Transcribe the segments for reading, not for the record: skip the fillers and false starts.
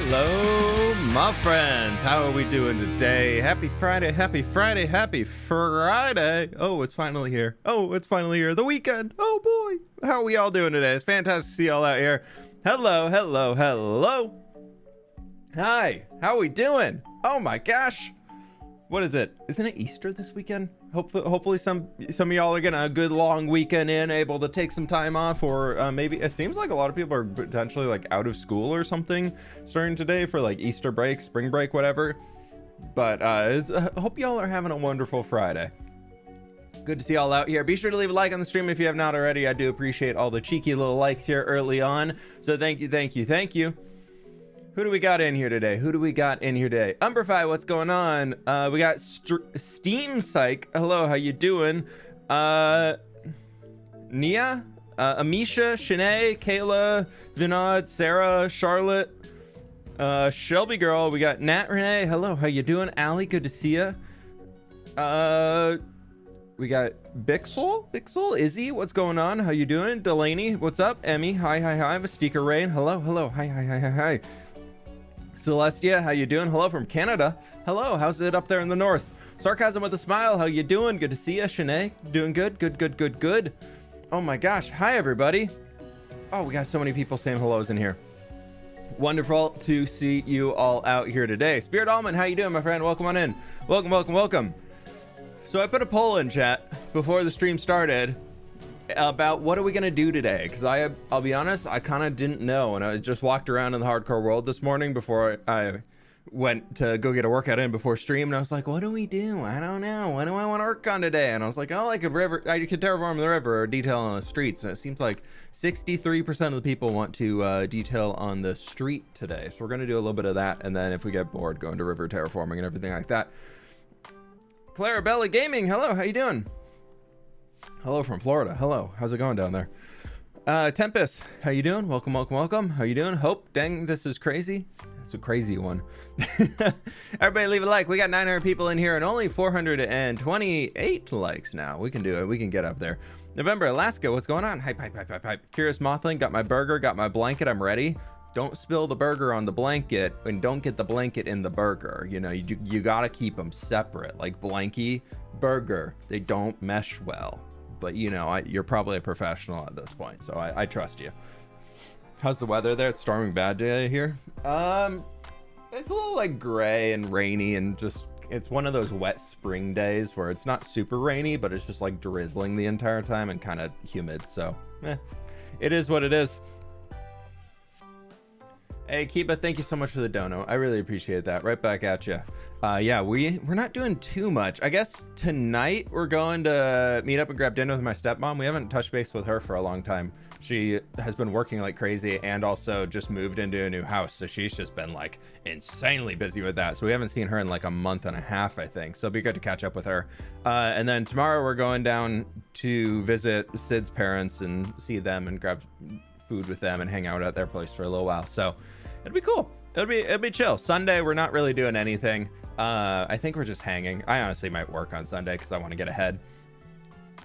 Hello, my friends. How are we doing today? Happy Friday, happy Friday, happy Friday. Oh, it's finally here. Oh, it's finally here. The weekend. Oh, boy. How are we all doing today? It's fantastic to see y'all out here. Hello, hello, hello. Hi, how are we doing? Oh, my gosh. What is it? Isn't it Easter this weekend? Hopefully some of y'all are getting a good long weekend in, able to take some time off, or maybe it seems like a lot of people are potentially like out of school or something starting today for like Easter break, spring break, whatever. But I hope y'all are having a wonderful Friday. Good to see y'all out here. Be sure to leave a like on the stream if you have not already. I do appreciate all the cheeky little likes here early on. So thank you, thank you, thank you. Who do we got in here today? Umberfy, what's going on? We got Steam Psych. Hello, how you doing? Nia, Amisha, Shanae, Kayla, Vinod, Sarah, Charlotte, Shelby Girl. We got Nat Renee. Hello, how you doing? Allie, good to see ya. We got Bixel, Izzy, what's going on? How you doing? Delaney, what's up? Emmy, hi. Mystica Rain, hello, hi. Celestia, how you doing? Hello from Canada. Hello, how's it up there in the north? Sarcasm with a smile, how you doing? Good to see you. Shanae, doing good. Good. Oh my gosh, hi everybody. Oh, we got so many people saying hellos in here. Wonderful to see you all out here today. Spirit Almond, how you doing, my friend? Welcome on in. Welcome. So I put a poll in chat before the stream started about what are we gonna do today, because I'll be honest, I kind of didn't know, and I just walked around in the hardcore world this morning before I went to go get a workout in before stream, and I was like, what do we do? I don't know. What do I want to work on today? And I was like, oh, I could terraform the river or detail on the streets, and it seems like 63% of the people want to detail on the street today, so we're gonna do a little bit of that, and then if we get bored, go into river terraforming and everything like that. Clarabella Gaming, hello, how you doing? Hello from Florida. Hello. How's it going down there? Tempest, how you doing? Welcome. How you doing? Hope, dang, this is crazy. It's a crazy one. Everybody leave a like. We got 900 people in here and only 428 likes now. We can do it. We can get up there. November, Alaska, what's going on? Hype. Curious Mothling, got my burger, got my blanket. I'm ready. Don't spill the burger on the blanket and don't get the blanket in the burger. You know, you gotta keep them separate. Like blankie, burger, they don't mesh well. But you know, you're probably a professional at this point, so I trust you. How's the weather there? It's storming bad today here. It's a little like gray and rainy, and just it's one of those wet spring days where it's not super rainy, but it's just like drizzling the entire time and kind of humid. So, it is what it is. Hey Kiba, thank you so much for the dono. I really appreciate that. Right back at you. Yeah, we're not doing too much. I guess tonight we're going to meet up and grab dinner with my stepmom. We haven't touched base with her for a long time. She has been working like crazy and also just moved into a new house, so she's just been like insanely busy with that. So we haven't seen her in like a month and a half, I think. So it'll be good to catch up with her. And then tomorrow we're going down to visit Sid's parents and see them and grab food with them and hang out at their place for a little while. So it'll be cool. It'll be chill. Sunday we're not really doing anything. I think we're just hanging. I honestly might work on Sunday because I want to get ahead,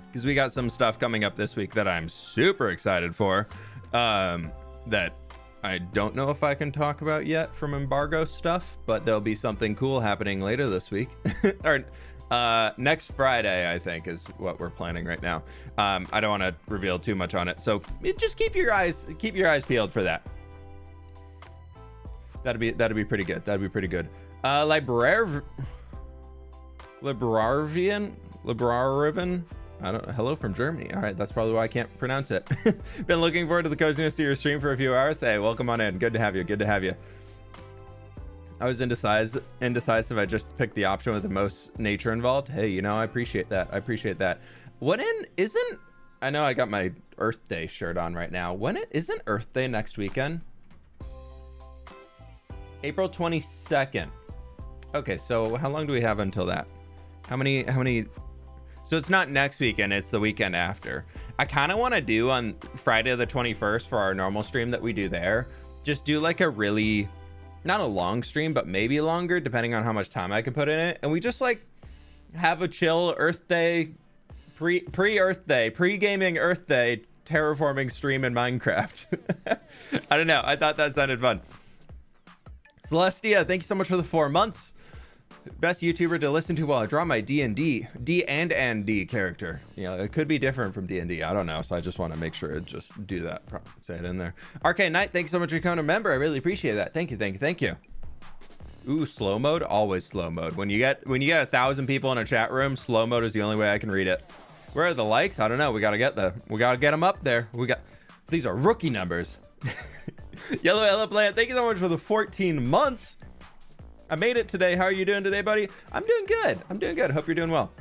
because we got some stuff coming up this week that I'm super excited for, that I don't know if I can talk about yet from embargo stuff, but there'll be something cool happening later this week. Or next Friday, I think, is what we're planning right now. I don't want to reveal too much on it, so just keep your eyes peeled for that. That'd be pretty good. Librarian. Hello from Germany. All right, that's probably why I can't pronounce it. Been looking forward to the coziness of your stream for a few hours. Hey, welcome on in. Good to have you. I was indecisive. I just picked the option with the most nature involved. Hey, you know, I appreciate that. I know I got my Earth Day shirt on right now. Isn't Earth Day next weekend? April 22nd. Okay, so how long do we have until that? How many? So it's not next weekend, it's the weekend after. I kind of want to do on Friday the 21st for our normal stream that we do there. Just do like a really, not a long stream, but maybe longer, depending on how much time I can put in it. And we just like have a chill Earth Day, pre-Earth Day, pre-gaming Earth Day terraforming stream in Minecraft. I don't know. I thought that sounded fun. Celestia, thank you so much for the 4 months. Best YouTuber to listen to while I draw my D&D D character. You know, it could be different from D&D. I don't know, so I just want to make sure to just do that. Say it in there. Arcade Knight, thank you so much for becoming a member. I really appreciate that. Thank you, thank you, thank you. Ooh, slow mode, always slow mode. When you get 1,000 people in a chat room, slow mode is the only way I can read it. Where are the likes? I don't know. We gotta get them up there. These are rookie numbers. Yellow Ella Plant, thank you so much for the 14 months. I made it today. How are you doing today, buddy? I'm doing good. I'm doing good. Hope you're doing well.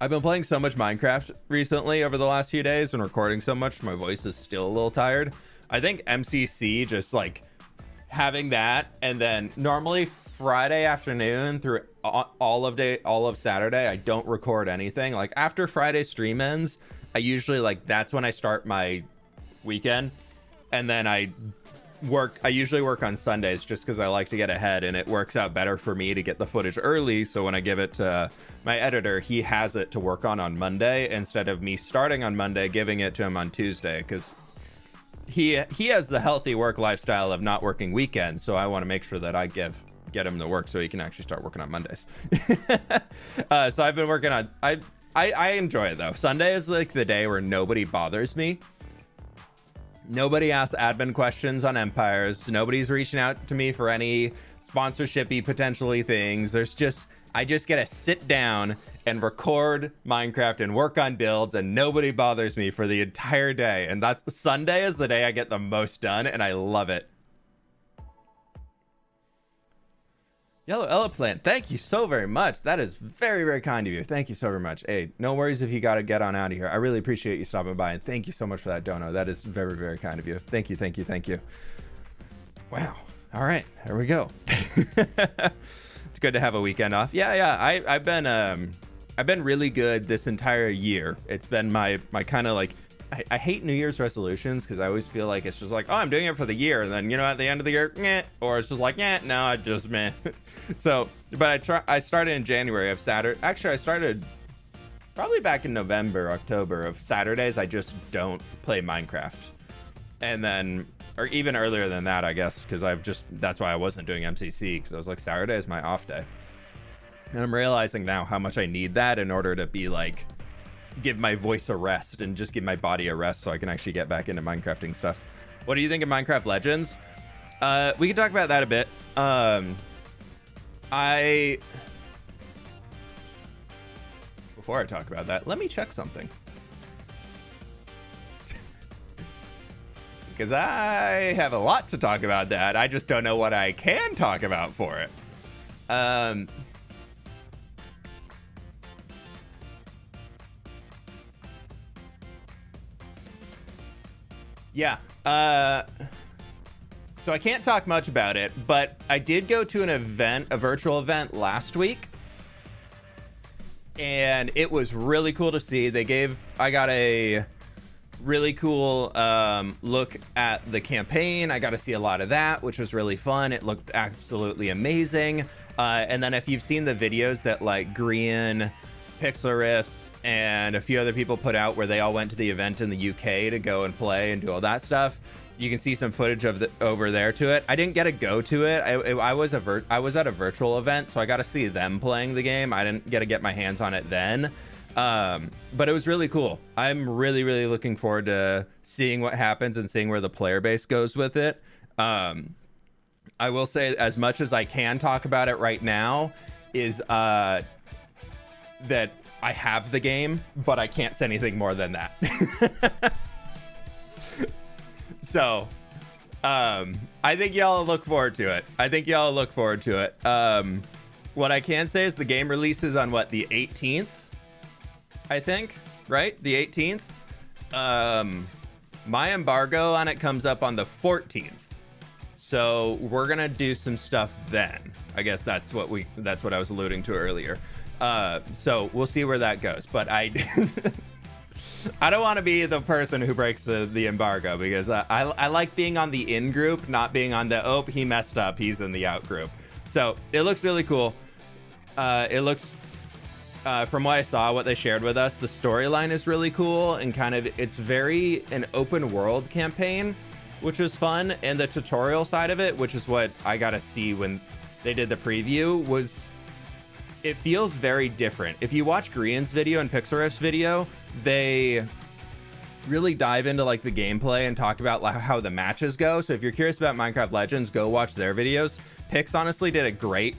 I've been playing so much Minecraft recently over the last few days and recording so much. My voice is still a little tired. I think MCC, just like having that, and then normally Friday afternoon through all of Saturday, I don't record anything. Like after Friday stream ends, I usually that's when I start my weekend, and then I usually work on Sundays just because I like to get ahead, and it works out better for me to get the footage early, so when I give it to my editor, he has it to work on Monday instead of me starting on Monday giving it to him on Tuesday, because he has the healthy work lifestyle of not working weekends, so I want to make sure that I get him the work so he can actually start working on Mondays. So I've been working on I enjoy it though. Sunday is like the day where nobody bothers me. Nobody asks admin questions on Empires. Nobody's reaching out to me for any sponsorship-y potentially things. I just get to sit down and record Minecraft and work on builds, and nobody bothers me for the entire day. And Sunday is the day I get the most done, and I love it. Yellow Ella Plant, thank you so very much. That is very, very kind of you. Thank you so very much. Hey, no worries if you got to get on out of here. I really appreciate you stopping by, and thank you so much for that dono. That is very, very kind of you. Thank you, thank you, thank you. Wow. All right, there we go. It's good to have a weekend off. Yeah. I've been really good this entire year. It's been my kind of like, I hate New Year's resolutions because I always feel like it's just like, oh, I'm doing it for the year, and then at the end of the year, meh, or it's just like, no, I just meh. So, but I started in January of Saturday. Actually, I started probably back in November, October of Saturdays. I just don't play Minecraft, and then or even earlier than that, I guess, because that's why I wasn't doing MCC, because I was like, Saturday is my off day, and I'm realizing now how much I need that in order to be like, give my voice a rest and just give my body a rest so I can actually get back into Minecrafting stuff. What do you think of Minecraft Legends? We can talk about that a bit. Before I talk about that, let me check something. Because I have a lot to talk about that. I just don't know what I can talk about for it. Yeah, so I can't talk much about it, but I did go to an event, a virtual event last week, and it was really cool to see. I got a really cool look at the campaign. I got to see a lot of that, which was really fun. It looked absolutely amazing. And then if you've seen the videos that like Green, Pixel Riffs, and a few other people put out where they all went to the event in the UK to go and play and do all that stuff, you can see some footage of over there to it. I didn't get to go to it. I was at a virtual event, so I got to see them playing the game. I didn't get my hands on it then, but it was really cool. I'm really, really looking forward to seeing what happens and seeing where the player base goes with it. I will say, as much as I can talk about it right now, is that I have the game, but I can't say anything more than that. So, I think y'all look forward to it. What I can say is the game releases on the 18th, I think, right? The 18th. My embargo on it comes up on the 14th. So we're going to do some stuff then. I guess that's what I was alluding to earlier. So we'll see where that goes, but I don't want to be the person who breaks the embargo, because I like being on the in group, not being on the, oh, he messed up, he's in the out group. So it looks really cool. It looks, from what I saw, what they shared with us, the storyline is really cool, and kind of, it's very an open world campaign. which was fun. And the tutorial side of it, which is what I got to see when they did the preview, was it feels very different. If you watch Green's video and PixelRiff's video, they really dive into like the gameplay and talk about like how the matches go. So if you're curious about Minecraft Legends, go watch their videos. Pix honestly did a great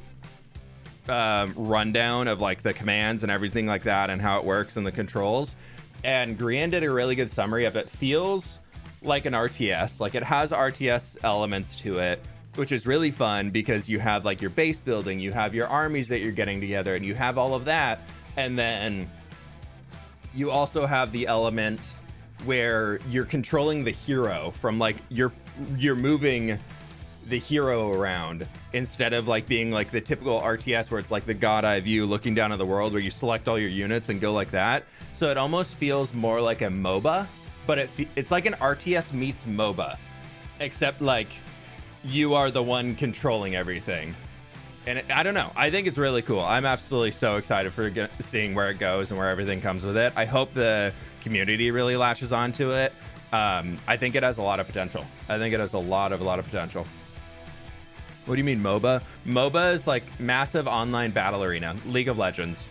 rundown of like the commands and everything like that and how it works and the controls. And Green did a really good summary of it. Feels like an RTS, like it has RTS elements to it, which is really fun because you have like your base building, you have your armies that you're getting together, and you have all of that. And then you also have the element where you're controlling the hero from like you're moving the hero around instead of like being like the typical RTS where it's like the god eye view looking down at the world where you select all your units and go like that. So it almost feels more like a MOBA, but it's like an RTS meets MOBA, except like you are the one controlling everything. And I don't know, I think it's really cool. I'm absolutely so excited for seeing where it goes and where everything comes with it. I hope the community really latches onto it. I think it has a lot of potential. I think it has a lot of potential. What do you mean MOBA? MOBA is like massive online battle arena. League of Legends,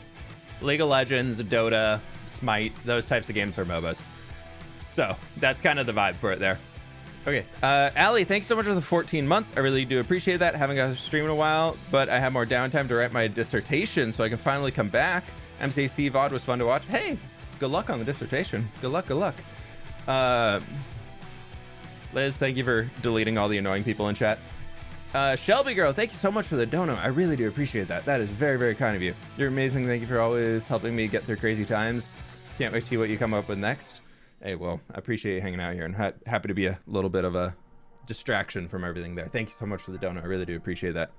Dota, Smite, those types of games are MOBAs. So that's kind of the vibe for it there. Okay, Allie, thanks so much for the 14 months. I really do appreciate that. Haven't got to stream in a while, but I have more downtime to write my dissertation so I can finally come back. MCC VOD was fun to watch. Hey, good luck on the dissertation. Good luck, good luck. Liz, thank you for deleting all the annoying people in chat. Shelby girl, thank you so much for the dono. I really do appreciate that. That is very, very kind of you. You're amazing. Thank you for always helping me get through crazy times. Can't wait to see what you come up with next. Hey, well, I appreciate you hanging out here and happy to be a little bit of a distraction from everything there. Thank you so much for the dono. I really do appreciate that.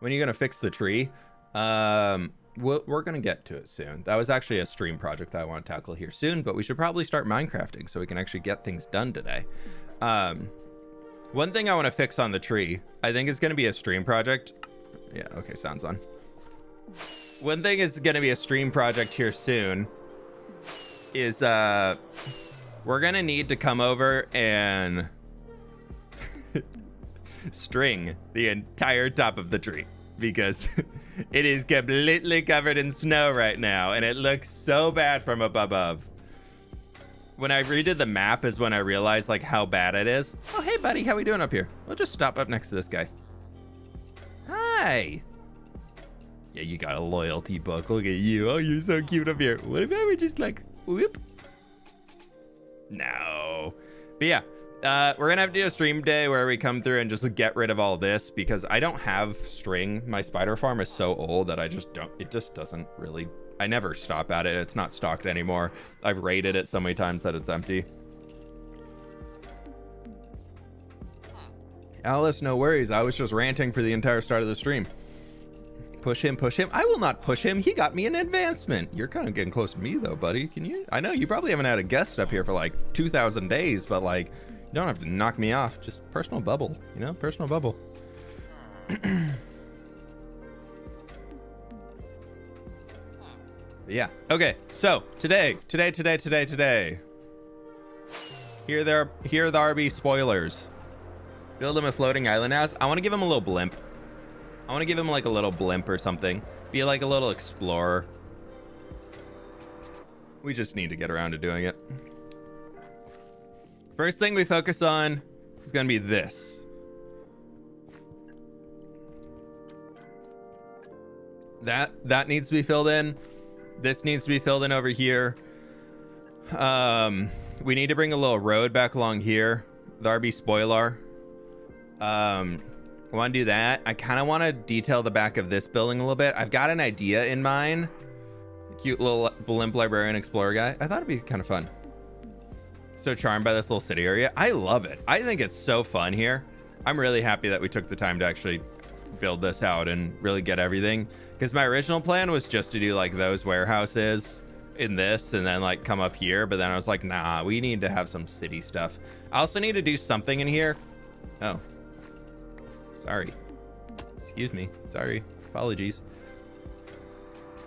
When are you going to fix the tree? We're going to get to it soon. That was actually a stream project that I want to tackle here soon, but we should probably start Minecrafting so we can actually get things done today. One thing I want to fix on the tree, I think is going to be a stream project. Yeah, okay, sound's on. One thing is going to be a stream project here soon is we're going to need to come over and string the entire top of the tree because it is completely covered in snow right now and it looks so bad from up above. When I redid the map is when I realized like how bad it is. Oh, hey buddy, how we doing up here? We'll just stop up next to this guy. Hi. Yeah, you got a loyalty book. Look at you. Oh, you're so cute up here. What if I were just like, whoop? No. But yeah, we're gonna have to do a stream day where we come through and just get rid of all this because I don't have string. My spider farm is so old that I just don't, it just doesn't really, I never stop at it. It's not stocked anymore. I've raided it so many times that it's empty. Alice, no worries. I was just ranting for the entire start of the stream. Push him, push him. I will not push him. He got me an advancement. You're kind of getting close to me though, buddy. Can you? I know you probably haven't had a guest up here for like 2,000 days, but like, you don't have to knock me off. Just personal bubble, you know, personal bubble. Yeah. Okay. So today. Here are the RB spoilers. Build him a floating island house. I want to give him a little blimp. I want to give him like a little blimp or something. Be like a little explorer. We just need to get around to doing it. First thing we focus on is going to be this. That needs to be filled in. This needs to be filled in over here. We need to bring a little road back along here. The RB spoiler. I want to do that. I kind of want to detail the back of this building a little bit. I've got an idea in mind. Cute little blimp librarian explorer guy. I thought it'd be kind of fun. So charmed by this little city area. I love it. I think it's so fun here. I'm really happy that we took the time to actually build this out and really get everything. Because my original plan was just to do like those warehouses in this and then like come up here. But then I was like, nah, we need to have some city stuff. I also need to do something in here. Oh. Sorry. Excuse me. Sorry. Apologies.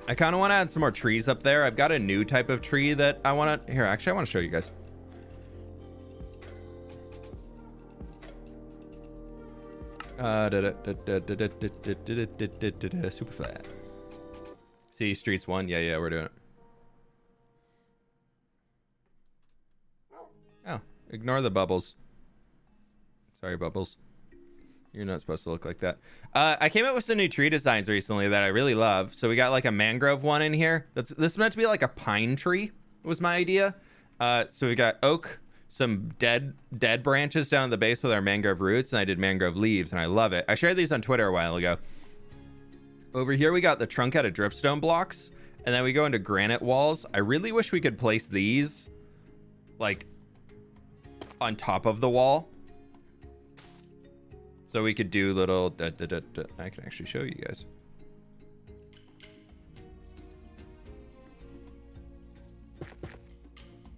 I kind of want to add some more trees up there. I've got a new type of tree that I want to... Here, actually, I want to show you guys. Super flat. City streets 1. Yeah, we're doing it. Oh, ignore the bubbles. Sorry, bubbles. You're not supposed to look like that. I came up with some new tree designs recently that I really love. So we got like a mangrove one in here. This is meant to be like a pine tree, was my idea. So we got oak, some dead branches down at the base with our mangrove roots, and I did mangrove leaves, and I love it. I shared these on Twitter a while ago. Over here we got the trunk out of dripstone blocks, and then we go into granite walls. I really wish we could place these like on top of the wall, so we could do little I can actually show you guys.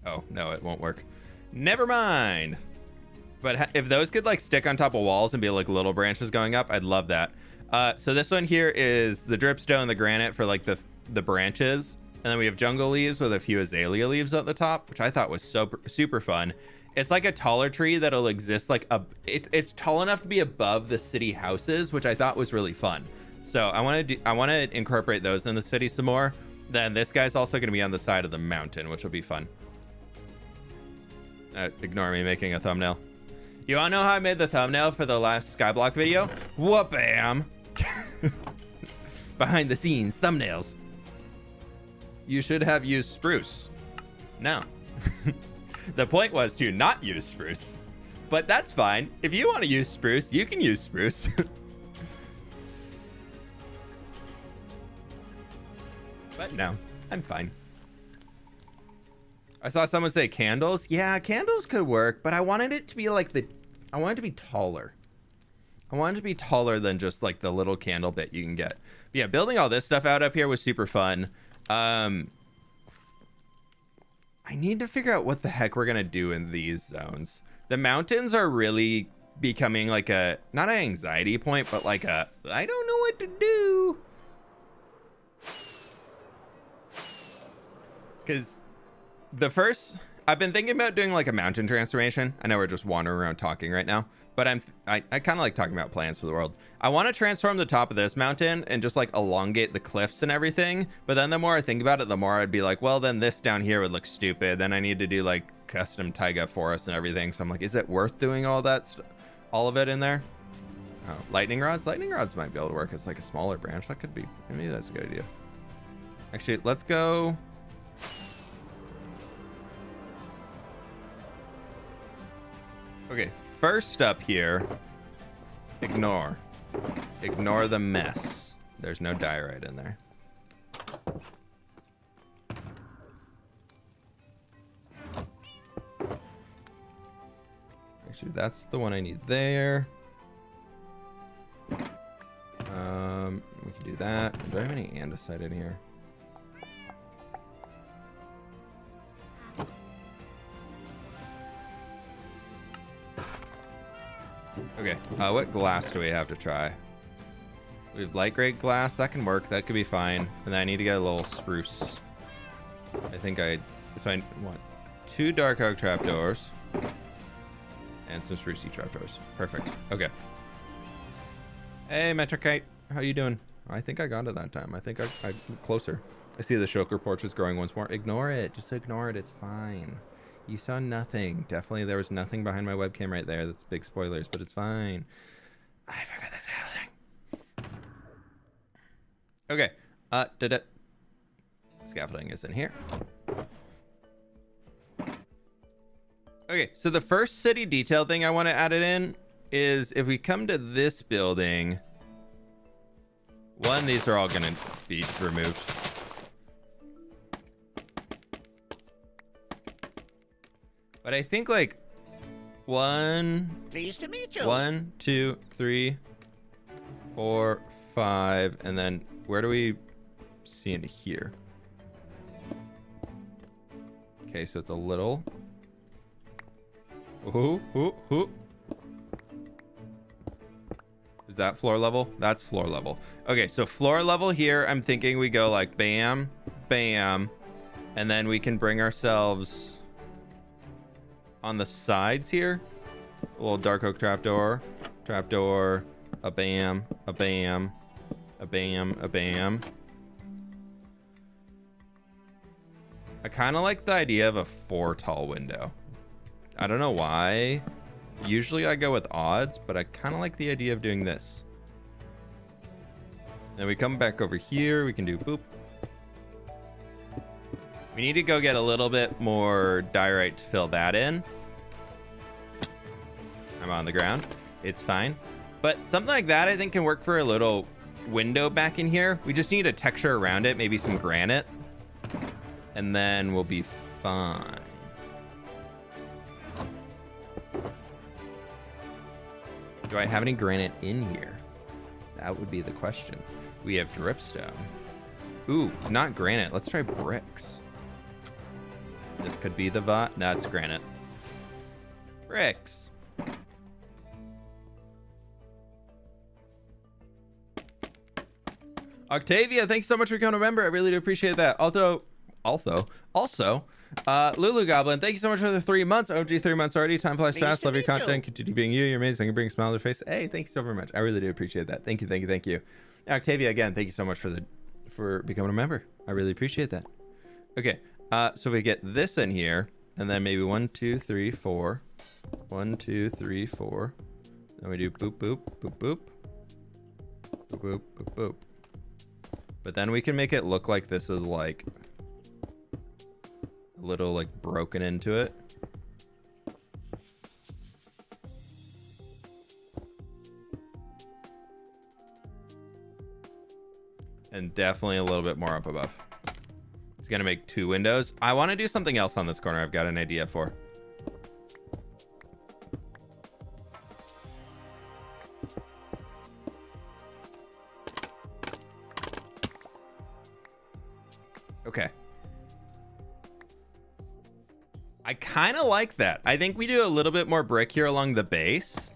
Oh no, it won't work. Never mind. But if those could like stick on top of walls and be like little branches going up, I'd love that. So this one here is the dripstone, the granite for like the branches, and then we have jungle leaves with a few azalea leaves at the top, which I thought was super fun. It's like a taller tree that'll exist like it's tall enough to be above the city houses, which I thought was really fun. So I want to incorporate those in the city some more. Then this guy's also going to be on the side of the mountain, which will be fun. Ignore me making a thumbnail. You wanna know how I made the thumbnail for the last Skyblock video? Whoop-bam! Behind the scenes thumbnails. You should have used spruce. No. The point was to not use spruce. But that's fine. If you want to use spruce, you can use spruce. But no, I'm fine. I saw someone say candles. Yeah, candles could work, but I wanted it to be like I wanted it to be taller. I wanted it to be taller than just like the little candle bit you can get. But yeah, building all this stuff out up here was super fun. I need to figure out what the heck we're gonna do in these zones. The mountains are really becoming like a, not an anxiety point, but like a, I don't know what to do. Because I've been thinking about doing like a mountain transformation. I know we're just wandering around talking right now, but I kind of like talking about plans for the world. I want to transform the top of this mountain and just like elongate the cliffs and everything. But then the more I think about it, the more I'd be like, well, then this down here would look stupid. Then I need to do like custom taiga forest and everything. So I'm like, is it worth doing all that, all of it in there? Oh, lightning rods? Lightning rods might be able to work as like a smaller branch. That could be, maybe that's a good idea. Actually, let's go. Okay, first up here, ignore the mess. There's no diorite in there. Actually, that's the one I need there. We can do that. Do I have any andesite in here? Okay, what glass do we have to try? We have light gray glass. That can work. That could be fine. And then I need to get a little spruce. I think so I want 2 dark oak trapdoors and some sprucey trapdoors. Perfect. Okay. Hey, Metrikite. How you doing? I think I got it that time. I think I'm closer. I see the shulker porch is growing once more. Ignore it. Just ignore it. It's fine. You saw nothing. Definitely there was nothing behind my webcam right there. That's big spoilers, but it's fine. I forgot this scaffolding. Okay. Scaffolding is in here. Okay, so the first city detail thing I want to add it in is if we come to this building, one, these are all going to be removed. But I think like Pleased to meet you. 1, 2, 3, 4, 5, and then where do we see into here? Okay, so it's a little. Ooh. Is that floor level? That's floor level. Okay, so floor level here, I'm thinking we go like bam, bam, and then we can bring ourselves on the sides here. A little dark oak trapdoor, a bam, a bam, a bam, a bam. I kind of like the idea of a 4 tall window. I don't know why. Usually I go with odds, but I kind of like the idea of doing this. Then we come back over here. We can do boop. We need to go get a little bit more diorite to fill that in. I'm on the ground. It's fine. But something like that I think can work for a little window back in here. We just need a texture around it, maybe some granite. And then we'll be fine. Do I have any granite in here? That would be the question. We have dripstone. Ooh, not granite. Let's try bricks. This could be the vibe. No, it's granite. Bricks. Octavia, thanks so much for becoming a member. I really do appreciate that. Also, Lulu Goblin, thank you so much for the 3 months. OG 3 months already. Time flies fast. Love your content. Continue being you. You're amazing. You bring a smile to your face. Hey, thank you so very much. I really do appreciate that. Thank you, thank you, thank you. Octavia, again, thank you so much for becoming a member. I really appreciate that. Okay, so we get this in here, and then maybe 1, 2, 3, 4. 1, 2, 3, 4. Then we do boop, boop, boop, boop. Boop, boop, boop, boop. But then we can make it look like this is like a little like broken into it. And definitely a little bit more up above. It's gonna make 2 windows. I want to do something else on this corner. I've got an idea for. Okay. I kind of like that. I think we do a little bit more brick here along the base,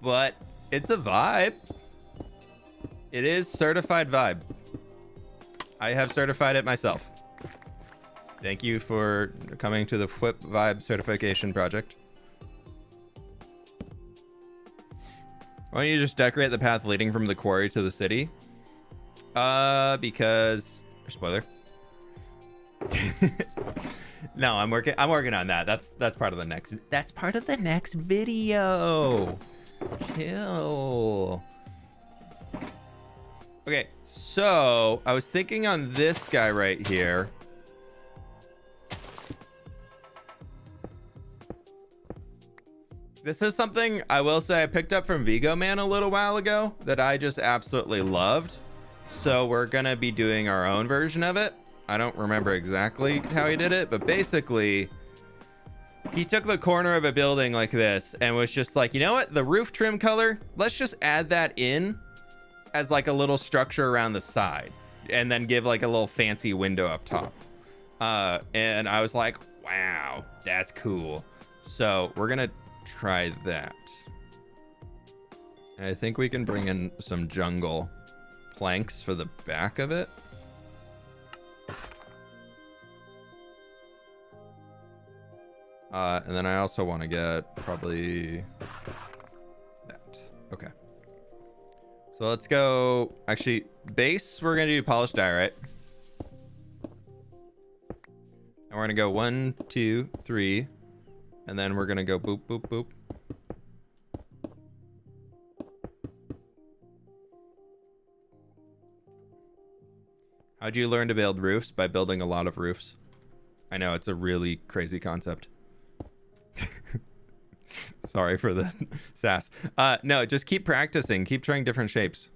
but it's a vibe. It is certified vibe. I have certified it myself. Thank you for coming to the fWhip vibe certification project. Why don't you just decorate the path leading from the quarry to the city? Because spoiler. No, I'm working on that. That's part of the next video. Chill. Okay, so I was thinking on this guy right here. This is something I will say I picked up from Vigo Man a little while ago that I just absolutely loved. So we're gonna be doing our own version of it. I don't remember exactly how he did it, but basically he took the corner of a building like this and was just like, you know what? The roof trim color, let's just add that in as like a little structure around the side and then give like a little fancy window up top. And I was like, wow, that's cool. So we're gonna try that. And I think we can bring in some jungle planks for the back of it. And then I also want to get probably that. Okay. So let's go. Actually, base, we're going to do polished diorite. And we're going to go 1, 2, 3. And then we're going to go boop, boop, boop. How'd you learn to build roofs? By building a lot of roofs. I know, it's a really crazy concept. Sorry for the sass. No, just keep practicing. Keep trying different shapes.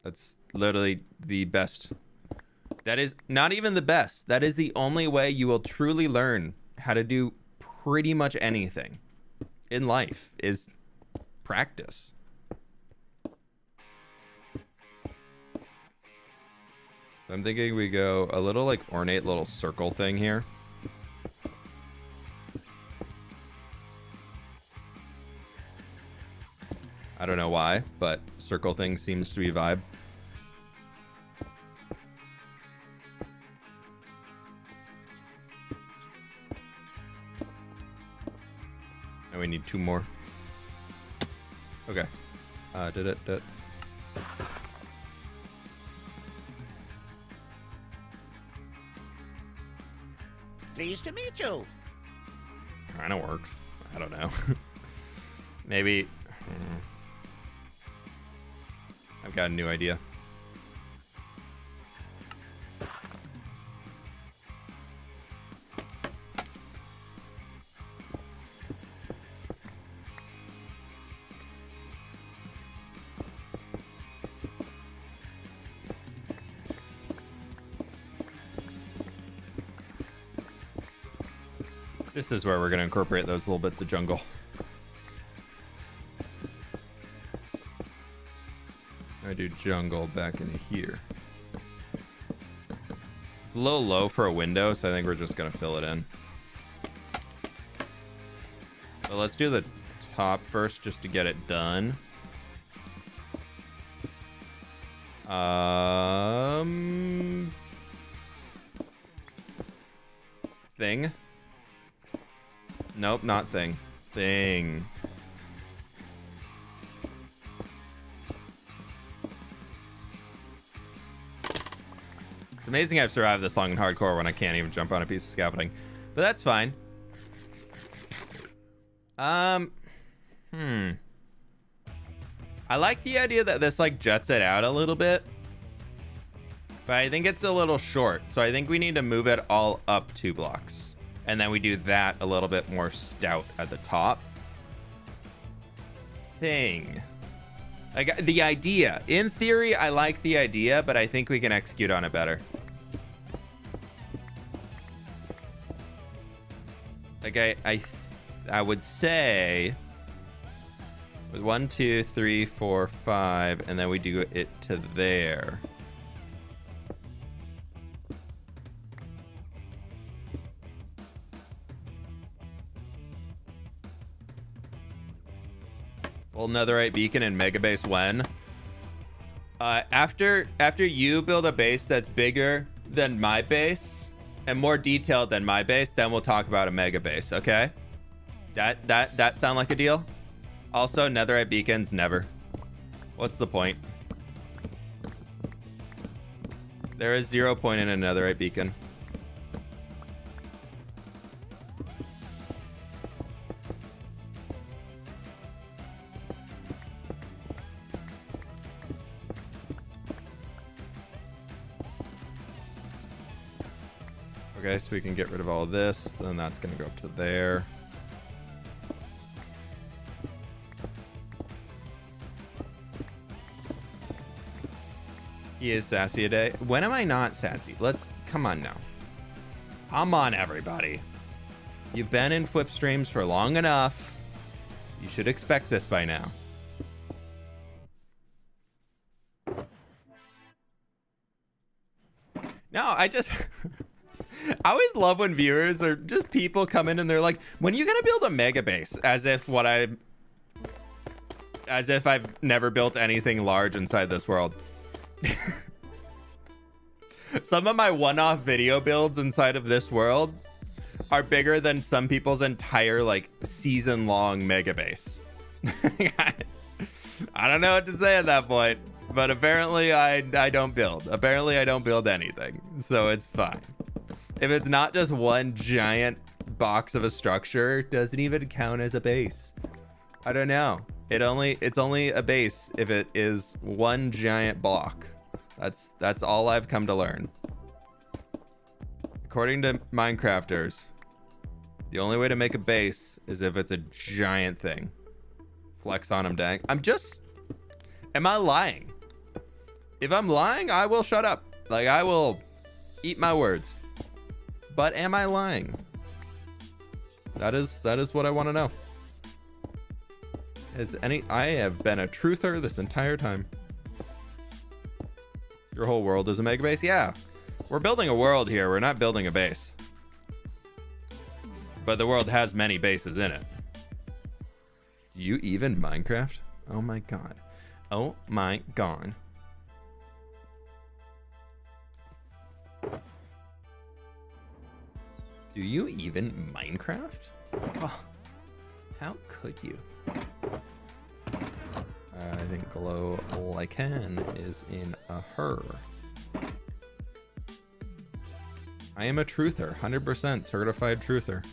That's literally the best. That is not even the best. That is the only way you will truly learn how to do pretty much anything in life is practice. So I'm thinking we go a little like ornate little circle thing here. I don't know why, but circle thing seems to be vibe. And we need 2 more. Okay. Did it? Pleased to meet you. Kind of works. I don't know. Maybe. I've got a new idea. This is where we're going to incorporate those little bits of jungle. I do jungle back into here. It's a little low for a window, so I think we're just going to fill it in. So let's do the top first just to get it done. Thing. Nope, not thing. Thing. It's amazing I've survived this long in hardcore when I can't even jump on a piece of scaffolding. But that's fine. I like the idea that this like juts it out a little bit. But I think it's a little short. So I think we need to move it all up 2 blocks. And then we do that a little bit more stout at the top. Thing. Like the idea. In theory, I like the idea, but I think we can execute on it better. Like I would say with 1, 2, 3, 4, 5, and then we do it to there. Full netherite beacon and mega base when? After you build a base that's bigger than my base and more detailed than my base, then we'll talk about a mega base, okay? That sound like a deal? Also, netherite beacons, never. What's the point? There is 0 point in a netherite beacon. Okay, so we can get rid of all of this. Then that's going to go up to there. He is sassy today. When am I not sassy? Come on now. Come on, everybody. You've been in fWhip streams for long enough. You should expect this by now. No, I I always love when viewers or just people come in and they're like, when are you gonna build a mega base? As if I've never built anything large inside this world. Some of my one-off video builds inside of this world are bigger than some people's entire like season-long mega base. I don't know what to say at that point, but apparently I don't build. Apparently I don't build anything, so it's fine. If it's not just one giant box of a structure, it doesn't even count as a base. I don't know. It's only a base if it is one giant block. That's all I've come to learn. According to Minecrafters, the only way to make a base is if it's a giant thing. Flex on him, dang. Am I lying? If I'm lying, I will shut up. Like, I will eat my words. But am I lying? That is what I want to know. I have been a truther this entire time. Your whole world is a mega base? Yeah. We're building a world here. We're not building a base. But the world has many bases in it. Do you even Minecraft? Oh my god. Oh my god. Do you even Minecraft? Oh, how could you? I think glow lichen is in a her. I am a truther, 100% certified truther.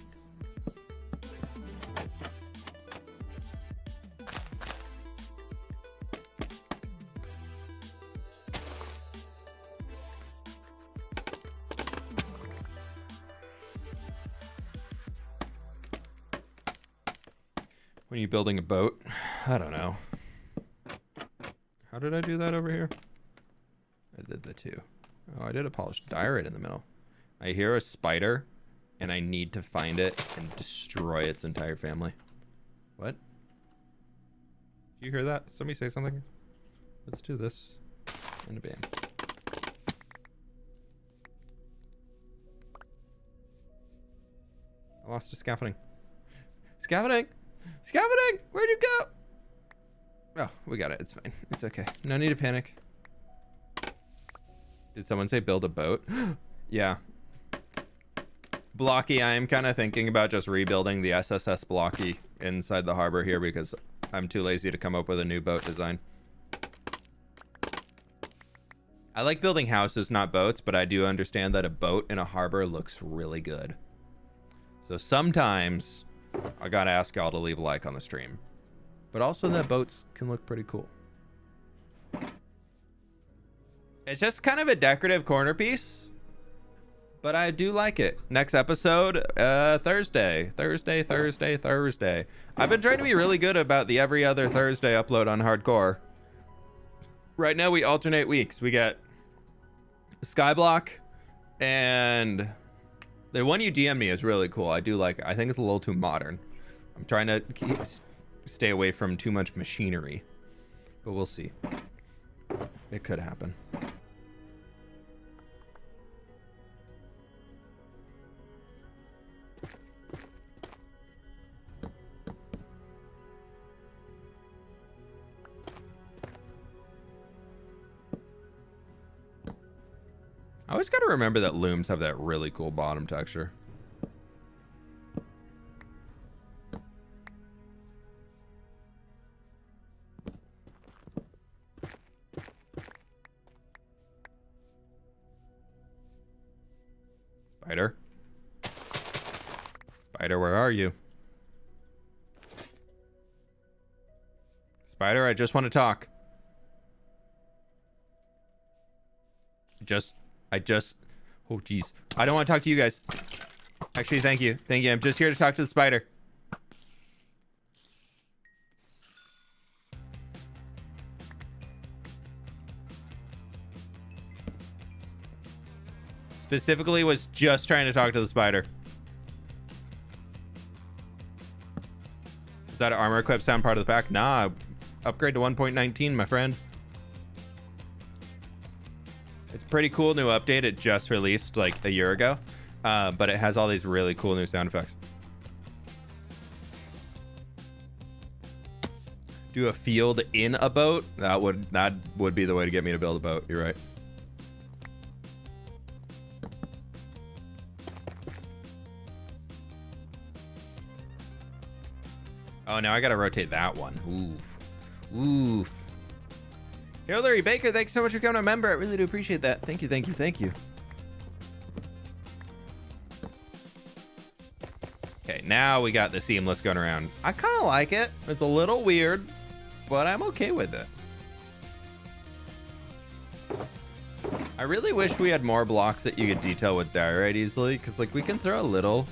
When are you building a boat? I don't know. How did I do that over here? I did the two. Oh, I did a polished diorite in the middle. I hear a spider, and I need to find it and destroy its entire family. What? Did you hear that? Somebody say something? Let's do this. And a bam. I lost a scaffolding. Scaffolding! Scaffolding! Where'd you go? Oh, we got it. It's fine. It's okay. No need to panic. Did someone say build a boat? Yeah. Blocky, I am kind of thinking about just rebuilding the SSS Blocky inside the harbor here because I'm too lazy to come up with a new boat design. I like building houses, not boats, but I do understand that a boat in a harbor looks really good. So sometimes I gotta ask y'all to leave a like on the stream. But also that boats can look pretty cool. It's just kind of a decorative corner piece, but I do like it. Next episode, Thursday. I've been trying to be really good about the every other Thursday upload on Hardcore. Right now we alternate weeks. We get Skyblock, and the one you DM me is really cool. I do like it. I think it's a little too modern. I'm trying to stay away from too much machinery, but we'll see. It could happen. I always got to remember that looms have that really cool bottom texture. Spider? Spider, where are you? Spider, I just want to talk. Oh geez, I don't want to talk to you guys. Actually, thank you, I'm just here to talk to the spider. Specifically was just trying to talk to the spider. Is that an armor equip sound part of the pack? Nah, upgrade to 1.19, my friend. It's pretty cool new update. It just released like a year ago, but it has all these really cool new sound effects. Do a field in a boat? That would be the way to get me to build a boat. You're right. Oh, now I gotta rotate that one. Oof. Oof. Hillary Baker, thanks so much for becoming a member. I really do appreciate that. Thank you, thank you, thank you. Okay, now we got the seamless going around. I kind of like it. It's a little weird, but I'm okay with it. I really wish we had more blocks that you could detail with diorite easily, because like we can throw a little.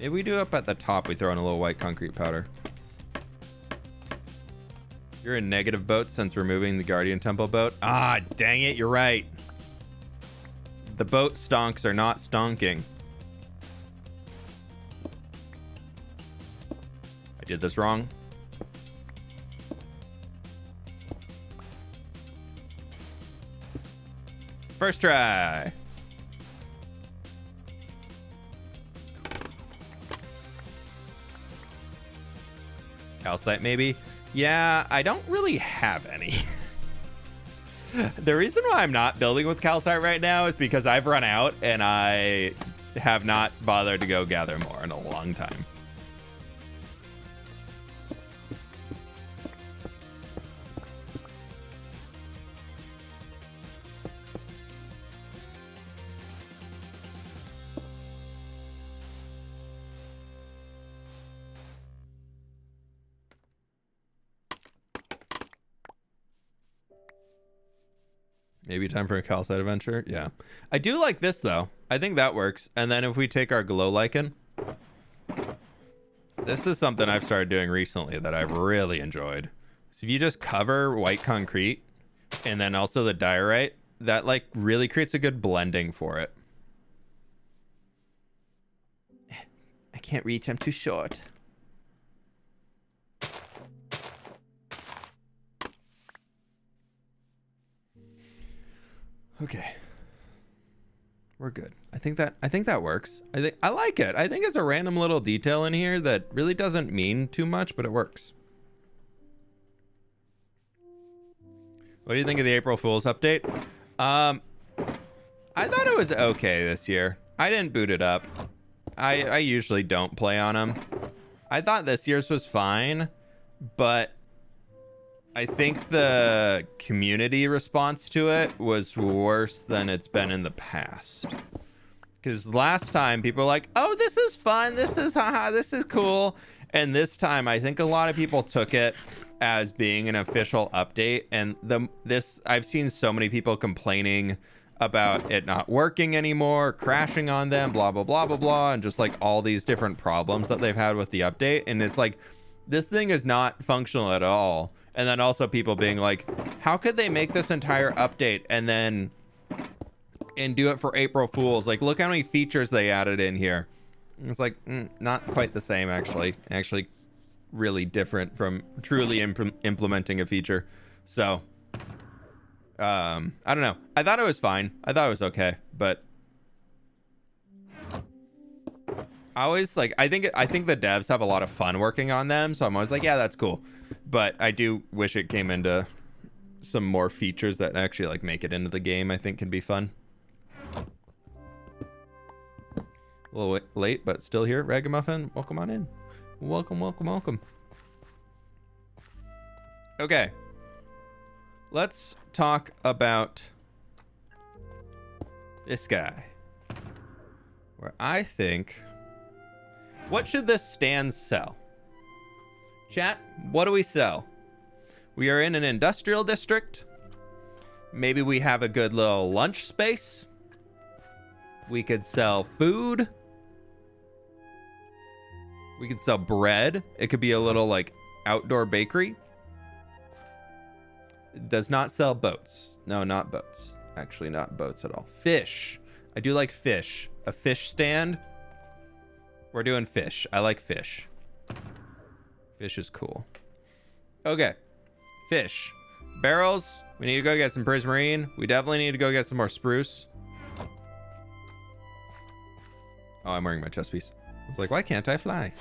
Maybe we do up at the top, we throw in a little white concrete powder. You're a negative boat since removing the Guardian Temple boat. Ah, dang it, you're right. The boat stonks are not stonking. I did this wrong. First try. Calcite maybe? Yeah, I don't really have any. The reason why I'm not building with calcite right now is because I've run out and I have not bothered to go gather more in a long time. Maybe time for a calcite adventure. Yeah. I do like this, though. I think that works. And then if we take our glow lichen, this is something I've started doing recently that I've really enjoyed. So if you just cover white concrete and then also the diorite, that like really creates a good blending for it. I can't reach, I'm too short. Okay. We're good. I think that works. I like it. I think it's a random little detail in here that really doesn't mean too much, but it works. What do you think of the April Fool's update? I thought it was okay this year. I didn't boot it up. I usually don't play on them. I thought this year's was fine, but I think the community response to it was worse than it's been in the past. Because last time people were like, oh, this is fun. This is haha, this is cool. And this time I think a lot of people took it as being an official update. And I've seen so many people complaining about it not working anymore, crashing on them, blah, blah, blah, blah, blah. And just like all these different problems that they've had with the update. And it's like, this thing is not functional at all. And then also people being like, how could they make this entire update and do it for April Fools? Like, look how many features they added in here. It's like, not quite the same, actually. Actually, really different from truly implementing a feature. So, I don't know. I thought it was fine. I thought it was okay, but I always like, I think the devs have a lot of fun working on them. So I'm always like, yeah, that's cool. But I do wish it came into some more features that actually like make it into the game. I think can be fun. A little late, but still here. Ragamuffin, welcome on in. Welcome, welcome, welcome. Okay. Let's talk about this guy. Where I think, what should this stand sell? Chat, what do we sell? We are in an industrial district. Maybe we have a good little lunch space. We could sell food. We could sell bread. It could be a little like outdoor bakery. It does not sell boats. No, not boats. Actually, not boats at all. Fish. I do like fish. A fish stand. We're doing fish. I like fish. Fish is cool. Okay. Fish. Barrels. We need to go get some prismarine. We definitely need to go get some more spruce. Oh, I'm wearing my chest piece. I was like, why can't I fly?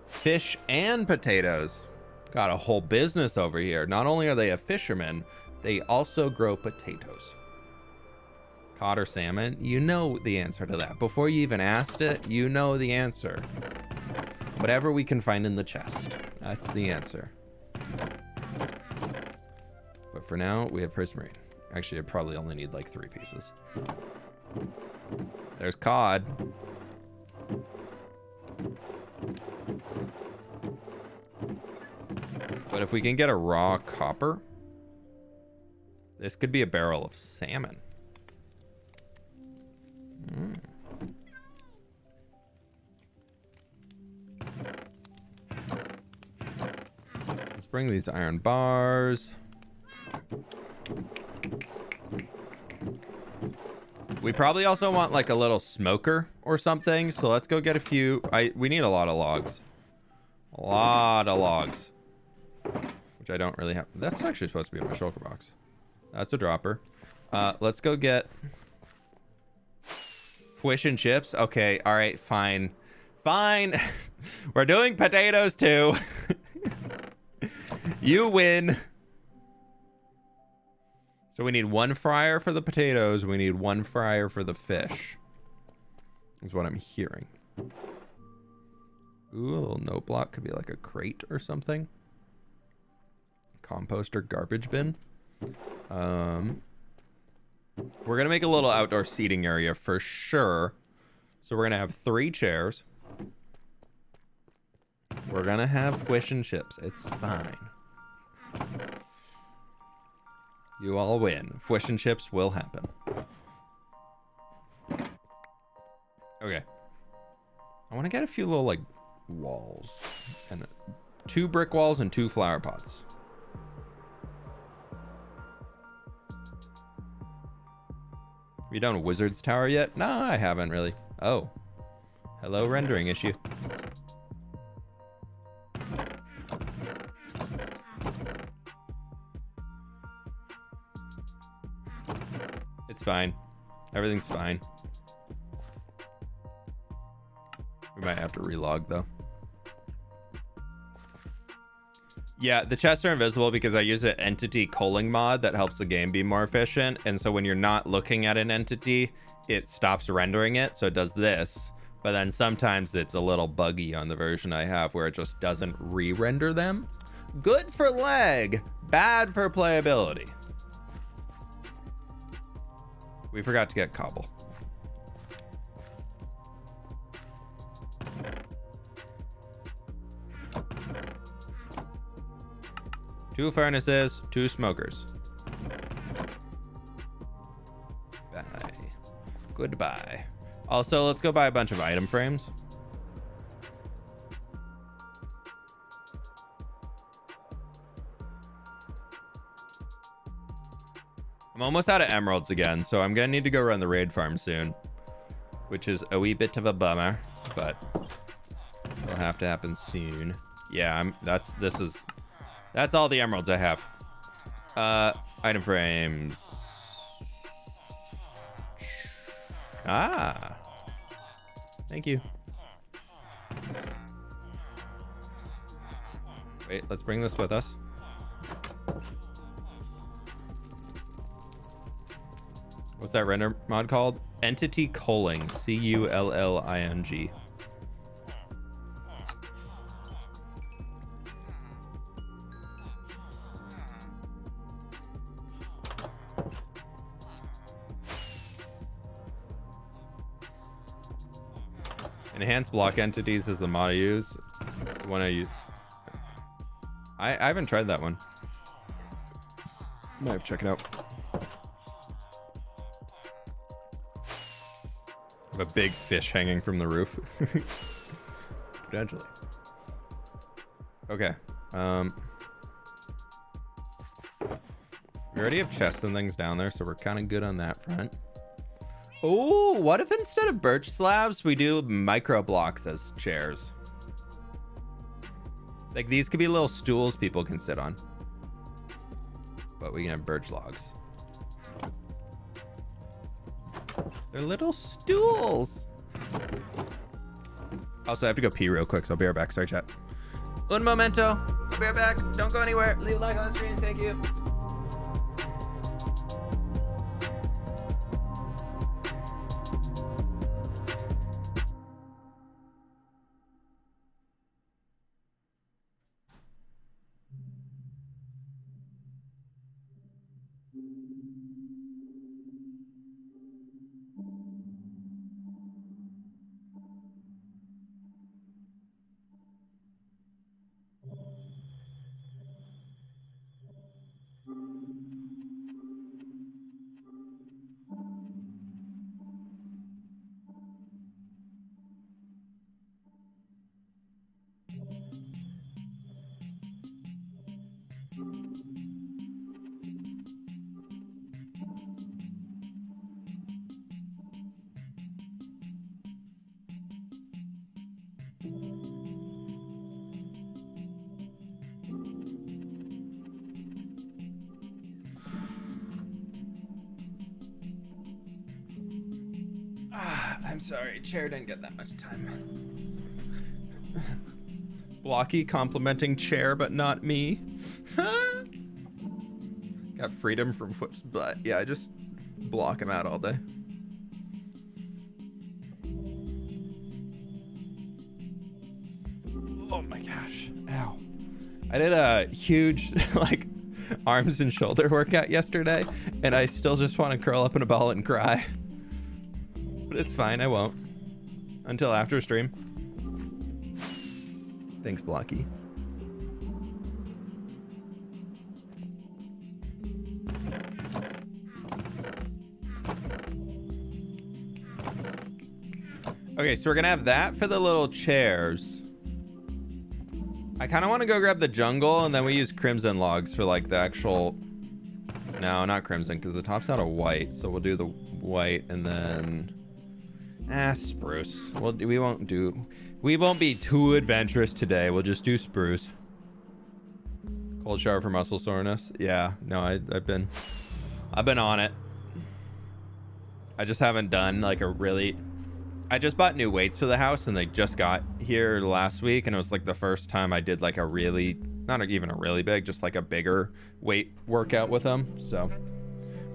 Fish and potatoes. Got a whole business over here. Not only are they a fisherman, they also grow potatoes. Cod or salmon? You know the answer to that. Before you even asked it, you know the answer. Whatever we can find in the chest. That's the answer. But for now, we have prismarine. Actually, I probably only need like 3 pieces. There's cod. But if we can get a raw copper, this could be a barrel of salmon. Let's bring these iron bars. We probably also want like a little smoker or something. So let's go get a few. We need a lot of logs. A lot of logs. Which I don't really have. That's actually supposed to be in my shulker box. That's a dropper. Let's go get fish and chips. Okay, all right, fine. Fine. We're doing potatoes too. You win. So we need 1 fryer for the potatoes. We need 1 fryer for the fish. Is what I'm hearing. Ooh, a little note block. Could be like a crate or something. Composter, garbage bin. We're going to make a little outdoor seating area for sure. So we're going to have 3 chairs. We're going to have fish and chips. It's fine. You all win. Fish and chips will happen. Okay. I want to get a few little, like, walls. And 2 brick walls and 2 flower pots. Have you done Wizard's Tower yet? No, I haven't really. Oh. Hello, rendering issue. It's fine. Everything's fine. We might have to relog though. Yeah, the chests are invisible because I use an entity culling mod that helps the game be more efficient. And so when you're not looking at an entity, it stops rendering it. So it does this. But then sometimes it's a little buggy on the version I have where it just doesn't re-render them. Good for lag, bad for playability. We forgot to get cobble. Two furnaces, 2 smokers. Bye. Goodbye. Also, let's go buy a bunch of item frames. I'm almost out of emeralds again, so I'm gonna need to go run the raid farm soon, which is a wee bit of a bummer, but it'll have to happen soon. Yeah, that's all the emeralds I have. Item frames. Ah. Thank you. Wait, let's bring this with us. What's that render mod called? Entity culling. C-U-L-L-I-N-G. Enhanced block entities is the mod I use. When I use, I haven't tried that one. Might have to check it out. A big fish hanging from the roof. Potentially. Okay. We already have chests and things down there, so we're kind of good on that front. Oh, what if instead of birch slabs, we do micro blocks as chairs? Like these could be little stools people can sit on. But we can have birch logs. They're little stools. Also, I have to go pee real quick, so I'll be right back. Sorry, chat. Un momento. I'll be right back. Don't go anywhere. Leave a like on the screen. Thank you. I'm sorry, chair didn't get that much time. Blocky complimenting chair, but not me. Got freedom from fWhip's butt. Yeah, I just block him out all day. Oh my gosh, ow. I did a huge, like, arms and shoulder workout yesterday, and I still just want to curl up in a ball and cry. But it's fine, I won't. Until after stream. Thanks, Blocky. Okay, so we're gonna have that for the little chairs. I kind of want to go grab the jungle, and then we use crimson logs for like the actual... No, not crimson, because the top's out of white. So we'll do the white, and then... spruce. Well, we won't be too adventurous today. We'll just do spruce. Cold shower for muscle soreness. Yeah, no, I've been on it. I just haven't done like a really... I just bought new weights for the house, and they just got here last week, and it was like the first time I did like a really, not even a really big, just like a bigger weight workout with them. So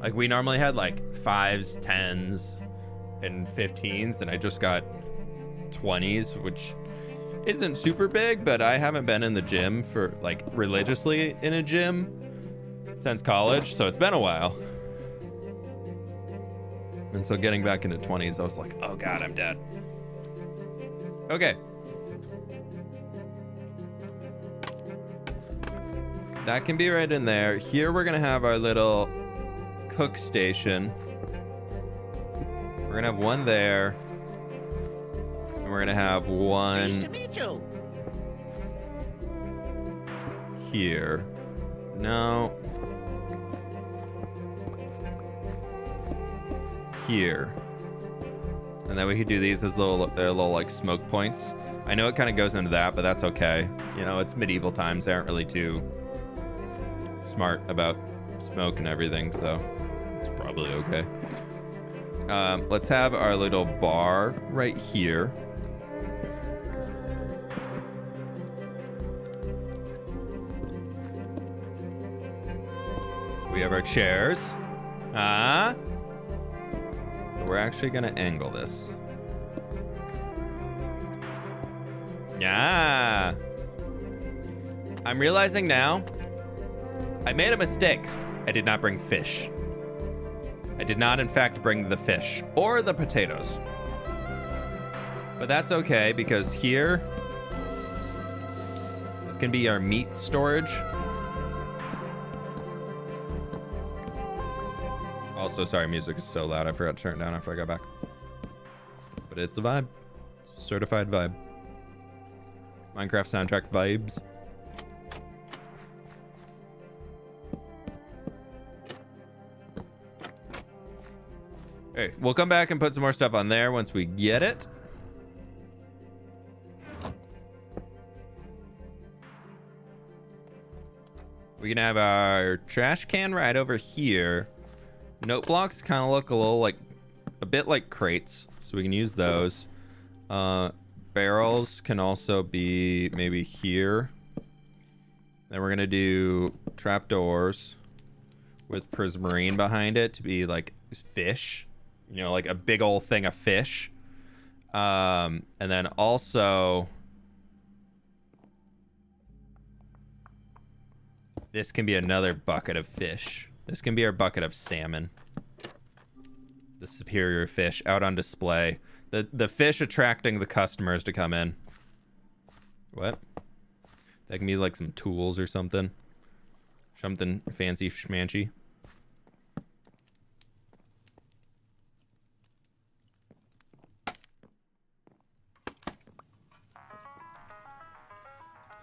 like we normally had like 5s, 10s, and 15s, and I just got 20s, which isn't super big, but I haven't been in the gym for like religiously in a gym since college, so it's been a while. And so getting back into 20s, I was like, oh God, I'm dead. Okay. That can be right in there. Here we're gonna have our little cook station. We're gonna have one there. And we're gonna have one Pleased to meet you. here. No. Here. And then we could do these as little like smoke points. I know it kind of goes into that, but that's okay. You know, it's medieval times. They aren't really too smart about smoke and everything, so it's probably okay. Let's have our little bar right here. We have our chairs. We're actually gonna angle this. Yeah. I'm realizing now, I made a mistake. I did not bring fish. I did not, in fact, bring the fish or the potatoes. But that's okay, because here, this can be our meat storage. Also, sorry, music is so loud. I forgot to turn it down after I got back. But it's a vibe. Certified vibe. Minecraft soundtrack vibes. Hey, we'll come back and put some more stuff on there once we get it. We can have our trash can right over here. Note blocks kind of look a bit like crates, so we can use those. Barrels can also be maybe here. Then we're gonna do trapdoors with prismarine behind it to be like fish, you know, like a big old thing of fish. And then also this can be another bucket of fish. This can be our bucket of salmon. The superior fish out on display. The fish attracting the customers to come in. What? That can be like some tools or something. Something fancy schmancy.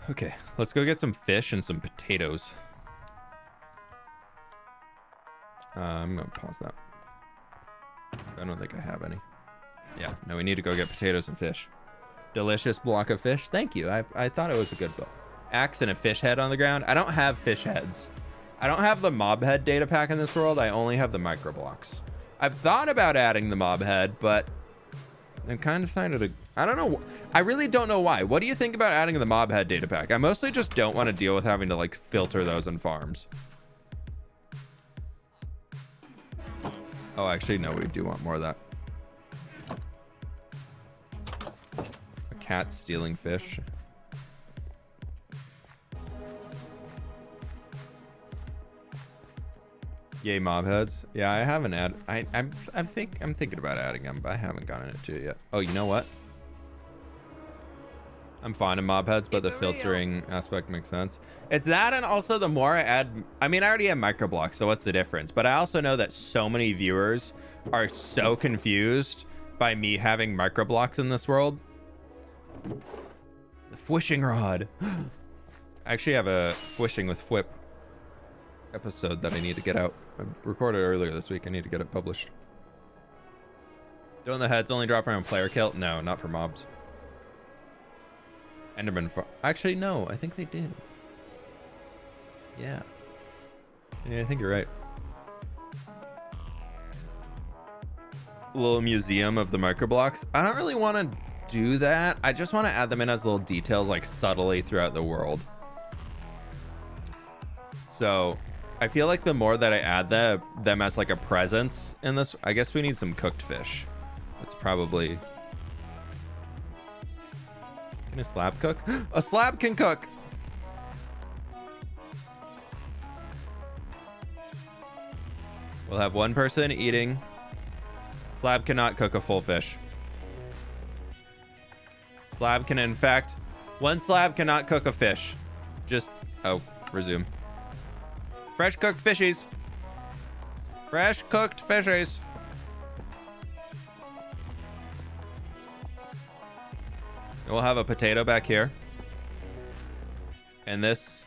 Okay, let's go get some fish and some potatoes. I'm gonna pause that. I don't think I have any. Yeah, no, we need to go get potatoes and fish. Delicious block of fish. Thank you. I thought it was a good book. Axe and a fish head on the ground. I don't have fish heads. I don't have the mob head data pack in this world. I only have the micro blocks. I've thought about adding the mob head, but I'm kind of finding it. I don't know. I really don't know why. What do you think about adding the mob head data pack? I mostly just don't want to deal with having to like filter those in farms. Oh, actually, no, we do want more of that. A cat stealing fish. Yay, mob heads. Yeah, I haven't added. I'm thinking about adding them, but I haven't gotten it to it yet. Oh, you know what? I'm fine in mob heads, but the filtering aspect makes sense. It's that, and also the more I add, I mean, I already have micro blocks, so what's the difference? But I also know that so many viewers are so confused by me having microblocks in this world. The fwishing rod. I actually have a fwishing with fWhip episode that I need to get out. I recorded earlier this week. I need to get it published. Don't the heads only drop around player kill? No, not for mobs. Enderman actually, no, I think they do. Yeah. Yeah, I think you're right. Little museum of the microblocks. I don't really want to do that. I just want to add them in as little details, like subtly throughout the world. So I feel like the more that I add them as like a presence in this, I guess we need some cooked fish. That's probably... Can a slab cook? A slab can cook! We'll have one person eating. Slab cannot cook a full fish. Slab can, in fact, one slab cannot cook a fish. Just, oh, resume. Fresh cooked fishies. Fresh cooked fishies. And we'll have a potato back here. And this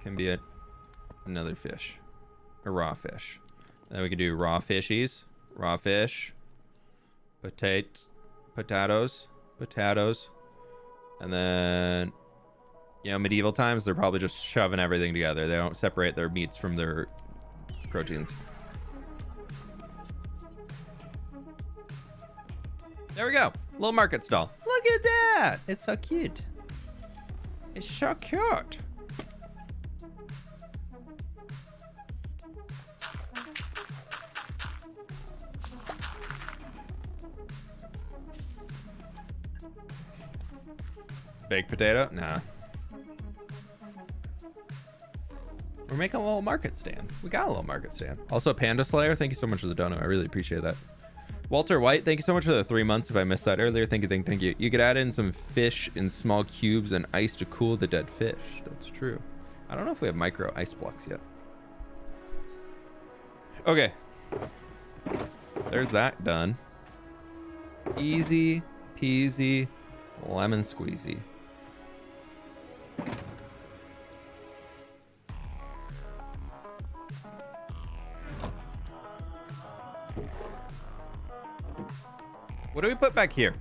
can be another fish. A raw fish. Then we can do raw fishies. Raw fish. Potatoes. And then, you know, medieval times, they're probably just shoving everything together. They don't separate their meats from their proteins. There we go. Little market stall. Look at that. It's so cute. It's so cute. Baked potato? Nah. We're making a little market stand. We got a little market stand. Also, Panda Slayer, thank you so much for the dono. I really appreciate that. Walter White, thank you so much for the 3 months. If I missed that earlier, thank you. You could add in some fish in small cubes and ice to cool the dead fish. That's true. I don't know if we have micro ice blocks yet. Okay. There's that done. Easy peasy lemon squeezy. What do we put back here?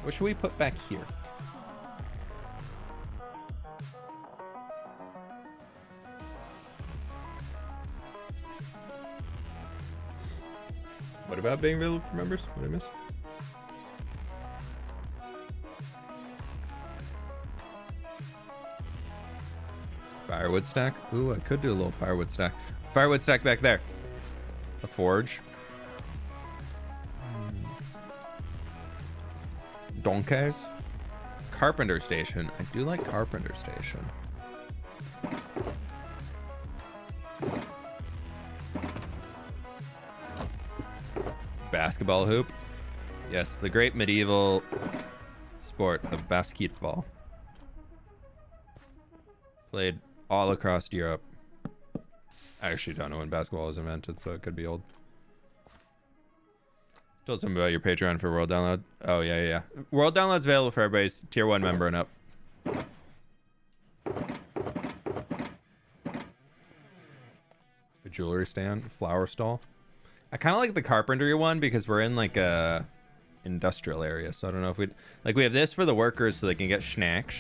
What should we put back here? What about being available for members? What did I miss? Firewood stack? Ooh, I could do a little firewood stack. Firewood stack back there. A forge. Donkers. Carpenter station. I do like Carpenter station. Basketball hoop. Yes, the great medieval sport of basketball. Played all across Europe. I actually don't know when basketball was invented, so it could be old. Told something about your Patreon for world download. Oh, yeah. World download's available for everybody's tier 1 member and up. A jewelry stand, flower stall. I kind of like the carpentry one because we're in like a industrial area, so I don't know if we'd... Like, we have this for the workers so they can get snacks.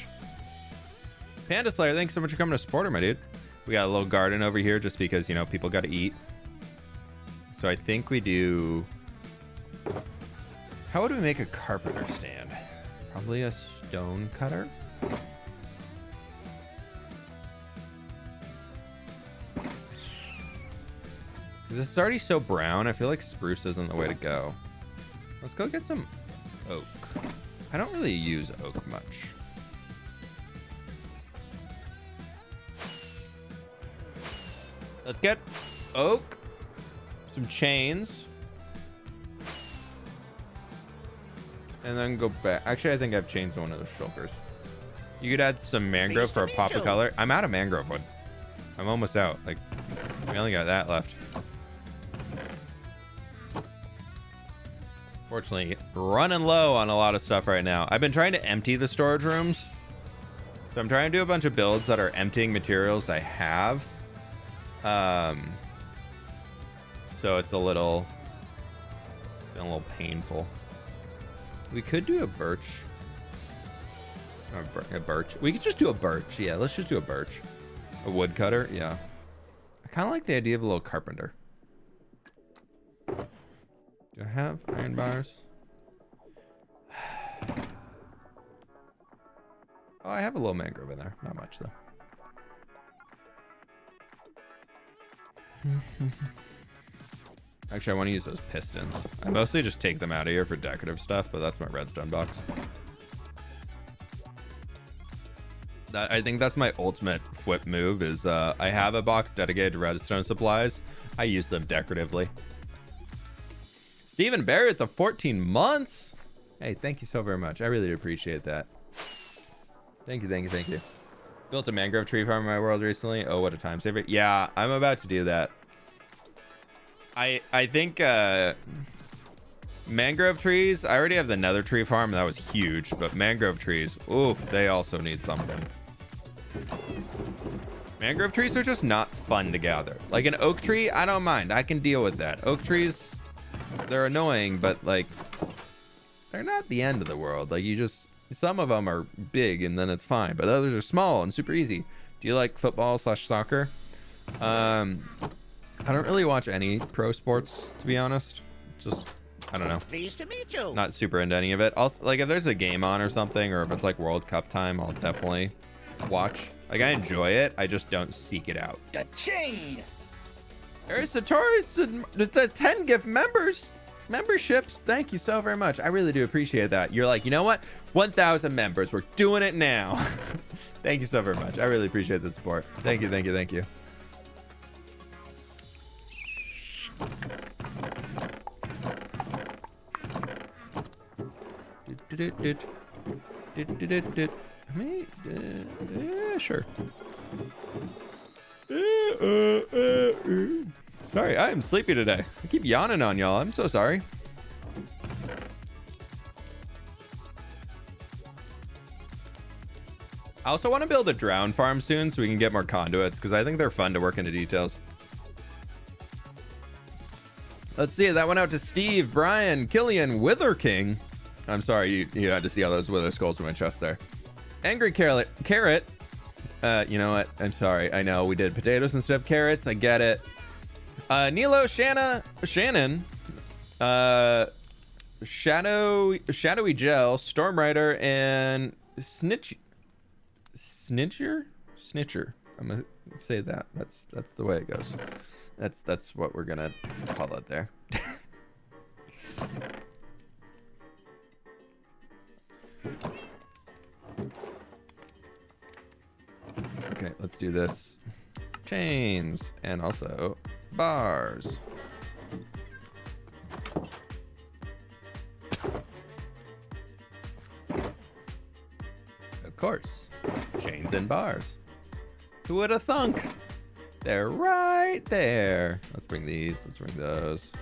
Panda Slayer, thanks so much for coming to Sporter, my dude. We got a little garden over here just because, you know, people got to eat. So I think we do... How would we make a carpenter stand? Probably a stone cutter? This is already so brown. I feel like spruce isn't the way to go. Let's go get some oak. I don't really use oak much. Let's get oak, some chains, and then go back. Actually, I think I have chains on one of the shulkers. You could add some mangrove for a pop of color. I'm out of mangrove wood. I'm almost out. Like, We only got that left. Fortunately, running low on a lot of stuff right now. I've been trying to empty the storage rooms. So I'm trying to do a bunch of builds that are emptying materials I have. So it's a little painful. We could do a birch. A birch. We could just do a birch. Yeah, let's just do a birch. A woodcutter. Yeah. I kind of like the idea of a little carpenter. Do I have iron bars? Oh, I have a little mangrove in there. Not much, though. Actually, I want to use those pistons. I mostly just take them out of here for decorative stuff, but that's my redstone box. I think that's my ultimate fWhip move is I have a box dedicated to redstone supplies. I use them decoratively. Stephen Barrett, the 14 months. Hey, thank you so very much. I really appreciate that. Thank you, thank you, thank you. Built a mangrove tree farm in my world recently. Oh, what a time saver. Yeah, I'm about to do that. I think mangrove trees, I already have the nether tree farm. That was huge, but mangrove trees, oof, they also need something. Mangrove trees are just not fun to gather. Like an oak tree, I don't mind. I can deal with that. Oak trees, they're annoying, but like, they're not the end of the world. Like you just, some of them are big and then it's fine, but others are small and super easy. Do you like football/soccer? I don't really watch any pro sports, to be honest. Just, I don't know. Pleased to meet you. Not super into any of it. Also, like if there's a game on or something, or if it's like World Cup time, I'll definitely watch. Like I enjoy it, I just don't seek it out. Ka-ching! There's Satori's the 10 gift memberships. Thank you so very much. I really do appreciate that. You're like, you know what? 1,000 members. We're doing it now. Thank you so very much. I really appreciate the support. Thank you, thank you, thank you. I mean, yeah, sure. Sorry, I am sleepy today. I keep yawning on y'all. I'm so sorry. I also want to build a drown farm soon so we can get more conduits because I think they're fun to work into details. Let's see. That went out to Steve, Brian, Killian, Wither King. I'm sorry you had to see all those wither skulls in my chest there. Angry Carrot. You know what? I'm sorry. I know we did potatoes instead of carrots. I get it. Nilo, Shannon, Shadowy Gel, Stormrider, and Snitcher. I'm gonna say that. That's the way it goes. That's what we're gonna call it there. Okay, let's do this. Chains and also bars. Of course, chains and bars. Who would have thunk? They're right there. Let's bring these. Let's bring those.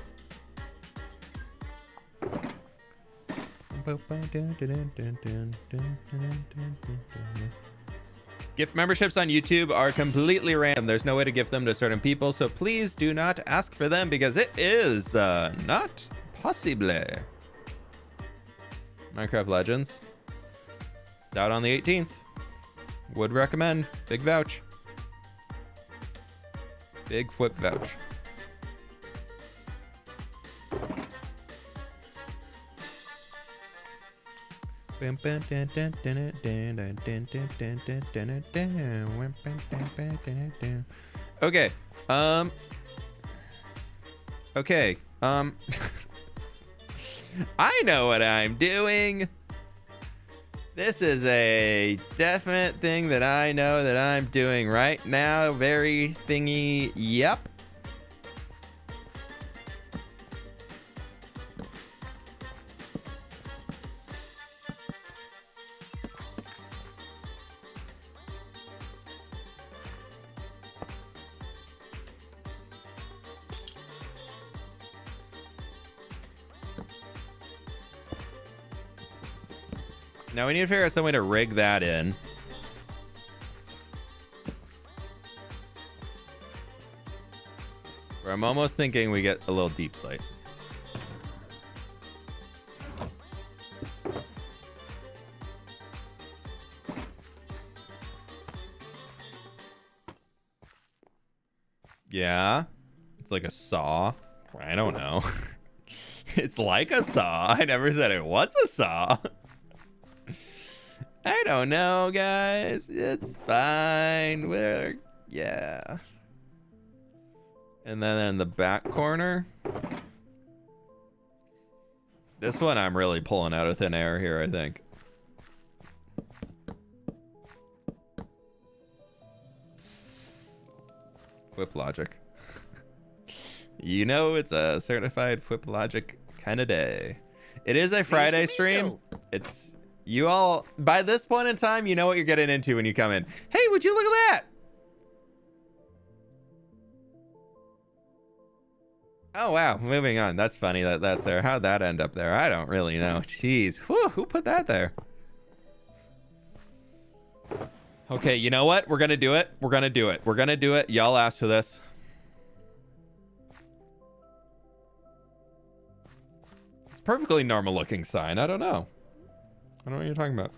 Gift memberships on YouTube are completely random. There's no way to gift them to certain people, so please do not ask for them because it is not possible. Minecraft Legends. It's out on the 18th. Would recommend. Big vouch. Big fWhip vouch. Okay. Okay. I know what I'm doing. This is a definite thing that I know that I'm doing right now. Very thingy. Yep. Now we need to figure out some way to rig that in. Where I'm almost thinking we get a little deep slate. Yeah, it's like a saw. I don't know. It's like a saw. I never said it was a saw. I don't know, guys. It's fine. Yeah. And then in the back corner, this one I'm really pulling out of thin air here, I think. fWhip logic. You know, it's a certified fWhip logic kind of day. It is a Friday stream. It's you all, by this point in time, you know what you're getting into when you come in. Hey, would you look at that? Oh, wow. Moving on. That's funny that that's there. How'd that end up there? I don't really know. Jeez. Whew, who put that there? Okay, you know what? We're going to do it. We're going to do it. We're going to do it. Y'all asked for this. It's a perfectly normal looking sign. I don't know. I don't know what you're talking about.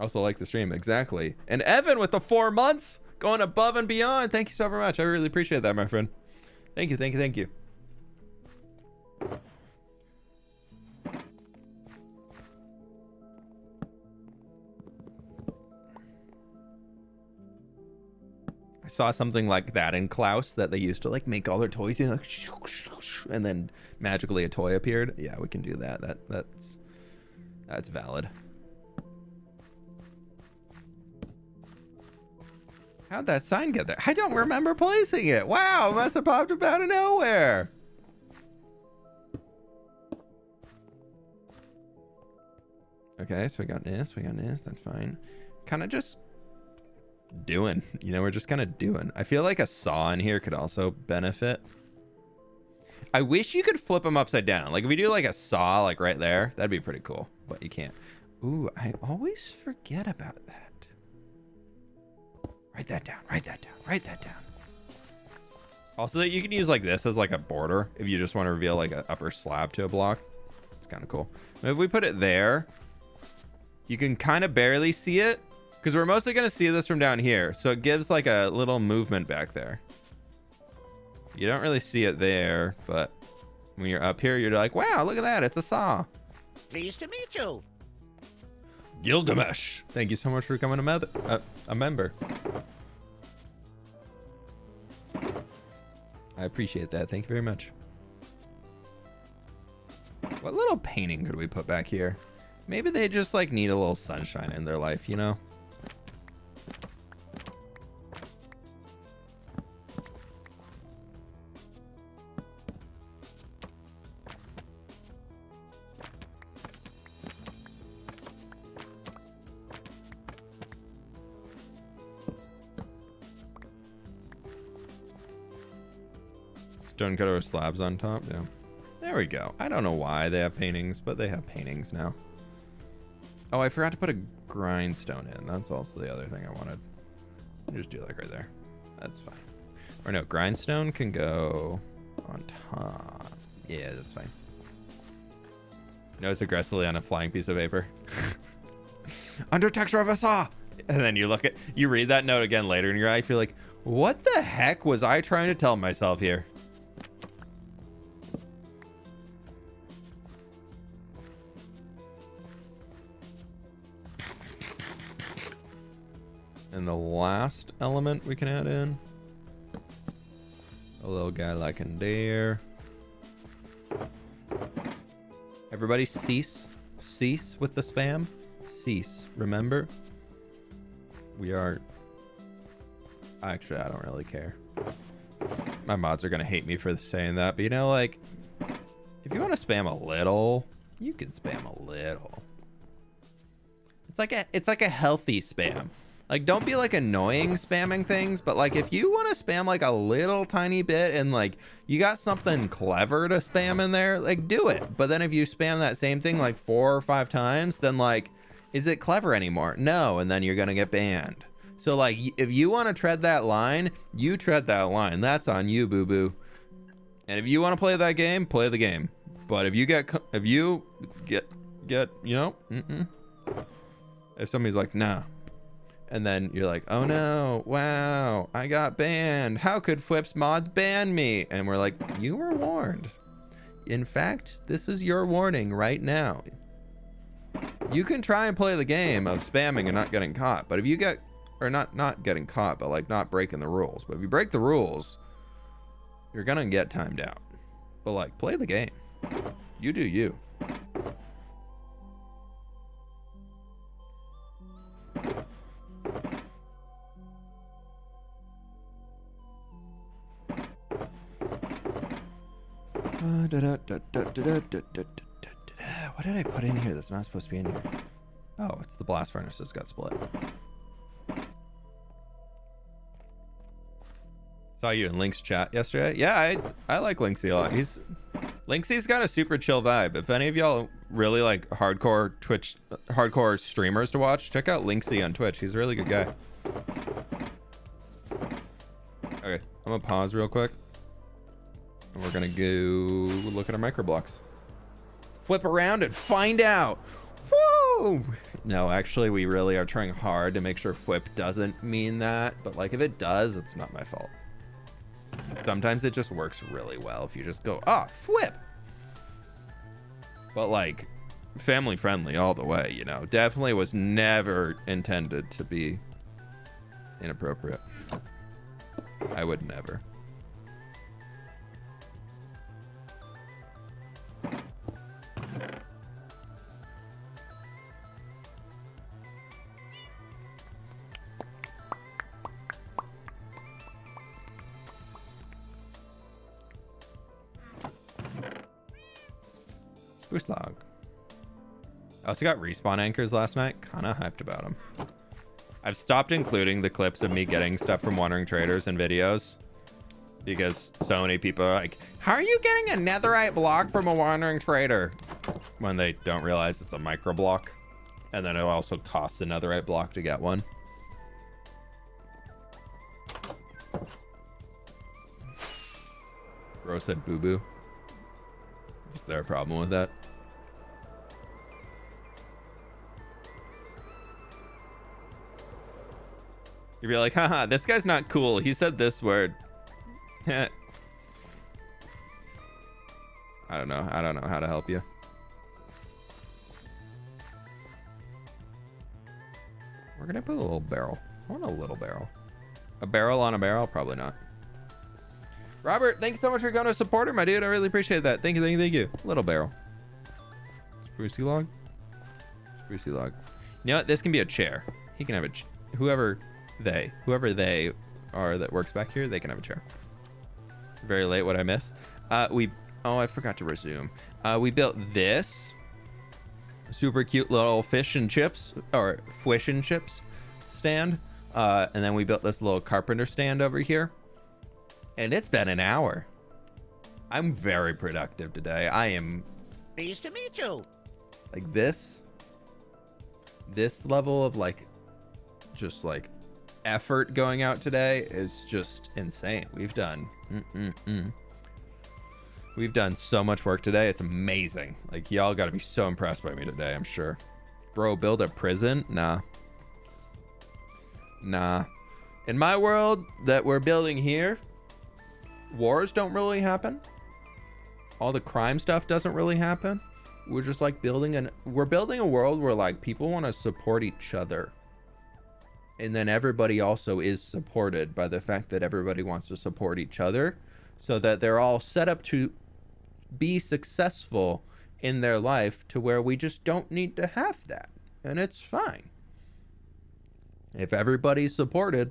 Also like the stream. Exactly. And Evan with the 4 months going above and beyond. Thank you so very much. I really appreciate that, my friend. Thank you, thank you, thank you. I saw something like that in Klaus that they used to like make all their toys, you know, like, and then magically a toy appeared. Yeah, we can do that. That's valid. How'd that sign get there? I don't remember placing it. Wow, it must have popped up out of nowhere. Okay, so we got this, that's fine. Kind of just doing, you know, we're just kind of doing. I feel like a saw in here could also benefit. I wish you could flip them upside down. Like if we do like a saw like right there, that'd be pretty cool, but you can't. Ooh, I always forget about that. Write that down, write that down, write that down. Also, you can use like this as like a border if you just want to reveal like an upper slab to a block. It's kind of cool. If we put it there, you can kind of barely see it because we're mostly going to see this from down here. So it gives like a little movement back there. You don't really see it there, but when you're up here, you're like, wow, look at that. It's a saw. Pleased to meet you. Gilgamesh. Thank you so much for becoming a member. I appreciate that. Thank you very much. What little painting could we put back here? Maybe they just like need a little sunshine in their life, you know? Stone cutter with slabs on top. Yeah, there we go. I don't know why they have paintings, but they have paintings now. Oh, I forgot to put a grindstone in. That's also the other thing I wanted. Just do like right there. That's fine. Or no, grindstone can go on top. Yeah, that's fine. Notes aggressively on a flying piece of paper. Under texture of a saw. And then you read that note again later in your eye. You're like, what the heck was I trying to tell myself here? And the last element we can add in, a little guy like in there. Everybody cease with the spam. Cease. Remember, we are. Actually, I don't really care. My mods are gonna hate me for saying that, but you know, like, if you want to spam a little, you can spam a little. It's like a healthy spam. Like, don't be like annoying spamming things, but like if you want to spam like a little tiny bit and like you got something clever to spam in there, like do it. But then if you spam that same thing like 4 or 5 times, then like Is it clever anymore? No, and then you're gonna get banned. So like, if you want to tread that line, you tread that line. That's on you, boo-boo. And if you want to play that game, play the game. But if you get, you know, if somebody's like, nah, and then you're like, oh no, wow, I got banned. How could fWhip's mods ban me? And we're like, you were warned. In fact, this is your warning right now. You can try and play the game of spamming and not getting caught, but if you get, or not getting caught, but like not breaking the rules. But if you break the rules, you're gonna get timed out. But like, play the game. You do you. What did I put in here that's not supposed to be in here? Oh, it's the blast furnace that's got split. Saw you in Link's chat yesterday. Yeah, I like Linksy a lot. Linksy's got a super chill vibe. If any of y'all really like hardcore streamers to watch, check out Linksy on Twitch. He's a really good guy. Okay, I'm gonna pause real quick. And we're gonna go look at our microblocks. Flip around and find out. Woo! No, actually, we really are trying hard to make sure fWhip doesn't mean that. But like, if it does, it's not my fault. Sometimes it just works really well if you just go, ah, fWhip. But like, family friendly all the way, you know. Definitely was never intended to be inappropriate. I would never. Spruce log. I also got respawn anchors last night. Kinda hyped about them. I've stopped including the clips of me getting stuff from Wandering Traders in videos because so many people are like, how are you getting a netherite block from a Wandering Trader? When they don't realize it's a micro block. And then it also costs a netherite block to get one. Bro said boo-boo. Is there a problem with that? You'd be like, haha, this guy's not cool. He said this word. I don't know. I don't know how to help you. We're gonna put a little barrel. I want a little barrel. A barrel on a barrel? Probably not. Robert, thanks so much for going to supporter, my dude. I really appreciate that. Thank you, thank you, thank you. Little barrel. Sprucey log. Sprucey log. You know what? This can be a chair. He can have a whoever they are that works back here, they can have a chair. Very late. What I miss? Oh, I forgot to resume. We built this super cute little fish and chips or fwish and chips stand, and then we built this little carpenter stand over here. And it's been an hour. I'm very productive today. I am Pleased to meet you. like this level of like just like effort going out today is just insane. We've done we've done so much work today. It's amazing. Like, y'all got to be so impressed by me today, I'm sure. Bro, build a prison? Nah. In my world that we're building here, wars don't really happen. All the crime stuff doesn't really happen. We're just like building a world where like people want to support each other. And then everybody also is supported by the fact that everybody wants to support each other, so that they're all set up to be successful in their life, to where we just don't need to have that. And it's fine. If everybody's supported,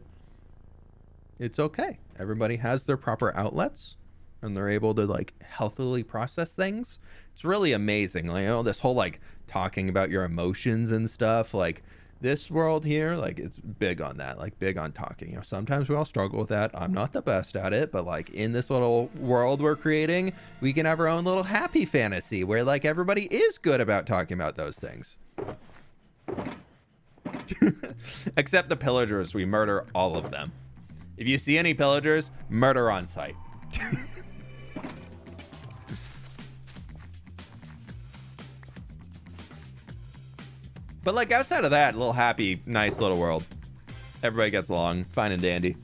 it's okay. Everybody has their proper outlets and they're able to like healthily process things. It's really amazing. Like, you know, this whole like talking about your emotions and stuff, like this world here, like it's big on that, like big on talking. You know, sometimes we all struggle with that. I'm not the best at it, but like in this little world we're creating, we can have our own little happy fantasy where like everybody is good about talking about those things. Except the pillagers, we murder all of them. If you see any pillagers, murder on sight. But like outside of that, little happy, nice little world. Everybody gets along, fine and dandy.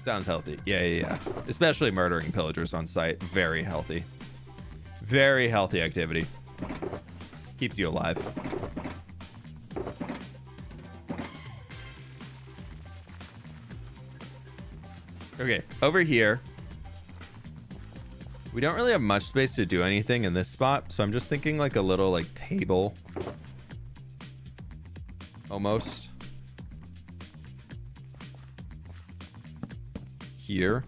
Sounds healthy. Yeah. Especially murdering pillagers on sight. Very healthy. Very healthy activity. Keeps you alive. Okay, over here. We don't really have much space to do anything in this spot, so I'm just thinking like a little like table. Almost. Here.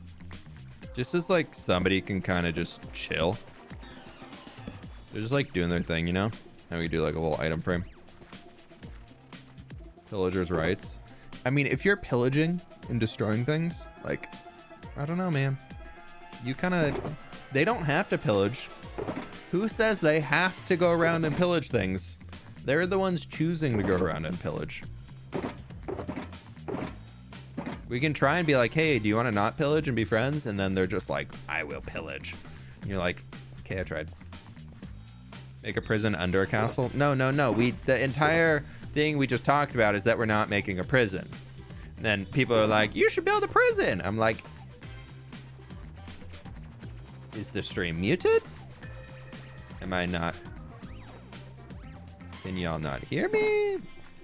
Just as like somebody can kind of just chill. They're just like doing their thing, you know? And we do like a little item frame. Pillagers' rights. I mean, if you're pillaging and destroying things, like, I don't know, man. You kind of... They don't have to pillage. Who says they have to go around and pillage things? They're the ones choosing to go around and pillage. We can try and be like, hey, do you want to not pillage and be friends? And then they're just like, I will pillage. And you're like, okay, I tried. Make a prison under a castle? No. The entire thing we just talked about is that we're not making a prison. And then people are like, you should build a prison. I'm like, is the stream muted? Am I not? Can y'all not hear me?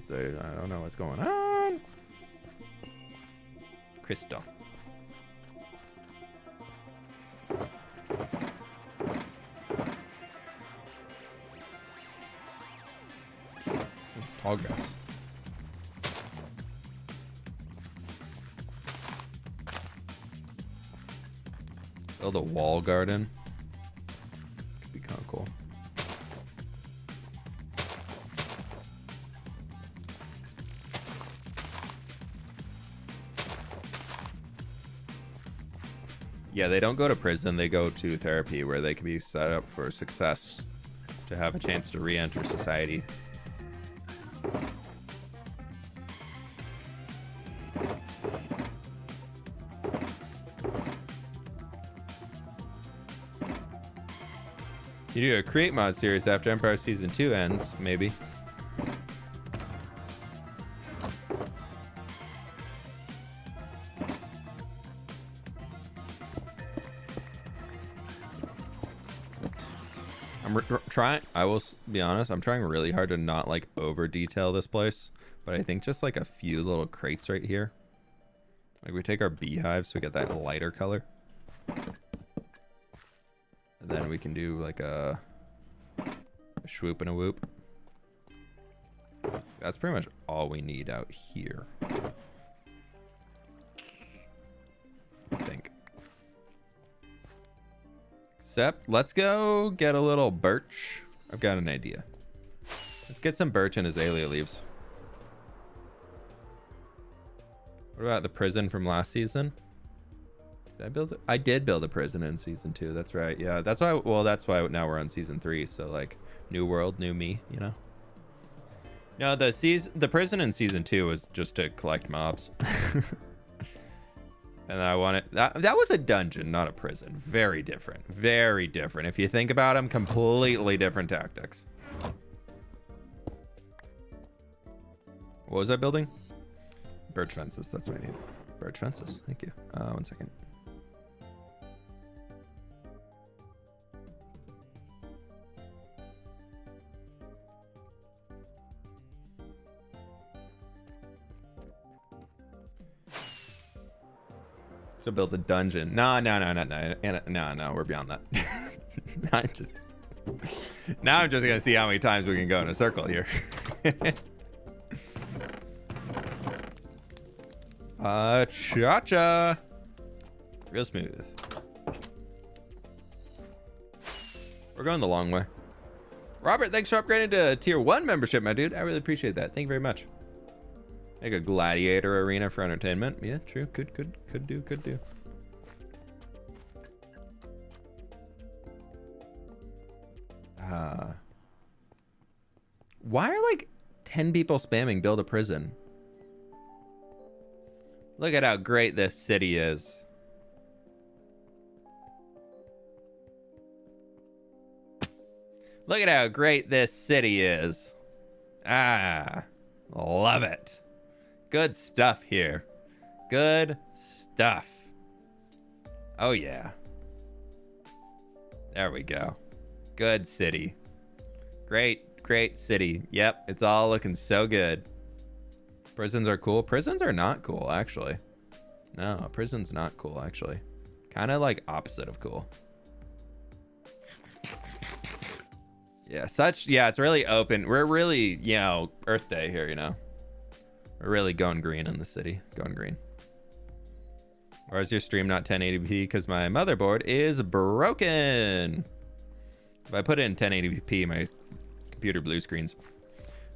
So I don't know what's going on. Crystal. Tall grass. Build a wall garden. Could be kind of cool. Yeah, they don't go to prison. They go to therapy where they can be set up for success to have a chance to re-enter society. You do a create mod series after Empire Season 2 ends, maybe. I'm trying, I will be honest, I'm trying really hard to not like over detail this place, but I think just like a few little crates right here. Like we take our beehives so we get that lighter color. And then we can do like a swoop and a whoop. That's pretty much all we need out here, I think. Except, let's go get a little birch. I've got an idea. Let's get some birch and azalea leaves. What about the prison from last season? Did I build it? I did build a prison in season 2. That's right. Yeah, that's why. Well, that's why now we're on season 3. So like, new world, new me. You know. No, the prison in season 2 was just to collect mobs. And I wanted that was a dungeon, not a prison. Very different. Very different. If you think about them, completely different tactics. What was I building? Birch fences. That's what I need. Birch fences. Thank you. 1 second. To build a dungeon. No, we're beyond that. Now I'm just gonna see how many times we can go in a circle here. Cha-cha. Real smooth. We're going the long way. Robert, thanks for upgrading to tier 1 membership, my dude. I really appreciate that. Thank you very much. Make a gladiator arena for entertainment. Yeah, true. Could do. Why are like 10 people spamming build a prison. Look at how great this city is. Look at how great this city is. Ah, love it. Good stuff here. Good stuff. Oh yeah. There we go. Good city. Great city. Yep, it's all looking so good. Prisons are cool. Prisons are not cool, actually. No, prison's not cool, actually. Kind of like opposite of cool. Yeah, it's really open. We're really, you know, Earth Day here, you know. We're really going green in the city. Going green. Or is your stream not 1080p? Because my motherboard is broken. If I put it in 1080p, my computer blue screens.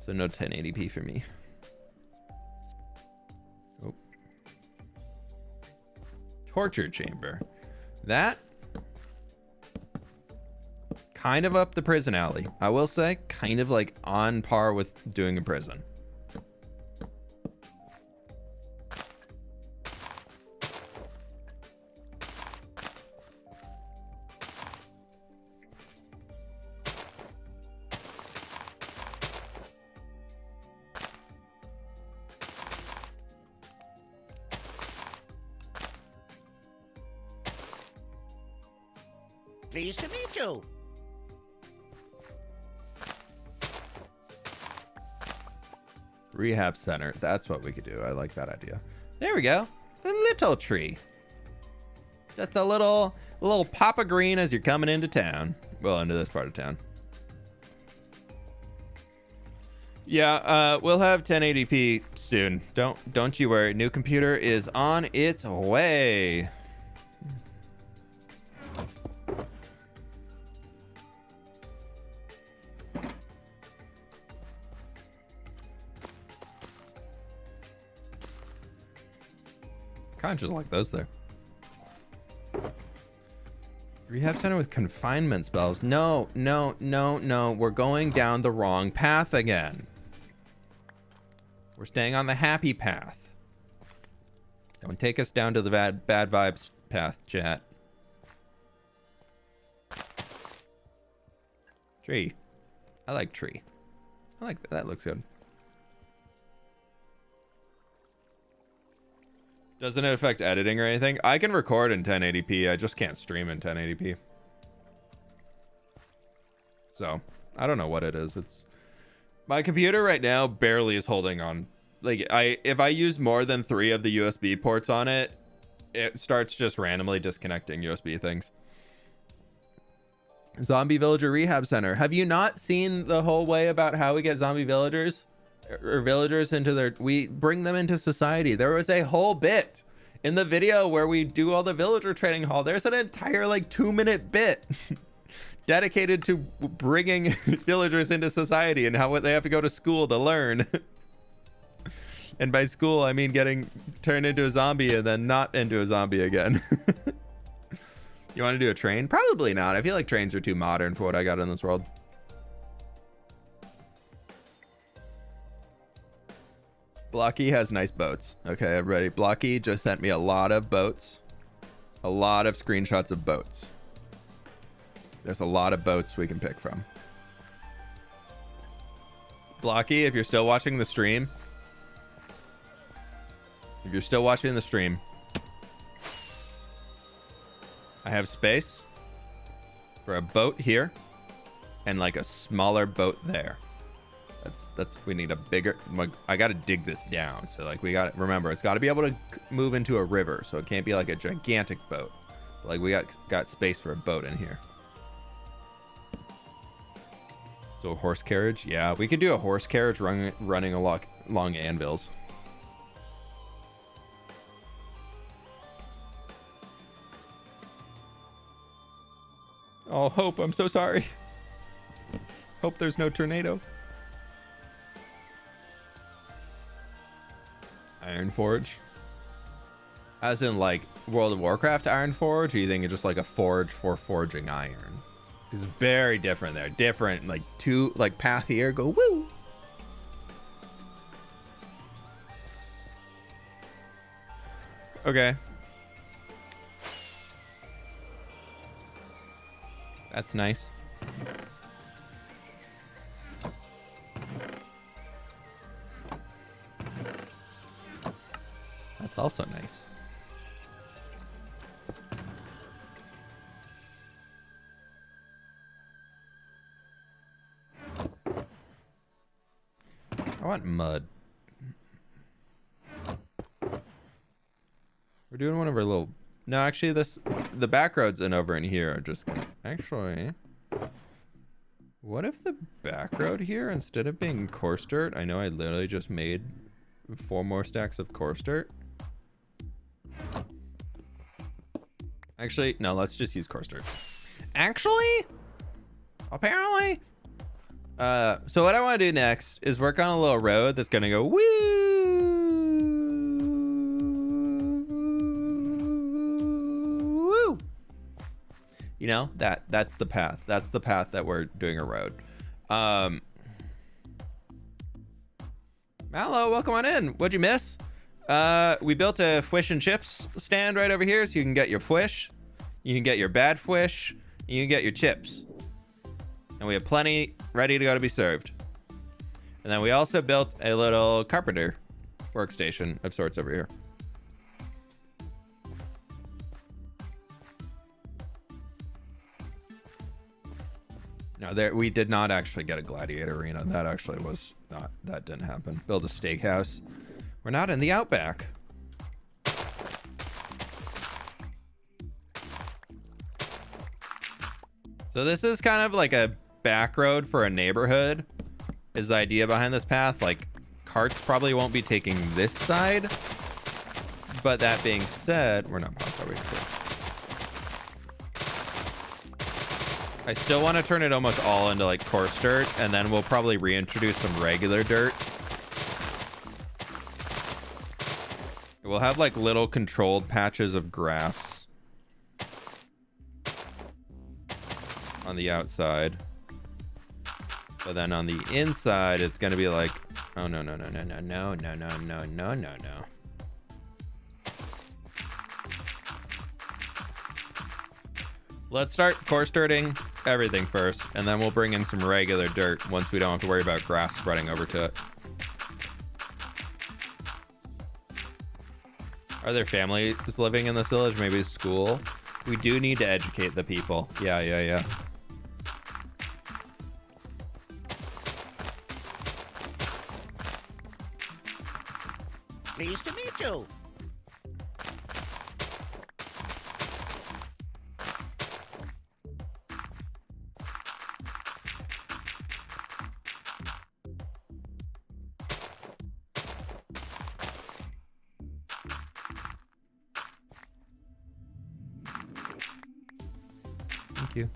So no 1080p for me. Oh. Torture chamber. That kind of up the prison alley. I will say, kind of like on par with doing a prison. Pleased to meet you. Rehab center. That's what we could do. I like that idea. There we go. The little tree. Just a little pop of green as you're coming into town. Well, into this part of town. Yeah, we'll have 1080p soon. Don't you worry. New computer is on its way. Just like those there. Rehab center with confinement spells. No. We're going down the wrong path again. We're staying on the happy path. Don't take us down to the bad vibes path, chat. Tree. I like tree. I like that. That looks good. Doesn't it affect editing or anything? I can record in 1080p. I just can't stream in 1080p. So, I don't know what it is. It's my computer right now barely is holding on. Like, if I use more than 3 of the USB ports on it, it starts just randomly disconnecting USB things. Zombie villager rehab center. Have you not seen the whole way about how we get zombie villagers? Or villagers into their, we bring them into society. There was a whole bit in the video where we do all the villager training hall. There's an entire like 2-minute bit dedicated to bringing villagers into society and how they have to go to school to learn. And by school I mean getting turned into a zombie and then not into a zombie again. You want to do a train? Probably not. I feel like trains are too modern for what I got in this world. Blocky has nice boats. Okay, everybody. Blocky just sent me a lot of boats. A lot of screenshots of boats. There's a lot of boats we can pick from. Blocky, if you're still watching the stream. If you're still watching the stream. I have space for a boat here. And like a smaller boat there. That's we need a bigger, I got to dig this down. So like we got to remember, it's got to be able to move into a river. So it can't be like a gigantic boat. Like we got space for a boat in here. So a horse carriage. Yeah, we could do a horse carriage running along anvils. Oh, Hope, I'm so sorry. Hope there's no tornado. Iron Forge, as in like World of Warcraft Iron Forge, or you think it's just like a forge for forging iron? It's very different there. Different, like two, like path here, go woo. Okay. That's nice. That's also nice. I want mud. We're doing one of our little... No, actually, the back roads and over in here are just... Actually... What if the back road here, instead of being coarse dirt... I know I literally just made 4 more stacks of coarse dirt. Actually, no, let's just use coarse dirt. Actually... Apparently... so what I want to do next is work on a little road that's gonna go woo. You know, that's the path. That's the path that we're doing a road. Mallow, welcome on in. What'd you miss? We built a fish and chips stand right over here, so you can get your fish, you can get your bad fish, you can get your chips. And we have plenty ready to go to be served. And then we also built a little Carpenter workstation of sorts over here. No, we did not actually get a gladiator arena. That actually was not, that didn't happen. Build a steakhouse. We're not in the Outback. So this is kind of like a back road for a neighborhood is the idea behind this path. Like, carts probably won't be taking this side, but that being said, we're not paused, are we? I still want to turn it almost all into like coarse dirt, and then we'll probably reintroduce some regular dirt. We'll have like little controlled patches of grass on the outside. But then on the inside, it's gonna be like, oh no. Let's start coarse dirting everything first, and then we'll bring in some regular dirt once we don't have to worry about grass spreading over to it. Are there families living in this village? Maybe school? We do need to educate the people. Yeah. Pleased to meet you. Thank you.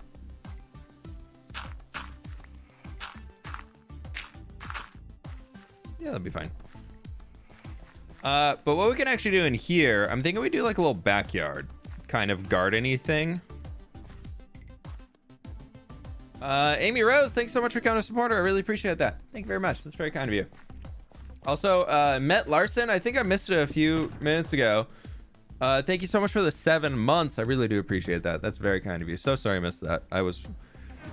Yeah, that'll be fine. But what we can actually do in here, I'm thinking we do like a little backyard kind of garden-y thing. Amy Rose, thanks so much for coming to support her. I really appreciate that. Thank you very much. That's very kind of you. Also, Met Larson, I think I missed it a few minutes ago. Thank you so much for the 7 months. I really do appreciate that. That's very kind of you. So sorry I missed that. I was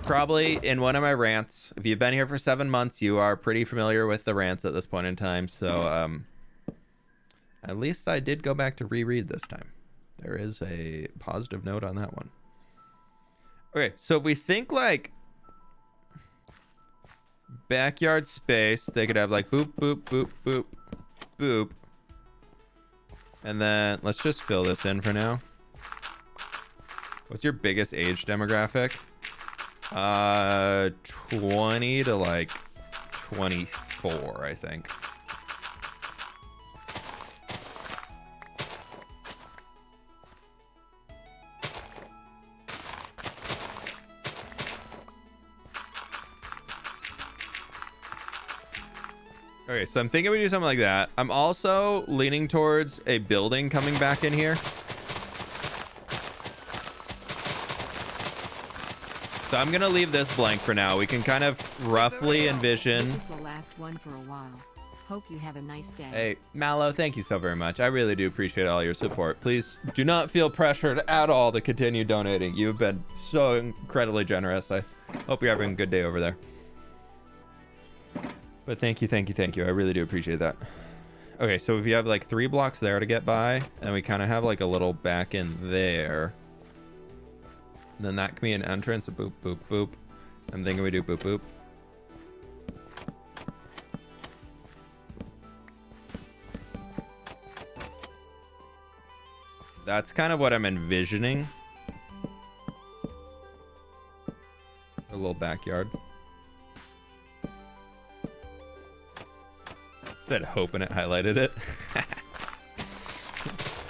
probably in one of my rants. If you've been here for 7 months, you are pretty familiar with the rants at this point in time. So, at least I did go back to reread this time. There is a positive note on that one. Okay, so if we think like backyard space, they could have like boop, boop, boop, boop, boop. And then let's just fill this in for now. What's your biggest age demographic? 20 to like 24, I think. Okay, so I'm thinking we do something like that. I'm also leaning towards a building coming back in here. So I'm gonna leave this blank for now. We can kind of roughly envision. This is the last one for a while. Hope you have a nice day. Hey, Mallow, thank you so very much. I really do appreciate all your support. Please do not feel pressured at all to continue donating. You've been so incredibly generous. I hope you're having a good day over there. But thank you, thank you, thank you. I really do appreciate that. Okay, so if you have like 3 blocks there to get by, and we kind of have like a little back in there, then that can be an entrance. A boop, boop, boop. I'm thinking we do boop, boop. That's kind of what I'm envisioning. A little backyard. Said hope and it highlighted it.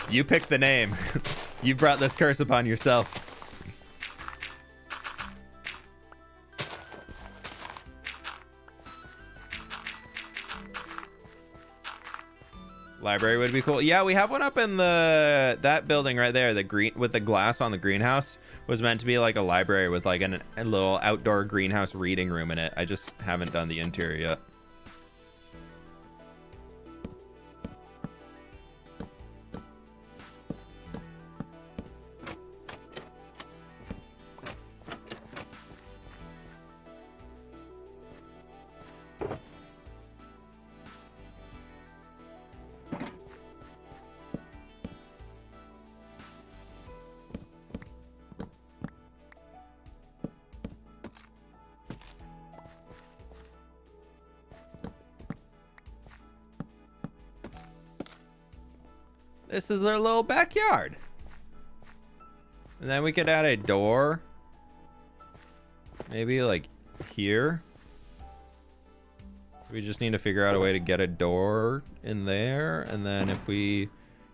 You picked the name. You brought this curse upon yourself. Library would be cool. Yeah, we have one up in that building right there. The green with the glass on the greenhouse was meant to be like a library with like a little outdoor greenhouse reading room in it. I just haven't done the interior yet. This is their little backyard. And then we could add a door. Maybe like here. We just need to figure out a way to get a door in there. And then if we...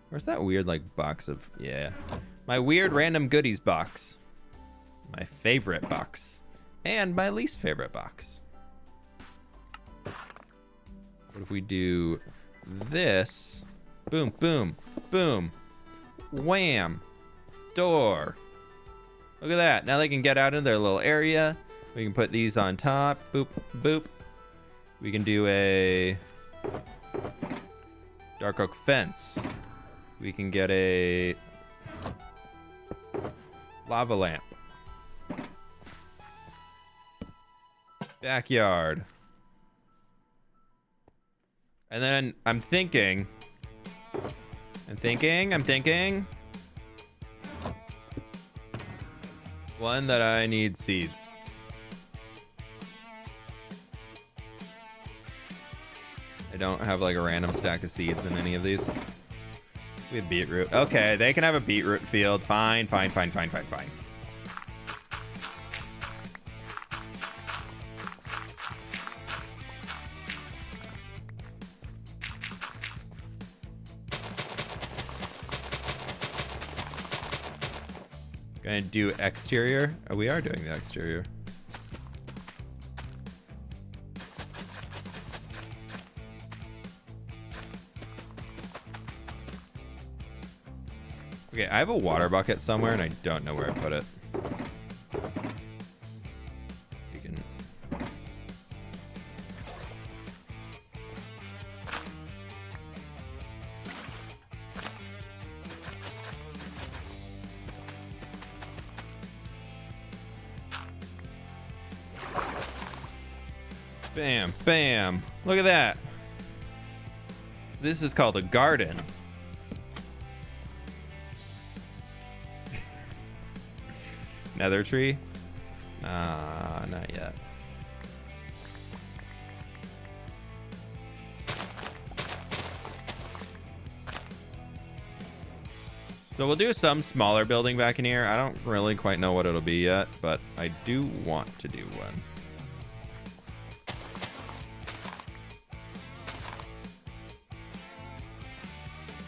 Where's that weird like box of... Yeah. My weird random goodies box. My favorite box. And my least favorite box. What if we do this? Boom, boom, boom. Wham. Door. Look at that. Now they can get out in their little area. We can put these on top. Boop, boop. We can do a dark oak fence. We can get a lava lamp. Backyard. And then I'm thinking... One that I need seeds. I don't have like a random stack of seeds in any of these. We have beetroot. Okay, they can have a beetroot field. Fine, fine, fine, fine, fine, fine. Gonna do exterior. Oh, we are doing the exterior. Okay, I have a water bucket somewhere and I don't know where I put it. You can... Bam, bam. Look at that. This is called a garden. Nether tree? Nah, not yet. So we'll do some smaller building back in here. I don't really quite know what it'll be yet, but I do want to do one.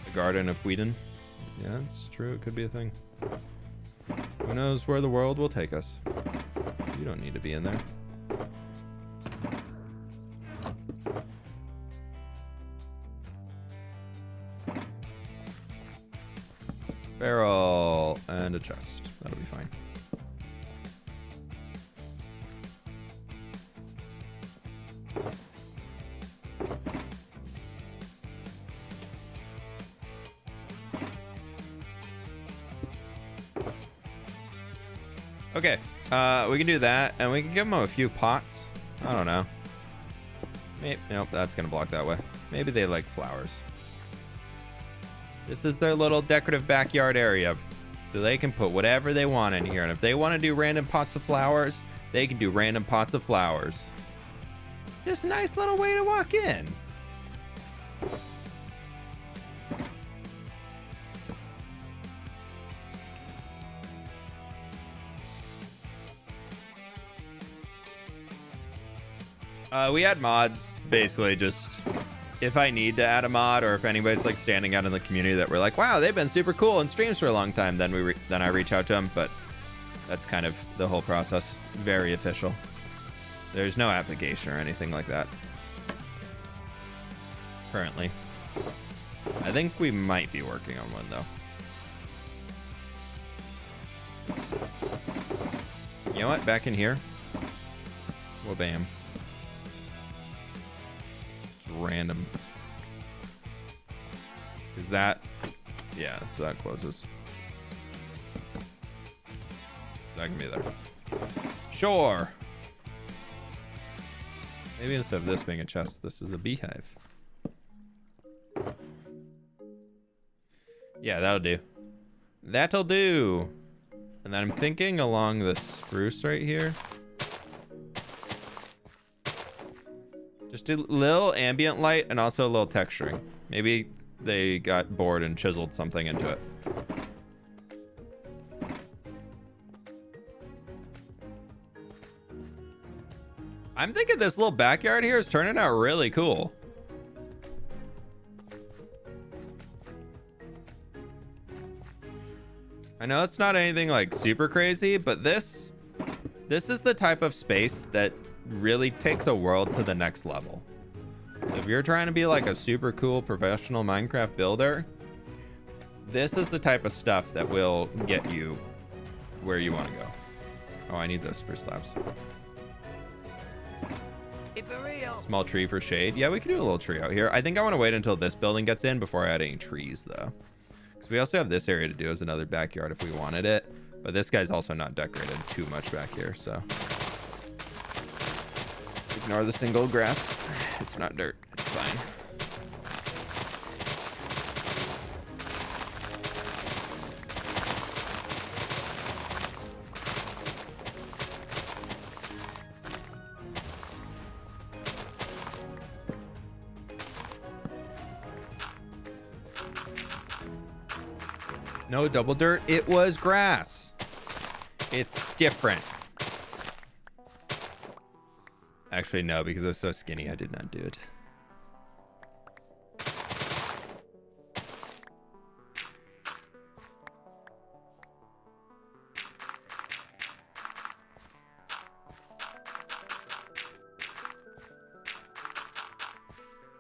The Garden of Whedon. Yeah, it's true. It could be a thing. Who knows where the world will take us? You don't need to be in there. Barrel and a chest. That'll be fine. Okay, we can do that, and we can give them a few pots. I don't know. Maybe, nope, that's gonna block that way. Maybe they like flowers. This is their little decorative backyard area, so they can put whatever they want in here. And if they want to do random pots of flowers, they can do random pots of flowers. Just a nice little way to walk in. We add mods, basically just if I need to add a mod, or if anybody's like standing out in the community that we're like, wow, they've been super cool in streams for a long time, then I reach out to them. But that's kind of the whole process. Very official. There's no application or anything like that currently. I think we might be working on one though. You know what? Back in here. Well, bam. Random. Is that? Yeah, so that closes. That can be there. Sure. Maybe instead of this being a chest, this is a beehive. Yeah, that'll do. That'll do. And then I'm thinking along the spruce right here. Just a little ambient light and also a little texturing. Maybe they got bored and chiseled something into it. I'm thinking this little backyard here is turning out really cool. I know it's not anything like super crazy, but this is the type of space that really takes a world to the next level. So if you're trying to be like a super cool professional Minecraft builder, this is the type of stuff that will get you where you want to go. Oh, I need those spruce slabs. Small tree for shade. Yeah, we can do a little tree out here. I think I want to wait until this building gets in before I add any trees though. Because we also have this area to do as another backyard if we wanted it. But this guy's also not decorated too much back here, so. Ignore the single grass. It's not dirt. It's fine. No double dirt. It was grass. It's different. Actually, no, because I was so skinny, I did not do it.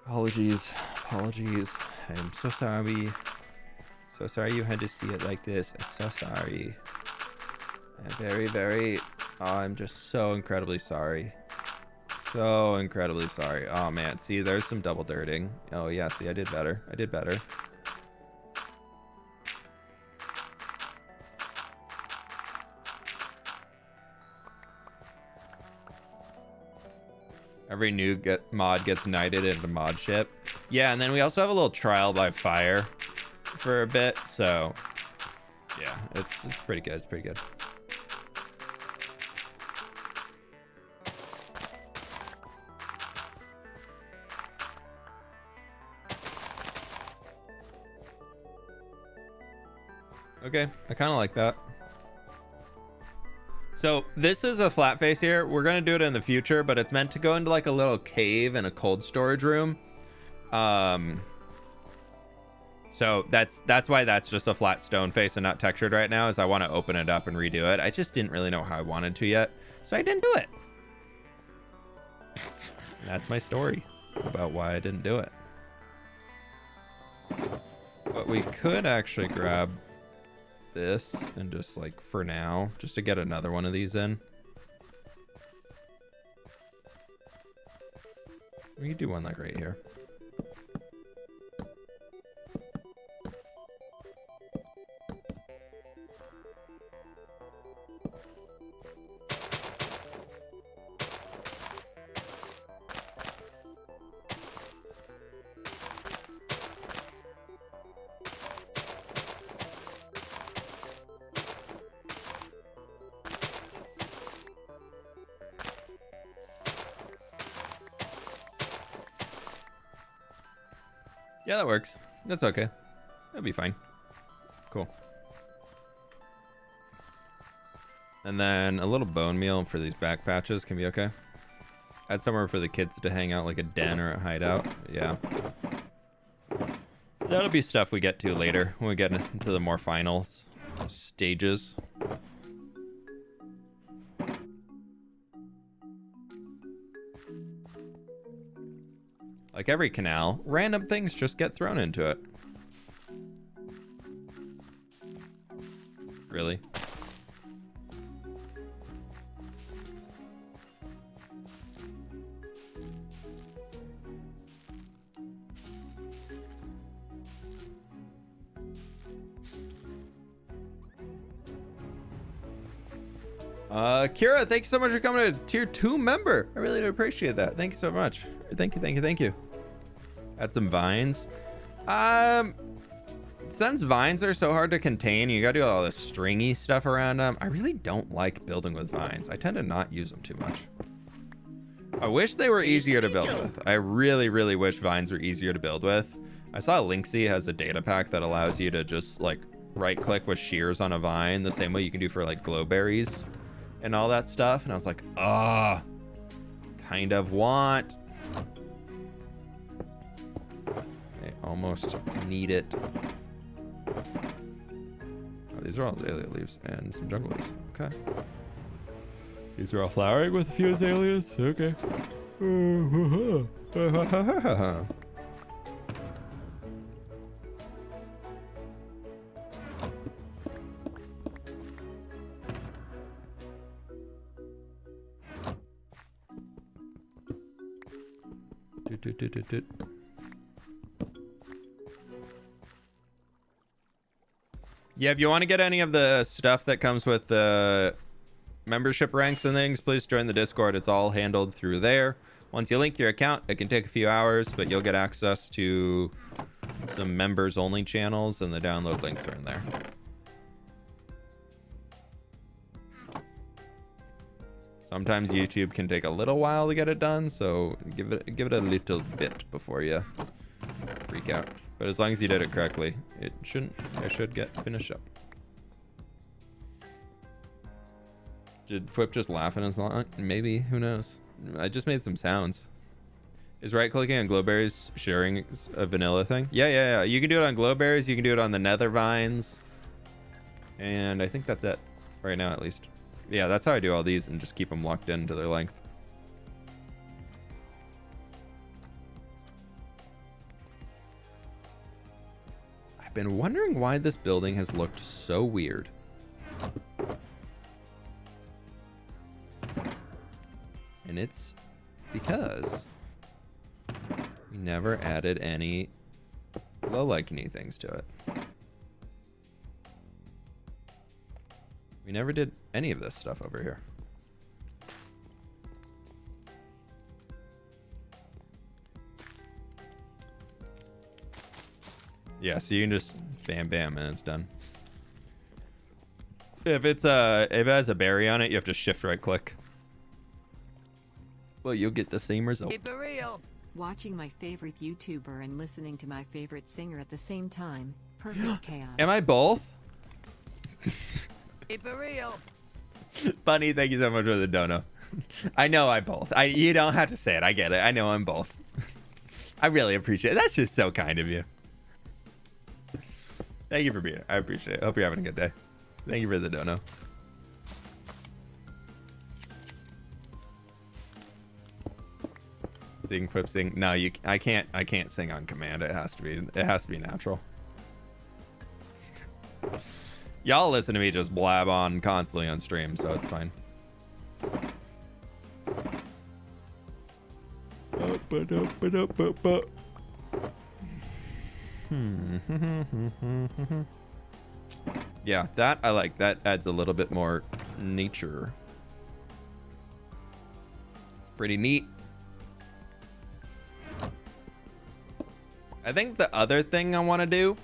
Apologies. Apologies. I'm so sorry. So sorry you had to see it like this. I'm so sorry. I'm very, very... Oh, I'm just so incredibly sorry. So incredibly sorry. Oh, man. See, there's some double dirting. Oh, yeah. See, I did better. I did better. Every new mod gets knighted into mod ship. Yeah, and then we also have a little trial by fire for a bit, so yeah, it's pretty good. It's pretty good. Okay, I kind of like that. So this is a flat face here. We're gonna do it in the future, but it's meant to go into like a little cave and a cold storage room. So that's why that's just a flat stone face and not textured right now, is I want to open it up and redo it. I just didn't really know how I wanted to yet, so I didn't do it. And that's my story about why I didn't do it. But we could actually grab this and just like for now, just to get another one of these in. We could do one like right here. Yeah, that works. That's okay. That'll be fine. Cool. And then a little bone meal for these back patches can be okay. Add somewhere for the kids to hang out, like a den or a hideout. Yeah. That'll be stuff we get to later when we get into the more final stages. Like every canal, random things just get thrown into it. Really? Kira, thank you so much for coming to tier 2 member. I really do appreciate that. Thank you so much. Thank you, thank you, thank you. Add some vines. Since vines are so hard to contain, you gotta do all this stringy stuff around them. I really don't like building with vines. I tend to not use them too much. I wish they were easier to build with. I really, really wish vines were easier to build with. I saw Linksy has a data pack that allows you to just like right click with shears on a vine the same way you can do for like glowberries and all that stuff. And I was like, ah, kind of want. I almost need it. Oh, these are all azalea leaves and some jungle leaves. Okay. These are all flowering with a few azaleas. Okay. Yeah, if you want to get any of the stuff that comes with the membership ranks and things, please join the Discord. It's all handled through there. Once you link your account, it can take a few hours, but you'll get access to some members only channels, and the download links are in there. Sometimes YouTube can take a little while to get it done, so give it a little bit before you freak out. But as long as you did it correctly, it should get finished up. Did fWhip just laugh in his line? Maybe, who knows? I just made some sounds. Is right clicking on glowberries sharing a vanilla thing? Yeah. You can do it on glowberries, you can do it on the nether vines. And I think that's it. Right now, at least. Yeah, that's how I do all these and just keep them locked into their length. I've been wondering why this building has looked so weird. And it's because we never added any low-likey things to it. We never did any of this stuff over here. Yeah, so you can just bam bam and it's done. If it has a berry on it, you have to shift right click. Well, you'll get the same result. Keep it real. Watching my favorite YouTuber and listening to my favorite singer at the same time. Perfect chaos. Am I both? Keep it real. Bunny, thank you so much for the dono. I know I'm both. You don't have to say it. I get it. I know I'm both. I really appreciate it. That's just so kind of you. Thank you for being here. I appreciate it. Hope you're having a good day. Thank you for the dono. Sing, fWhip, sing. No, I can't sing on command. It has to be natural. Y'all listen to me just blab on constantly on stream, so it's fine. Yeah, that I like. That adds a little bit more nature. It's pretty neat. I think the other thing I want to do,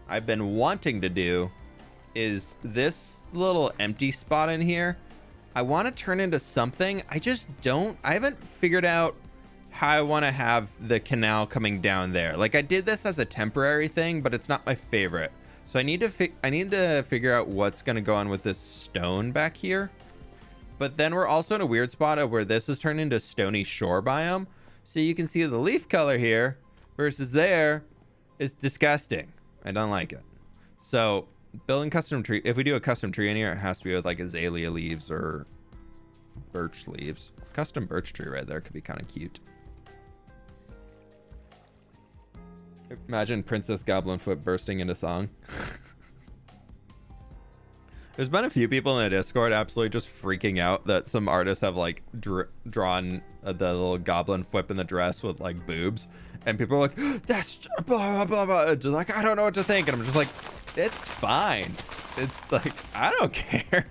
I've been wanting to do, is this little empty spot in here. I want to turn into something. I haven't figured out how I want to have the canal coming down there. Like I did this as a temporary thing, but it's not my favorite. So I need to figure out what's going to go on with this stone back here. But then we're also in a weird spot of where this is turned into stony shore biome. So you can see the leaf color here versus there is disgusting. I don't like it. So building custom tree, if we do a custom tree in here, it has to be with like azalea leaves or birch leaves. Custom birch tree right there could be kind of cute. Imagine Princess Goblin Foot bursting into song. There's been a few people in the Discord absolutely just freaking out that some artists have like drawn the little goblin flip in the dress with like boobs, and people are like, that's blah blah blah blah. Just like, I don't know what to think, and I'm just like, it's fine. It's like, I don't care.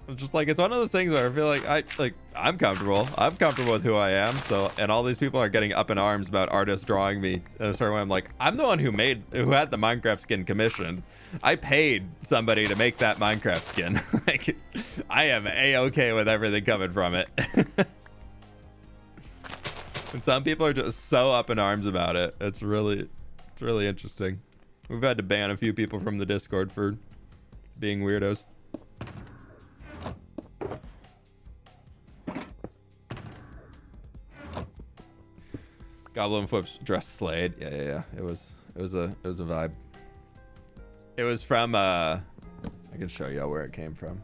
I'm just like, it's one of those things where I feel like I'm comfortable. I'm comfortable with who I am. So, and all these people are getting up in arms about artists drawing me in a certain way. I'm like, I'm the one who had the Minecraft skin commissioned. I paid somebody to make that Minecraft skin. Like, I am a-okay with everything coming from it. And some people are just so up in arms about it. It's really interesting. We've had to ban a few people from the Discord for being weirdos. Goblin Flips dress slayed. Yeah. It was a vibe. It was from I can show you where it came from.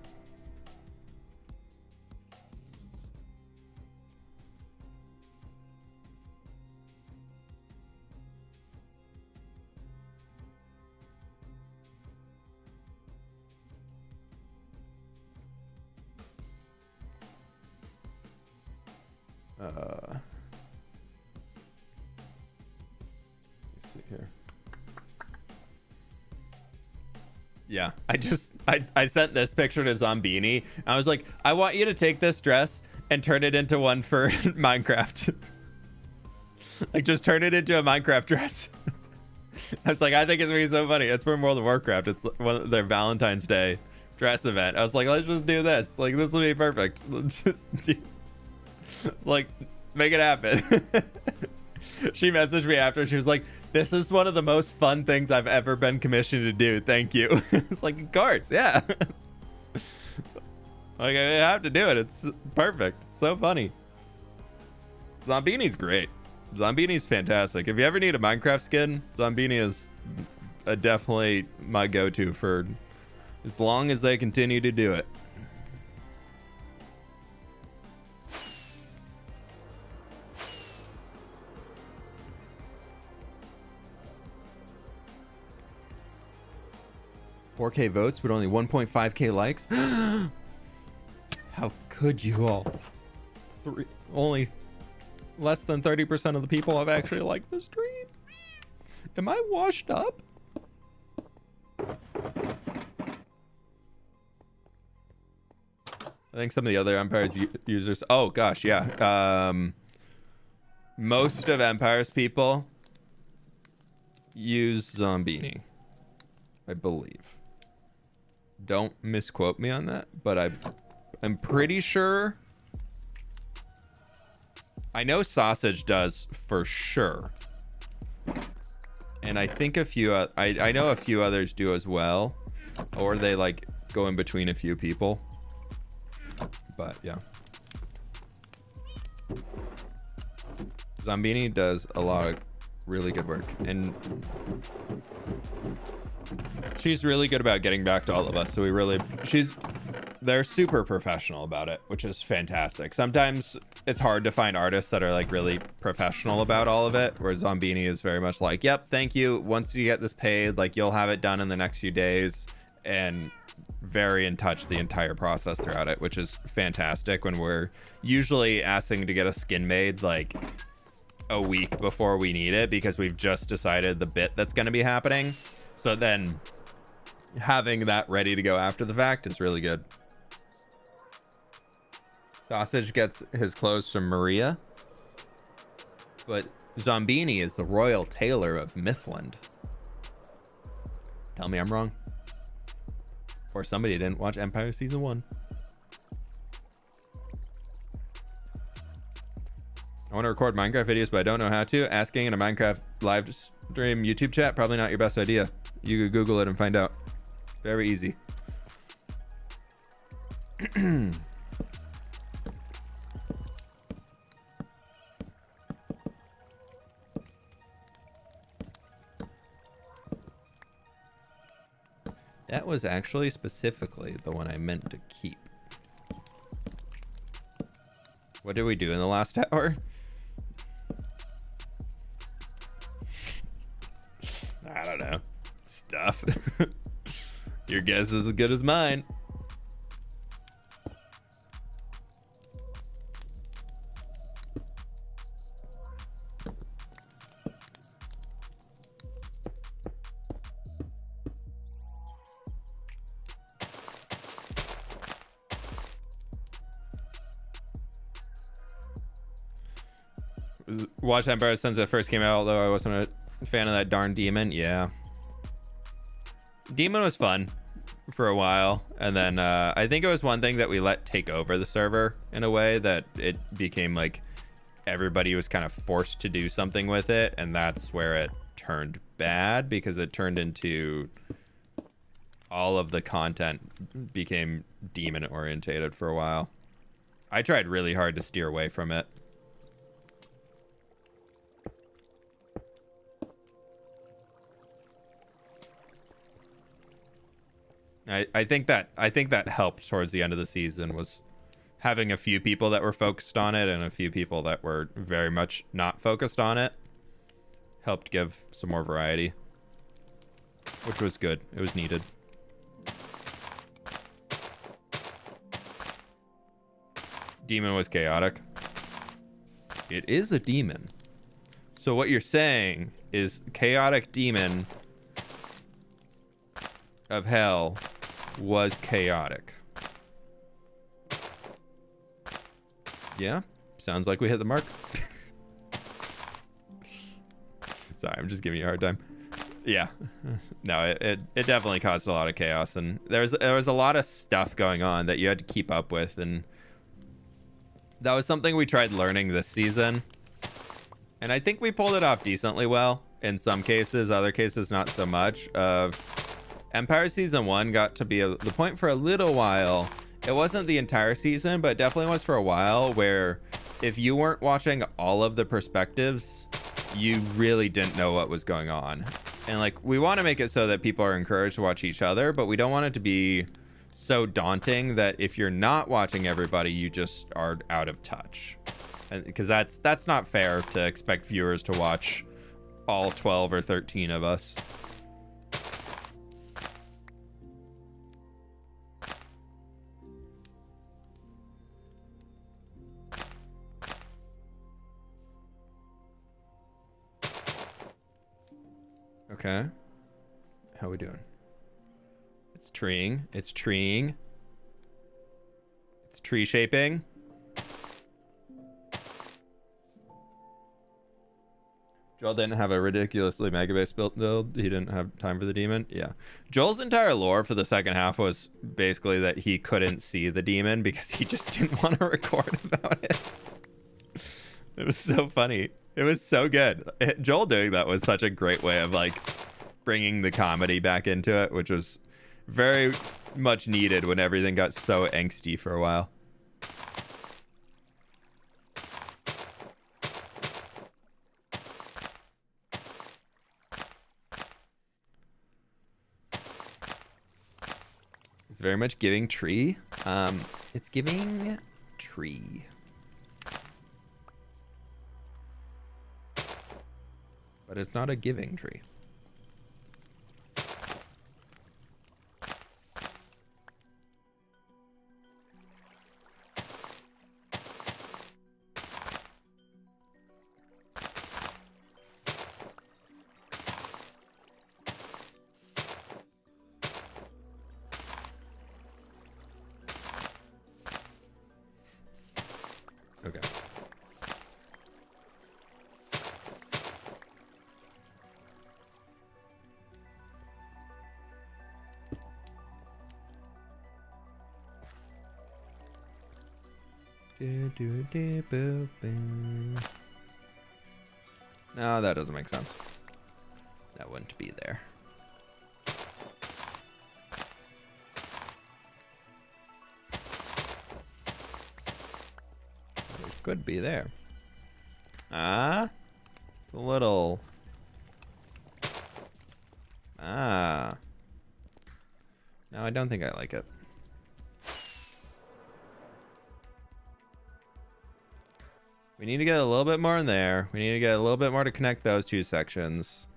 Let's see here. Yeah, I sent this picture to Zombini. I was like, I want you to take this dress and turn it into one for Minecraft. Like, just turn it into a Minecraft dress. I was like, I think it's gonna be so funny. It's from World of Warcraft. It's one of their Valentine's Day dress event. I was like, let's just do this. Like, this will be perfect. Let's just do... Like, make it happen. She messaged me after. She was like, this is one of the most fun things I've ever been commissioned to do. Thank you. It's like, of course, yeah. Like, I have to do it. It's perfect. It's so funny. Zombini's great. Zombini's fantastic. If you ever need a Minecraft skin, Zombini is definitely my go-to for as long as they continue to do it. $4K votes, but only 1.5K likes. How could you all? Only less than 30% of the people have actually liked the stream. Am I washed up? I think some of the other Empire's users. Oh gosh, yeah. Most of Empire's people use Zombini, I believe. Don't misquote me on that, but I'm pretty sure. I know Sausage does for sure, and I think a few. I know a few others do as well, or they like go in between a few people. But yeah, Zombini does a lot of really good work, and she's really good about getting back to all of us. So they're super professional about it, which is fantastic. Sometimes it's hard to find artists that are like really professional about all of it, where Zombini is very much like, yep, thank you. Once you get this paid, like you'll have it done in the next few days, and very in touch the entire process throughout it, which is fantastic when we're usually asking to get a skin made like a week before we need it because we've just decided the bit that's going to be happening. So then having that ready to go after the fact is really good. Sausage gets his clothes from Maria, but Zombini is the royal tailor of Mythland. Tell me I'm wrong. Or somebody didn't watch Empire Season 1. I want to record Minecraft videos, but I don't know how to. Asking in a Minecraft live stream YouTube chat, probably not your best idea. You could Google it and find out. Very easy. That was actually specifically the one I meant to keep. What did we do in the last hour? I don't know. Stuff. Your guess is as good as mine. Watched Empire since it first came out, although I wasn't a fan of that darn demon. Yeah. Demon was fun for a while, and then I think it was one thing that we let take over the server in a way that it became like everybody was kind of forced to do something with it, and that's where it turned bad, because it turned into all of the content became demon orientated for a while. I tried really hard to steer away from it. I think that helped towards the end of the season, was having a few people that were focused on it and a few people that were very much not focused on it. Helped give some more variety, which was good. It was needed. Demon was chaotic. It is a demon. So what you're saying is chaotic demon of hell was chaotic. Yeah, sounds like we hit the mark. Sorry, I'm just giving you a hard time. Yeah, no, it definitely caused a lot of chaos, and there was a lot of stuff going on that you had to keep up with, and that was something we tried learning this season, and I think we pulled it off decently well in some cases. Other cases not so much. Empire Season 1 got to be the point for a little while. It wasn't the entire season, but it definitely was for a while, where if you weren't watching all of the perspectives, you really didn't know what was going on. And like, we want to make it so that people are encouraged to watch each other, but we don't want it to be so daunting that if you're not watching everybody, you just are out of touch. And because that's not fair to expect viewers to watch all 12 or 13 of us. Okay. How we doing? It's treeing. It's treeing. It's tree shaping. Joel didn't have a ridiculously mega base built build. He didn't have time for the demon. Yeah. Joel's entire lore for the second half was basically that he couldn't see the demon because he just didn't want to record about it. It was so funny. It was so good. Joel doing that was such a great way of like bringing the comedy back into it, which was very much needed when everything got so angsty for a while. It's very much giving tree. It's giving tree. But it's not a giving tree. Okay. Do do do boo boo. No, that doesn't make sense. That wouldn't be there. It could be there. Ah, it's a little. Ah. No, I don't think I like it. We need to get a little bit more in there. We need to get a little bit more to connect those two sections.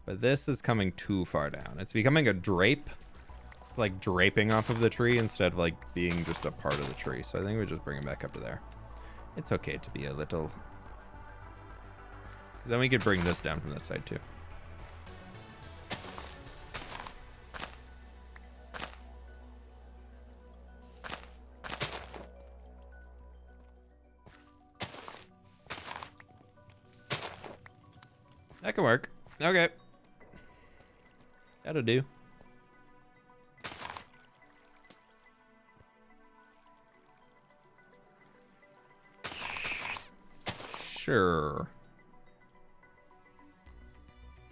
But this is coming too far down. It's becoming a drape. It's like draping off of the tree instead of like being just a part of the tree. So I think we just bring it back up to there. It's okay to be a little. Then we could bring this down from this side too. That can work. Okay. That'll do. Sure.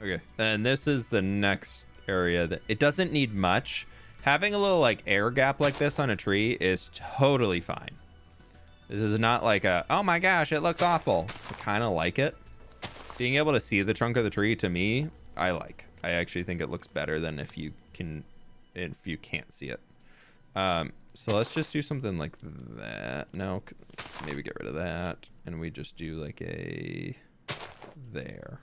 Okay. And this is the next area that it doesn't need much. Having a little like air gap like this on a tree is totally fine. This is not like a, oh my gosh, it looks awful. I kind of like it. Being able to see the trunk of the tree, to me, I like. I actually think it looks better than if you can't see it. So let's just do something like that. No, maybe get rid of that, and we just do like a there,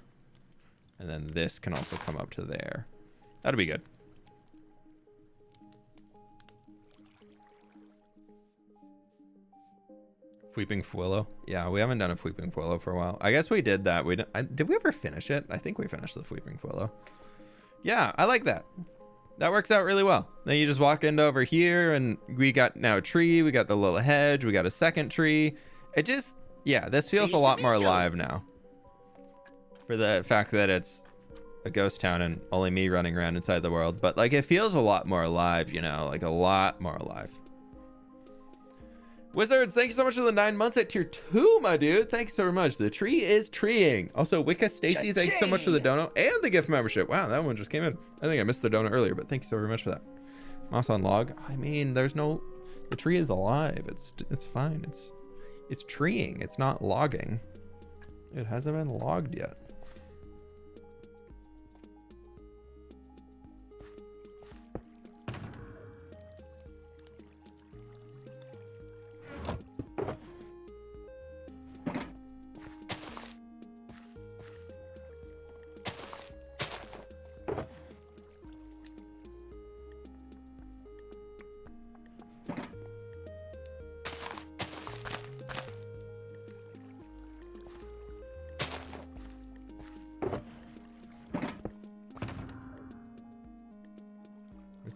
and then this can also come up to there. That'll be good. Fweeping Willow. Yeah, we haven't done a Fweeping Willow for a while. I guess we did that. Did we ever finish it? I think we finished the Fweeping Willow. Yeah, I like that. That works out really well. Then you just walk into over here and we got now a tree. We got the little hedge. We got a second tree. It just, yeah, this feels a lot more alive now. For the fact that it's a ghost town and only me running around inside the world. But like, it feels a lot more alive, you know, like a lot more alive. Wizards, thank you so much for the 9 months at tier 2, my dude. Thanks so much. The tree is treeing. Also, Wicca Stacy, thanks so much for the dono and the gift membership. Wow, that one just came in. I think I missed the dono earlier, but thank you so very much for that. Moss on log. I mean, there's no, the tree is alive. It's fine. It's treeing. It's not logging. It hasn't been logged yet.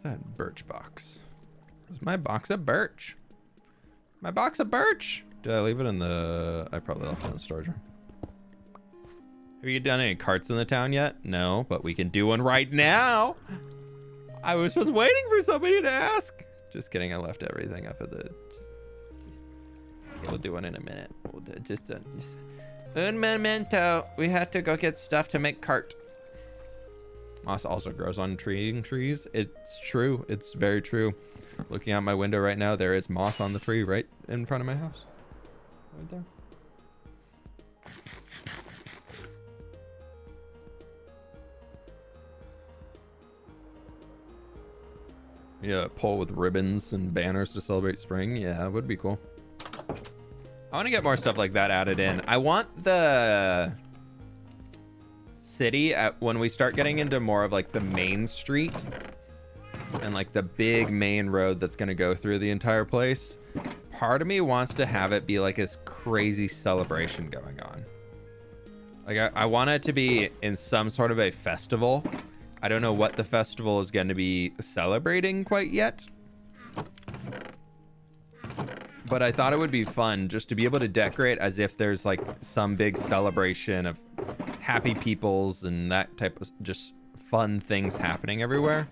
That birch box. Where's my box of birch? My box of birch. Did I leave it in the? I probably left it in the storage room. Have you done any carts in the town yet? No, but we can do one right now. I was just waiting for somebody to ask. Just kidding. I left everything up at the. We'll do one in a minute. We'll do just un momento. We have to go get stuff to make cart. Moss also grows on trees. It's true. It's very true. Looking out my window right now, there is moss on the tree right in front of my house. Right there. Yeah, a pole with ribbons and banners to celebrate spring. Yeah, it would be cool. I want to get more stuff like that added in. I want the city when we start getting into more of like the main street and like the big main road that's going to go through the entire place. Part of me wants to have it be like this crazy celebration going on. Like I want it to be in some sort of a festival. I don't know what the festival is going to be celebrating quite yet, but I thought it would be fun just to be able to decorate as if there's like some big celebration of happy peoples and that type of just fun things happening everywhere.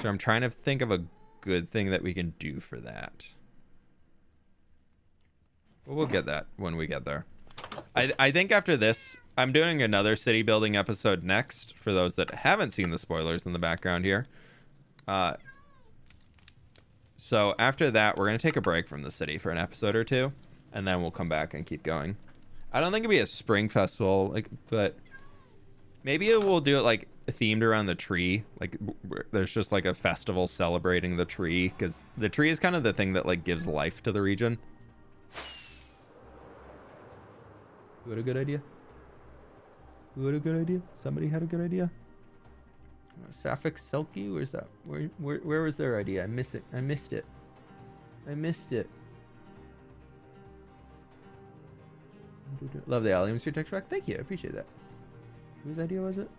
So I'm trying to think of a good thing that we can do for that. But we'll get that when we get there. I think after this, I'm doing another city building episode next for those that haven't seen the spoilers in the background here. So after that, we're going to take a break from the city for an episode or two, and then we'll come back and keep going. I don't think it'll be a spring festival, like, but maybe we'll do it like themed around the tree. Like there's just like a festival celebrating the tree, because the tree is kind of the thing that like gives life to the region. Who had a good idea? Who had a good idea? Somebody had a good idea? Sapphic Selkie? Where's that? Where was their idea? I missed it. I missed it. I missed it. Love the alley. Mr. Text Rock. Thank you. I appreciate that. Whose idea was it?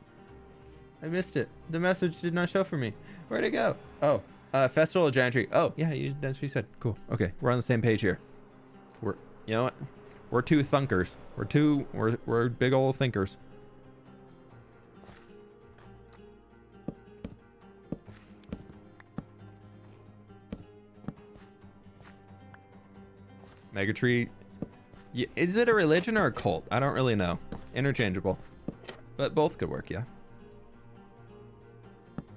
I missed it. The message did not show for me. Where'd it go? Oh, Festival of Giant Tree. Oh, yeah, that's what you said. Cool. Okay, we're on the same page here. You know what? We're two thunkers. We're big old thinkers. Megatree. Yeah, is it a religion or a cult? I don't really know. Interchangeable. But both could work, yeah.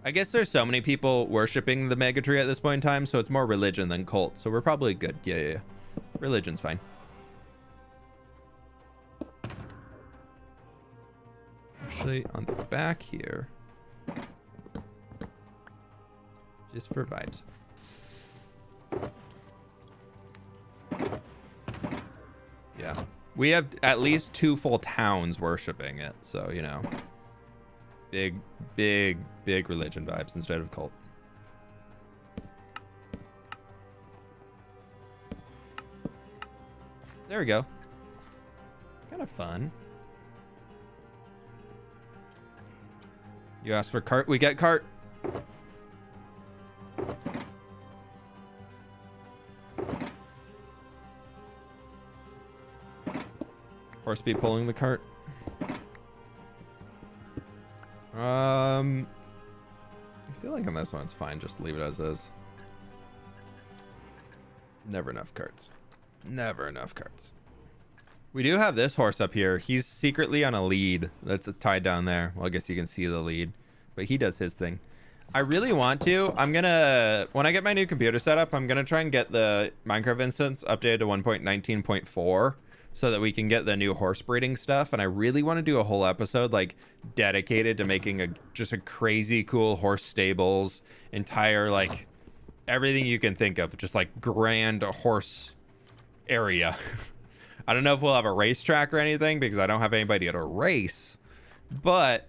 I guess there's so many people worshiping the Megatree at this point in time, so it's more religion than cult. So we're probably good. Yeah. Religion's fine. Actually, on the back here, just for vibes. Yeah, we have at least 2 full towns worshiping it, so you know, big religion vibes instead of cult. There we go. Kind of fun. You asked for cart, we get cart. Horse be pulling the cart. I feel like on this one it's fine. Just leave it as is. Never enough carts. Never enough carts. We do have this horse up here. He's secretly on a lead that's tied down there. Well, I guess you can see the lead, but he does his thing. I really want to. I'm gonna, when I get my new computer set up, I'm gonna try and get the Minecraft instance updated to 1.19.4 so that we can get the new horse breeding stuff. And I really want to do a whole episode like dedicated to making just a crazy cool horse stables, entire like everything you can think of, just like grand horse area. I don't know if we'll have a racetrack or anything because I don't have anybody to race, but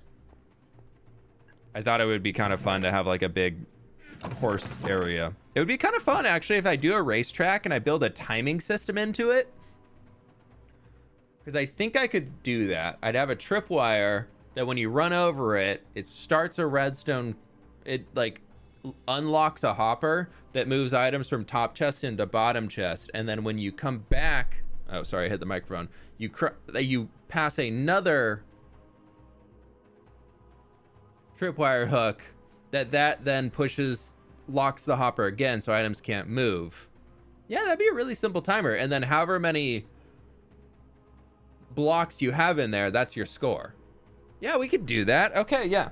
I thought it would be kind of fun to have like a big horse area. It would be kind of fun actually if I do a racetrack and I build a timing system into it, because I think I could do that. I'd have a tripwire that when you run over it, it starts a redstone, it like unlocks a hopper that moves items from top chest into bottom chest, and then when you come back, oh sorry, I hit the microphone, you pass another tripwire hook that then locks the hopper again so items can't move. Yeah, that'd be a really simple timer, and then however many blocks you have in there, that's your score. Yeah, we could do that. Okay, yeah.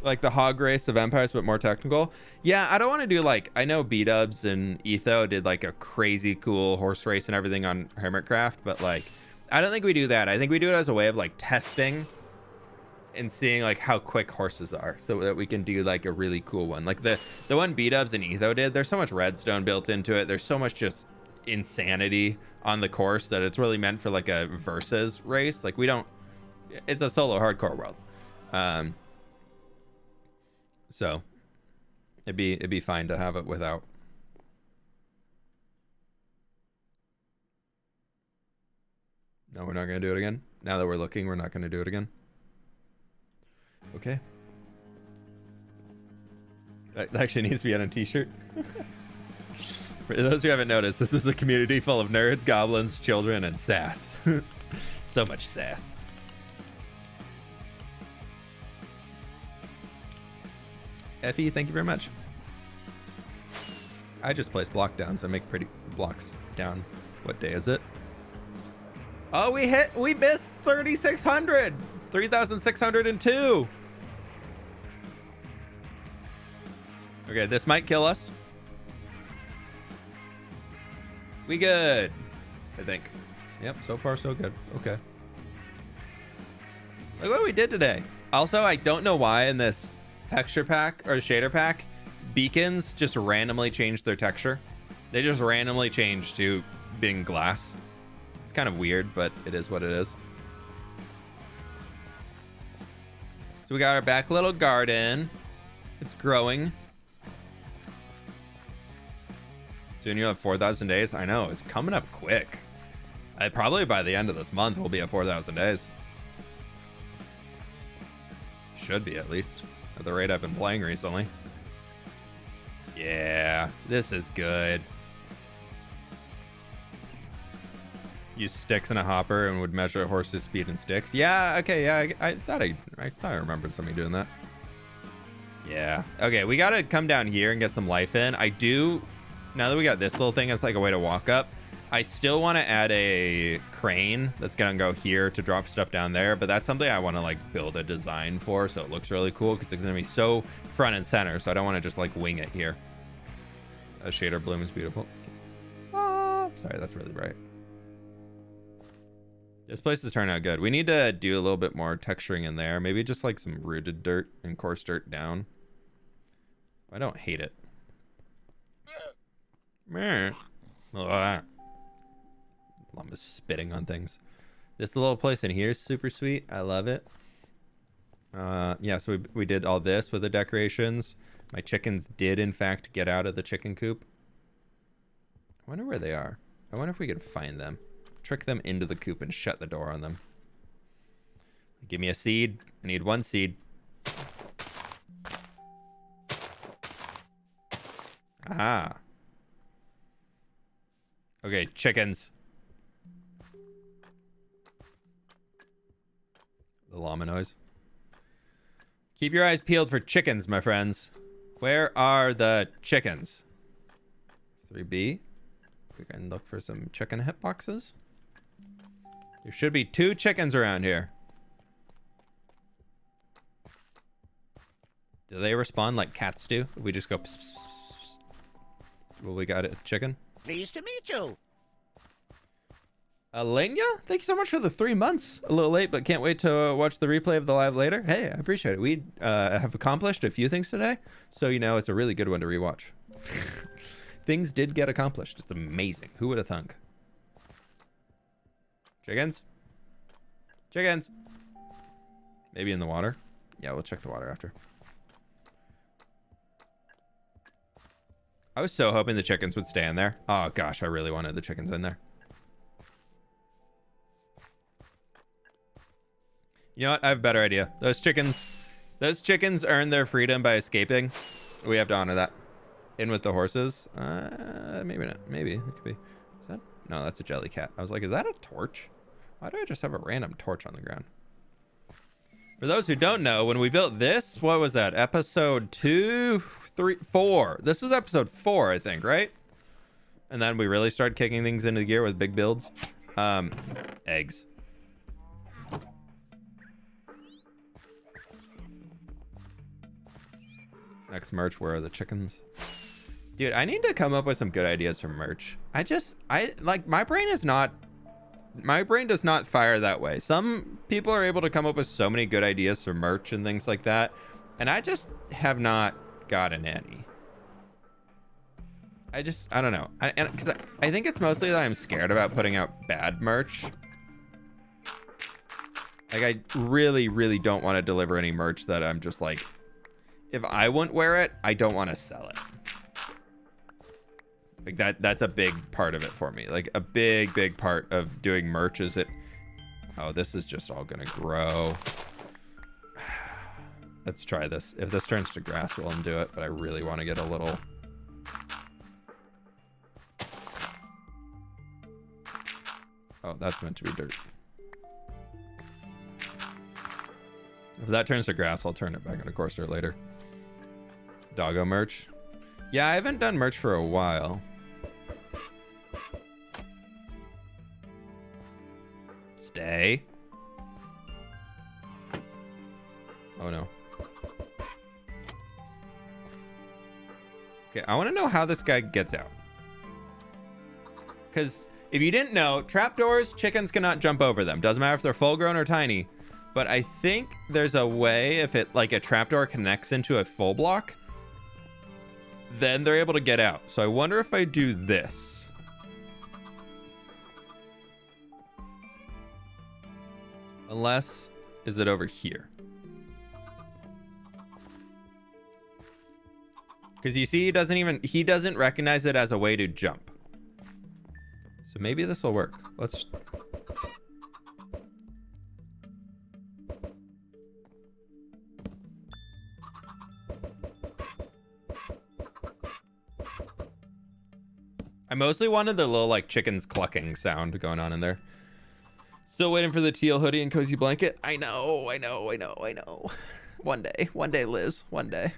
Like the hog race of empires, but more technical. Yeah, I don't want to do like, I know B-dubs and Etho did like a crazy cool horse race and everything on Hermitcraft, but like, I don't think we do that. I think we do it as a way of like testing and seeing like how quick horses are, so that we can do like a really cool one. Like the one B-dubs and Etho did, there's so much redstone built into it. There's so much just insanity on the course that it's really meant for like a versus race. Like it's a solo hardcore world. So it'd be fine to have it without. No, we're not gonna do it again. Now that we're looking, we're not gonna do it again. Okay. That actually needs to be on a t-shirt. For those who haven't noticed, this is a community full of nerds, goblins, children, and sass. So much sass. Effie, thank you very much. I just place block down, so make pretty blocks down. What day is it? Oh, we missed 3,600. 3,602. Okay, this might kill us. We good, I think. Yep, so far so good. Okay. Look what we did today. Also, I don't know why in this texture pack or shader pack, beacons just randomly changed their texture. They just randomly changed to being glass. It's kind of weird, but it is what it is. So we got our back little garden. It's growing. Soon you'll have 4,000 days. I know, it's coming up quick. Probably by the end of this month, we'll be at 4,000 days. Should be, at least, at the rate I've been playing recently. Yeah, this is good. Use sticks in a hopper and would measure a horse's speed in sticks. Yeah, okay, yeah, I thought I remembered somebody doing that. Yeah, okay, we gotta come down here and get some life in. I do, now that we got this little thing, it's like a way to walk up. I still want to add a crane that's gonna go here to drop stuff down there, but that's something I want to like build a design for so it looks really cool because it's gonna be so front and center, so I don't want to just like wing it here. A shader bloom is beautiful. Oh, sorry, that's really bright. This place is turning out good. We need to do a little bit more texturing in there. Maybe just like some rooted dirt and coarse dirt down. I don't hate it. Meh. I'm just spitting on things. This little place in here is super sweet. I love it. Yeah, so we did all this with the decorations. My chickens did, in fact, get out of the chicken coop. I wonder where they are. I wonder if we could find them. Trick them into the coop and shut the door on them. Give me a seed. I need one seed. Ah. Okay, chickens. The llama noise. Keep your eyes peeled for chickens, my friends. Where are the chickens? 3B. We can look for some chicken hitboxes. There should be 2 chickens around here. Do they respond like cats do? We just go pss, pss, pss, pss. Well, we got it, chicken. Pleased to meet you. Alenia, thank you so much for the 3 months. A little late, but can't wait to watch the replay of the live later. Hey, I appreciate it. We have accomplished a few things today, so you know it's a really good one to rewatch. Things did get accomplished. It's amazing. Who would have thunk? Chickens? Chickens! Maybe in the water? Yeah, we'll check the water after. I was so hoping the chickens would stay in there. Oh gosh, I really wanted the chickens in there. You know what? I have a better idea. Those chickens earned their freedom by escaping. We have to honor that. In with the horses. Maybe not. Maybe it could be. Is that? No, that's a jelly cat. I was like, is that a torch? Why do I just have a random torch on the ground? For those who don't know, when we built this, what was that? Episode 2, 3, 4. This was episode 4, I think, right? And then we really started kicking things into gear with big builds. Eggs. Next merch, where are the chickens? Dude, I need to come up with some good ideas for merch. My brain does not fire that way. Some people are able to come up with so many good ideas for merch and things like that, and I just have not gotten any. I don't know. Because I think it's mostly that I'm scared about putting out bad merch. Like, I really, really don't want to deliver any merch that I'm just like, if I wouldn't wear it, I don't want to sell it. Like that's a big part of it for me. Like a big part of doing merch is it. Oh, this is just all gonna grow. Let's try this. If this turns to grass, we'll undo it, but I really want to get a little. Oh, that's meant to be dirt. If that turns to grass, I'll turn it back into coarse dirt later. Doggo merch. Yeah, I haven't done merch for a while. Okay, I want to know how this guy gets out. Because if you didn't know, trapdoors, chickens cannot jump over them. Doesn't matter if they're full grown or tiny. But I think there's a way, if it like a trapdoor connects into a full block, then they're able to get out. So I wonder if I do this. Unless, is it over here? Because you see, he doesn't recognize it as a way to jump. So maybe this will work. Let's... I mostly wanted the little like chickens clucking sound going on in there. Still waiting for the teal hoodie and cozy blanket. I know. One day, Liz, one day.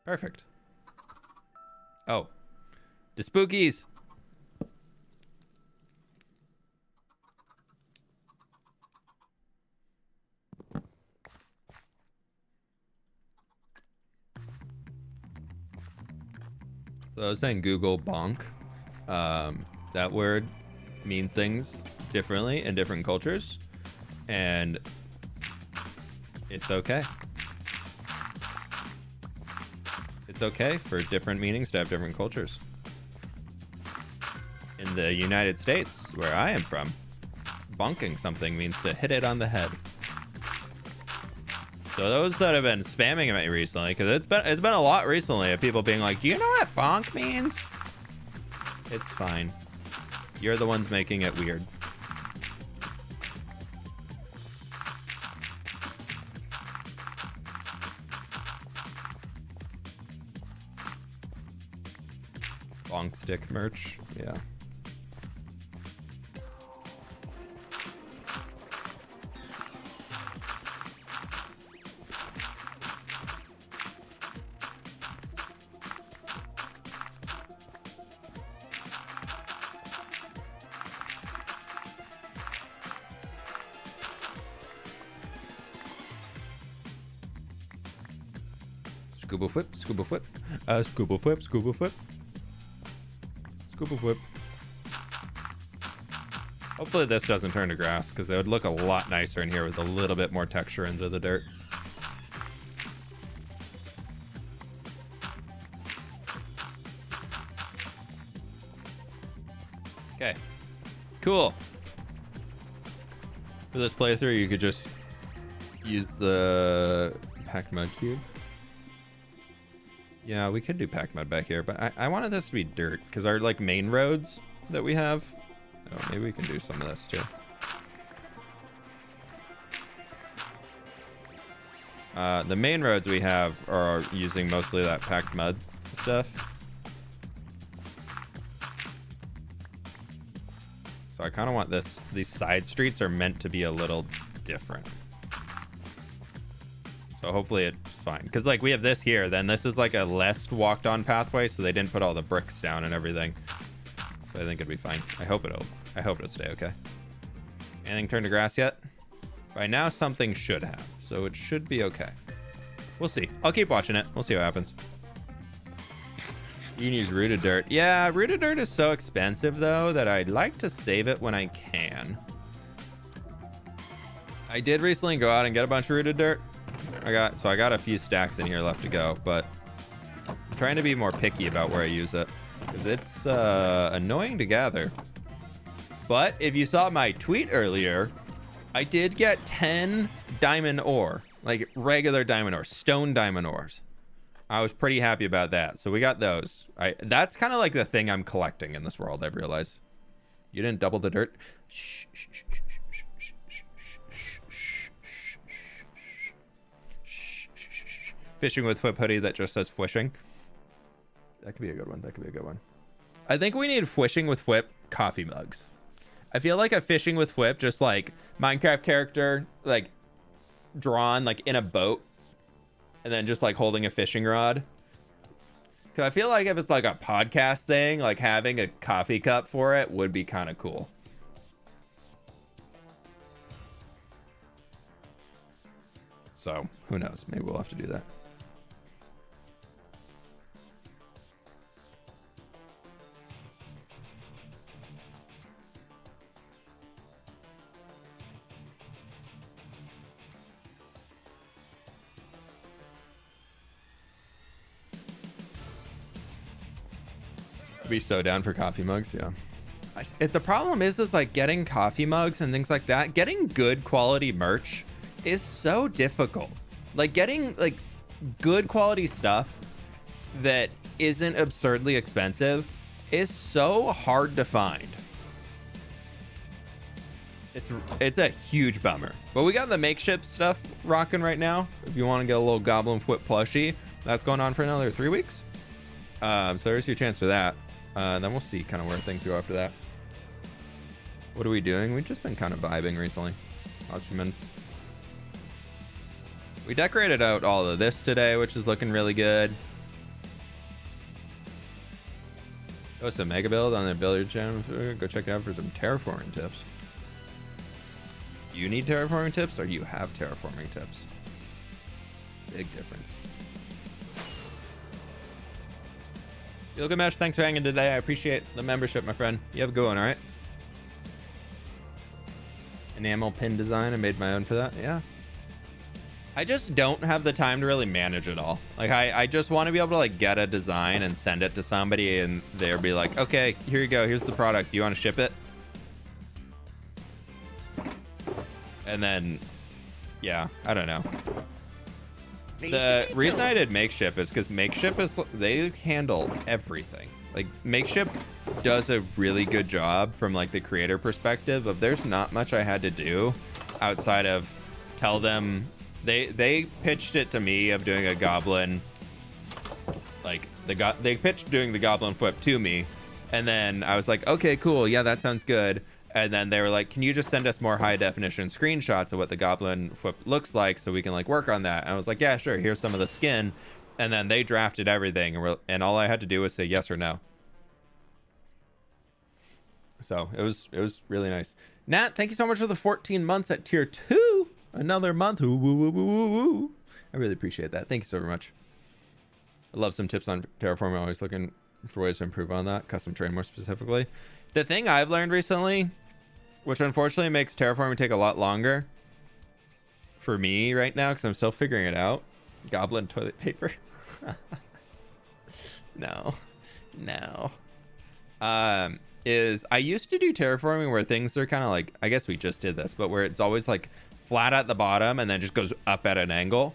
Perfect. Oh. The spookies. So I was saying Google bonk. That word means things differently in different cultures. And it's okay. It's okay for different meanings to have different cultures. In the United States, where I am from, bonking something means to hit it on the head. So those that have been spamming at me recently, because it's been a lot recently of people being like, do you know what bonk means? It's fine. You're the ones making it weird. Bonk stick merch, yeah. Scuba flip, scuba flip, scuba flip, scuba flip. Scuba whip. Hopefully this doesn't turn to grass, because it would look a lot nicer in here with a little bit more texture into the dirt. Okay. Cool. For this playthrough, you could just use the packed mud cube. Yeah, we could do pack mud back here, but I wanted this to be dirt, because our like main roads that we have. Oh, maybe we can do some of this too. The main roads we have are using mostly that packed mud stuff. So I kind of want this. These side streets are meant to be a little different. So hopefully it's fine. Because like we have this here, then this is like a less walked on pathway, so they didn't put all the bricks down and everything. So I think it'd be fine. I hope it'll stay okay. Anything turned to grass yet? By now something should have. So it should be okay. We'll see. I'll keep watching it. We'll see what happens. You can use rooted dirt. Yeah, rooted dirt is so expensive though that I'd like to save it when I can. I did recently go out and get a bunch of rooted dirt. I got a few stacks in here left to go, but I'm trying to be more picky about where I use it, because it's annoying to gather. But if you saw my tweet earlier, I did get 10 diamond ore, like regular diamond ore, stone diamond ores. I was pretty happy about that. So we got those. That's kind of like the thing I'm collecting in this world, I've realized. You didn't double the dirt? Shh, shh, shh, shh. Fishing with fWhip hoodie that just says fwishing. That could be a good one. That could be a good one. I think we need fishing with fWhip coffee mugs. I feel like a fishing with fWhip, just like Minecraft character, like drawn like in a boat, and then just like holding a fishing rod. Cause I feel like if it's like a podcast thing, like having a coffee cup for it would be kind of cool. So who knows? Maybe we'll have to do that. Be so down for coffee mugs. Yeah, the problem is like getting coffee mugs and things like that, getting good quality merch is so difficult. Like getting like good quality stuff that isn't absurdly expensive is so hard to find. It's a huge bummer, but we got the makeshift stuff rocking right now. If you want to get a little Goblin fWhip plushie, that's going on for another 3 weeks. So there's your chance for that. Then we'll see kind of where things go after that. What are we doing? We've just been kind of vibing recently. Last few minutes. We decorated out all of this today, which is looking really good. Oh, some mega build on the billiard channel. Go check it out for some terraforming tips. You need terraforming tips, or you have terraforming tips? Big difference. Gilgamesh, thanks for hanging today. I appreciate the membership, my friend. You have a good one, all right? Enamel pin design. I made my own for that. Yeah. I just don't have the time to really manage it all. Like, I just want to be able to, like, get a design and send it to somebody, and they'll be like, okay, here you go. Here's the product. Do you want to ship it? And then, yeah, I don't know. The reason I did Makeshift is because Makeshift is, they handle everything. Like, Makeshift does a really good job from like the creator perspective of there's not much I had to do outside of tell them. They pitched it to me of doing a Goblin, like they pitched doing the Goblin fWhip to me, and then I was like, okay, cool, yeah, that sounds good. And then they were like, can you just send us more high definition screenshots of what the Goblin fWhip looks like so we can like work on that? And I was like, yeah, sure, here's some of the skin. And then they drafted everything, and all I had to do was say yes or no. So it was really nice. Nat, thank you so much for the 14 months at tier 2. Another month. Ooh, woo, woo, woo, woo. I really appreciate that. Thank you so very much. I love some tips on terraforming. I'm always looking for ways to improve on that. Custom terrain more specifically. The thing I've learned recently, which unfortunately makes terraforming take a lot longer for me right now because I'm still figuring it out. Goblin toilet paper. No. Is I used to do terraforming where things are kind of like, I guess we just did this, but where it's always like flat at the bottom and then just goes up at an angle.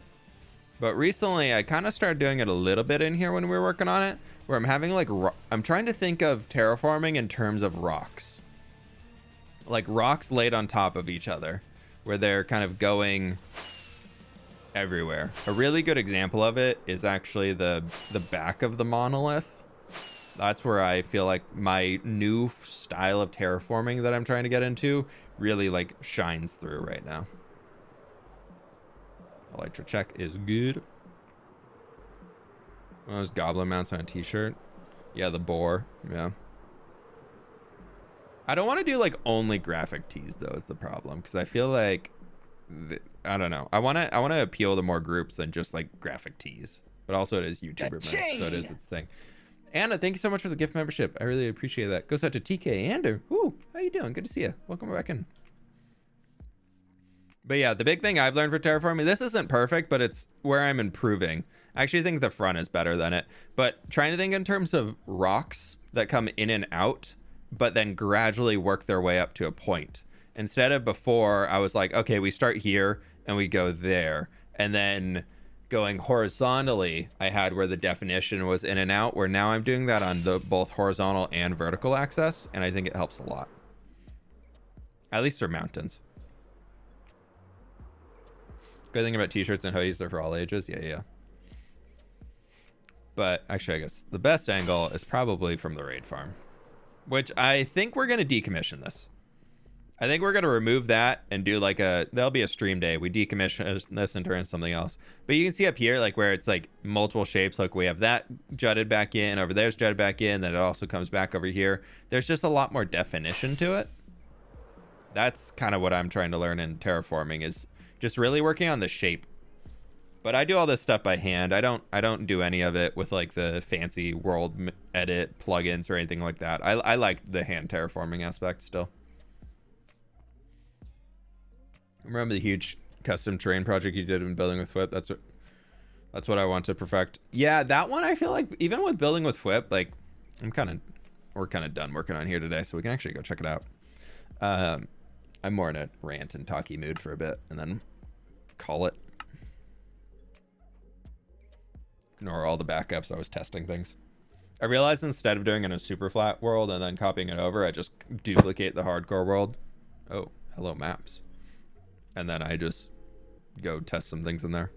But recently I kind of started doing it a little bit in here when we were working on it, where I'm having like, I'm trying to think of terraforming in terms of rocks. Like rocks laid on top of each other, where they're kind of going everywhere. A really good example of it is actually the back of the monolith. That's where I feel like my new style of terraforming that I'm trying to get into really like shines through right now. Elytra check is good. One of those goblin mounts on a t-shirt. Yeah, the boar. Yeah. I don't want to do like only graphic tees though, is the problem, because I feel like I don't know. I want to appeal to more groups than just like graphic tees, but also it is YouTuber merch, so it is its thing. Anna, thank you so much for the gift membership. I really appreciate that. Goes out to TK Ander. Ooh, how you doing? Good to see you. Welcome back in. But yeah, the big thing I've learned for terraforming, this isn't perfect, but it's where I'm improving. I actually think the front is better than it, but trying to think in terms of rocks that come in and out, but then gradually work their way up to a point. Instead of before, I was like, okay, we start here and we go there. And then going horizontally, I had where the definition was in and out, where now I'm doing that on the both horizontal and vertical axis. And I think it helps a lot. At least for mountains. Good thing about t-shirts and hoodies, they're for all ages. Yeah. But actually, I guess the best angle is probably from the raid farm, which I think we're going to decommission this. I think we're going to remove that and do like there'll be a stream day. We decommission this and turn into something else. But you can see up here, like where it's like multiple shapes, like we have that jutted back in, over there's jutted back in, then it also comes back over here. There's just a lot more definition to it. That's kind of what I'm trying to learn in terraforming, is just really working on the shape. But I do all this stuff by hand. I don't do any of it with like the fancy world edit plugins or anything like that. I like the hand terraforming aspect still. Remember the huge custom terrain project you did in building with fWhip? That's what I want to perfect. Yeah, that one I feel like even with building with fWhip, like we're kind of done working on here today, so we can actually go check it out. I'm more in a rant and talky mood for a bit and then call it. Ignore all the backups. I was testing things. I realized instead of doing it in a super flat world and then copying it over, I just duplicate the hardcore world. Oh, hello maps. And then I just go test some things in there.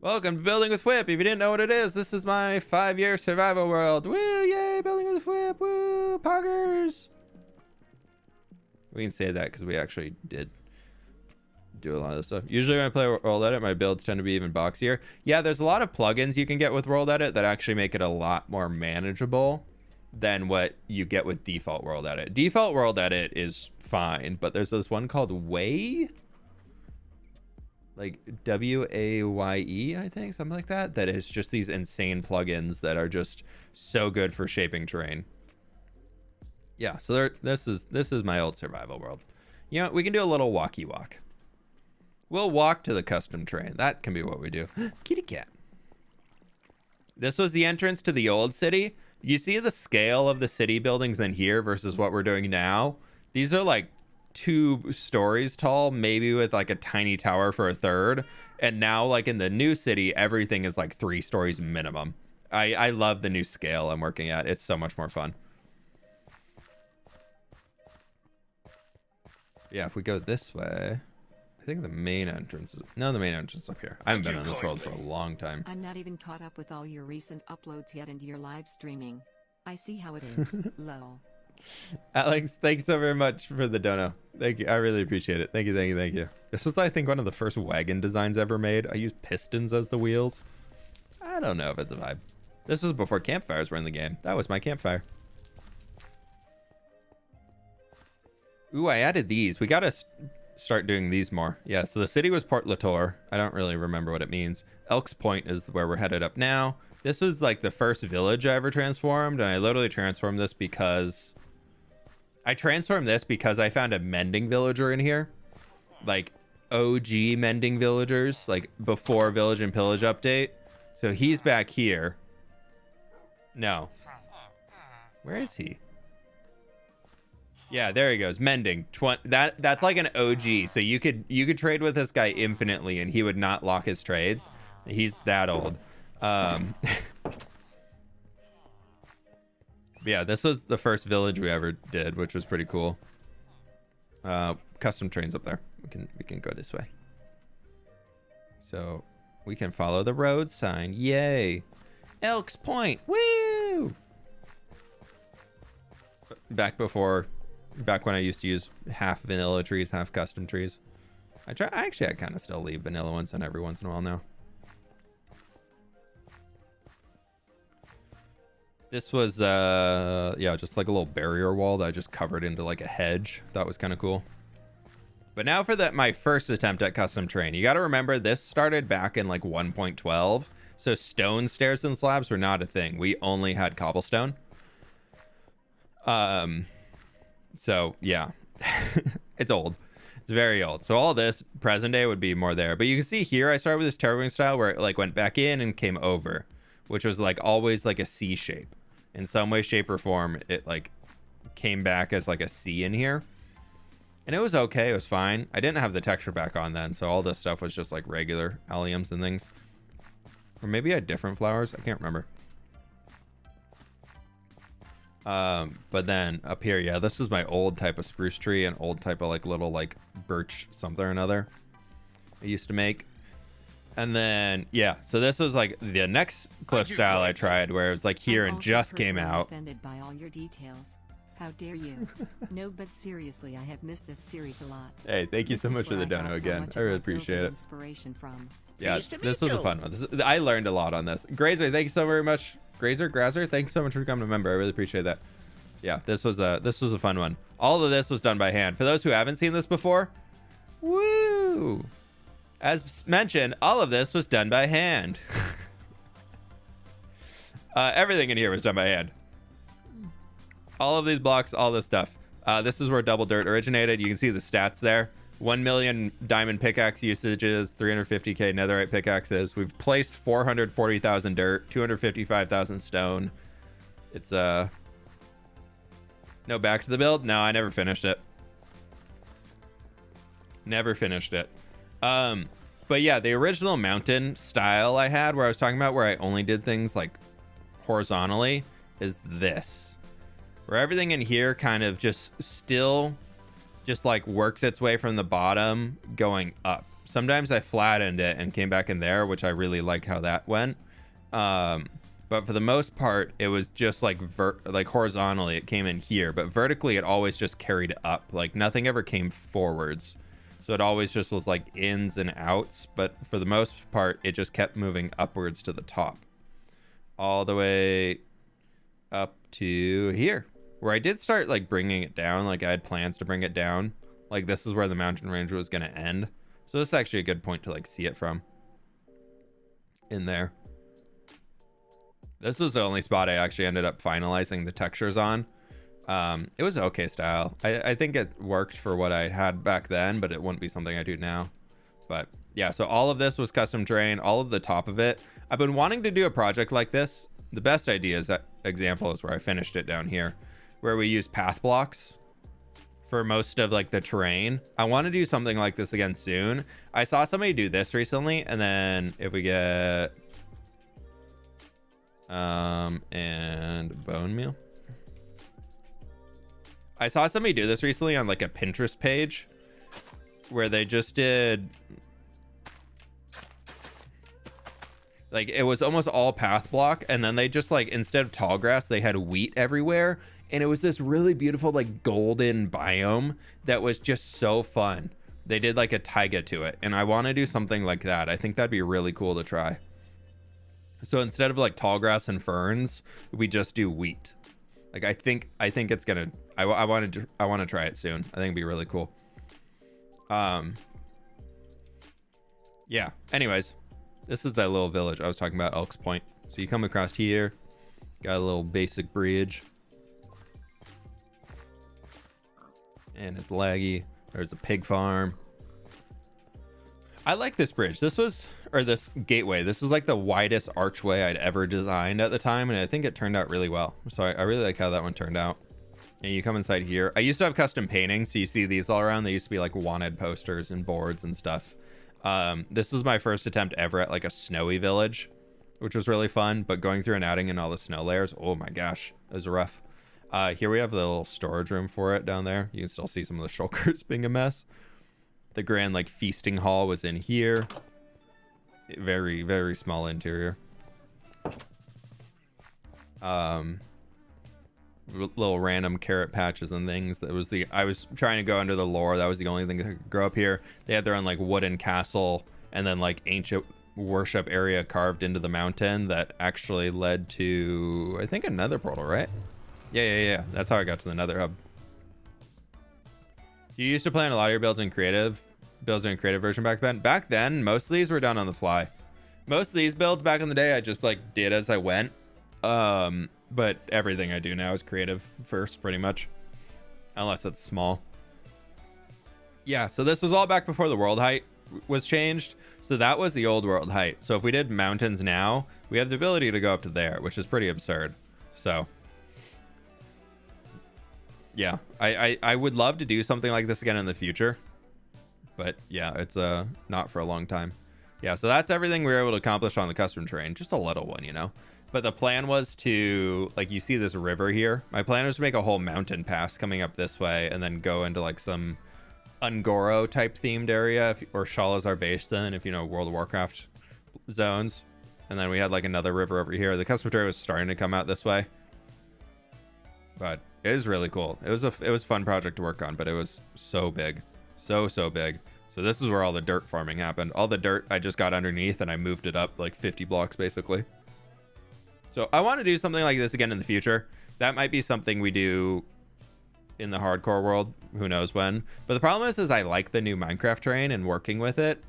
Welcome to Building with fWhip. If you didn't know what it is, this is my 5-year survival world. Woo, yay, Building with fWhip, woo, poggers. We can say that because we actually did do a lot of this stuff. Usually when I play World Edit, my builds tend to be even boxier. Yeah, there's a lot of plugins you can get with World Edit that actually make it a lot more manageable than what you get with default World Edit. Default World Edit is fine, but there's this one called Way, like W-A-Y-E, I think, something like that, that is just these insane plugins that are just so good for shaping terrain. Yeah, so this is my old survival world. You know, we can do a little walkie walk. We'll walk to the custom terrain. That can be what we do. Kitty cat. This was the entrance to the old city. You see the scale of the city buildings in here versus what we're doing now? These are like 2 stories tall, maybe with like a tiny tower for a third. And now, like in the new city, everything is like 3 stories minimum. I love the new scale I'm working at. It's so much more fun. Yeah, if we go this way, I think the main entrance is... No, the main entrance is up here. I haven't been on this world for a long time. I'm not even caught up with all your recent uploads yet into your live streaming. I see how it is. Lol. Alex, thanks so very much for the dono. Thank you. I really appreciate it. Thank you, thank you, thank you. This was, I think, one of the first wagon designs ever made. I used pistons as the wheels. I don't know if it's a vibe. This was before campfires were in the game. That was my campfire. Ooh, I added these. We gotta start doing these more. Yeah, so the city was Port Latour. I don't really remember what it means. Elks Point is where we're headed up now. This was like the first village I ever transformed, and I literally transformed this because... I found a mending villager in here. Like, OG mending villagers, like before Village and Pillage update. So he's back here. No. Where is he? Yeah, there he goes. Mending. That's like an OG. So you could trade with this guy infinitely and he would not lock his trades. He's that old. Yeah, this was the first village we ever did, which was pretty cool. Custom trains up there. We can go this way. So we can follow the road sign. Yay. Elks Point. Woo! Back when I used to use half vanilla trees, half custom trees. I kind of still leave vanilla ones in every once in a while now. This was, yeah, just like a little barrier wall that I just covered into like a hedge. That was kind of cool. But now for my first attempt at custom terrain. You got to remember, this started back in like 1.12. So stone stairs and slabs were not a thing. We only had cobblestone. So yeah, it's old. It's very old. So all this present day would be more there. But you can see here, I started with this terraforming style where it like went back in and came over, which was like always like a C shape. In some way, shape, or form, it like came back as like a C in here. And it was okay. It was fine. I didn't have the texture back on then, so all this stuff was just like regular alliums and things. Or maybe I had different flowers. I can't remember. But then up here, yeah, this is my old type of spruce tree and old type of like little like birch something or another I used to make. And then, yeah, so this was like the next cliff style I tried where it was like here I'm and also just came personally out. offended by all your details. How dare you? No, but seriously, I have missed this series a lot. Hey, thank you This so is much for where the I got dono so again. much I of really my appreciate building it. inspiration from. Yeah, Pleased to this meet was a you. fun one. I learned a lot on this. Grazer, thank you so very much. Grazer, thanks so much for becoming a member. I really appreciate that. Yeah, this was a fun one. All of this was done by hand. For those who haven't seen this before, woo! As mentioned, all of this was done by hand. Everything in here was done by hand. All of these blocks, all this stuff. This is where Double Dirt originated. You can see the stats there. 1 million diamond pickaxe usages, 350k netherite pickaxes. We've placed 440,000 dirt, 255,000 stone. It's no back to the build. No, I never finished it. Never finished it. But yeah, the original mountain style I had where I was talking about where I only did things like horizontally is this. Where everything in here kind of just still just like works its way from the bottom going up. Sometimes I flattened it and came back in there, which I really like how that went. But for the most part, it was just like horizontally it came in here, but vertically it always just carried up. Like nothing ever came forwards. So it always just was like ins and outs, but for the most part, it just kept moving upwards to the top. All the way up to here, where I did start like bringing it down. Like I had plans to bring it down. Like this is where the mountain range was going to end. So this is actually a good point to like see it from in there. This was the only spot I actually ended up finalizing the textures on. It was okay style. I think it worked for what I had back then, but it wouldn't be something I do now. But yeah, so all of this was custom terrain, all of the top of it. I've been wanting to do a project like this. The best example is where I finished it down here, where we use path blocks for most of like the terrain. I want to do something like this again soon. I saw somebody do this recently, and then if we get and bone meal. I saw somebody do this recently on like a Pinterest page where they just did like it was almost all path block, and then they just like instead of tall grass they had wheat everywhere, and it was this really beautiful like golden biome that was just so fun. They did like a taiga to it, and I want to do something like that. I think that'd be really cool to try. So instead of like tall grass and ferns, we just do wheat. Like I think it's gonna. I want to try it soon. I think it'd be really cool. Yeah. Anyways, this is that little village I was talking about, Elks Point. So you come across here, got a little basic bridge, and it's laggy. There's a pig farm. I like this bridge. This gateway. This was like the widest archway I'd ever designed at the time, and I think it turned out really well. So I really like how that one turned out. And you come inside here. I used to have custom paintings, so you see these all around. They used to be like wanted posters and boards and stuff. This is my first attempt ever at like a snowy village, which was really fun. But going through and adding in all the snow layers, oh my gosh, it was rough. Here we have the little storage room for it down there. You can still see some of the shulkers being a mess. The grand like feasting hall was in here. Very, very small interior. Little random carrot patches and things. I was trying to go under the lore. That was the only thing that could grow up here. They had their own like wooden castle and then like ancient worship area carved into the mountain that actually led to, I think, another portal, right? Yeah. That's how I got to the nether hub. You used to plan a lot of your builds in creative version back then. Back then, most of these were done on the fly. Most of these builds back in the day, I just like did as I went. But everything I do now is creative first, pretty much, unless it's small. Yeah, so this was all back before the world height was changed. So that was the old world height. So if we did mountains now, we have the ability to go up to there, which is pretty absurd. So yeah, I would love to do something like this again in the future, but yeah, it's not for a long time. Yeah, so that's everything we were able to accomplish on the custom terrain. Just a little one, you know. But the plan was to, like, you see this river here. My plan was to make a whole mountain pass coming up this way and then go into like some Ungoro type themed area, or Shalazar Basin, if you know World of Warcraft. zones, and then we had like another river over here. The custom material was starting to come out this way, but it was really cool. It was a fun project to work on, but it was so big, so big. So this is where all the dirt farming happened. All the dirt I just got underneath and I moved it up like 50 blocks basically. So I want to do something like this again in the future. That might be something we do in the hardcore world, who knows when. But the problem is I like the new Minecraft terrain and working with it.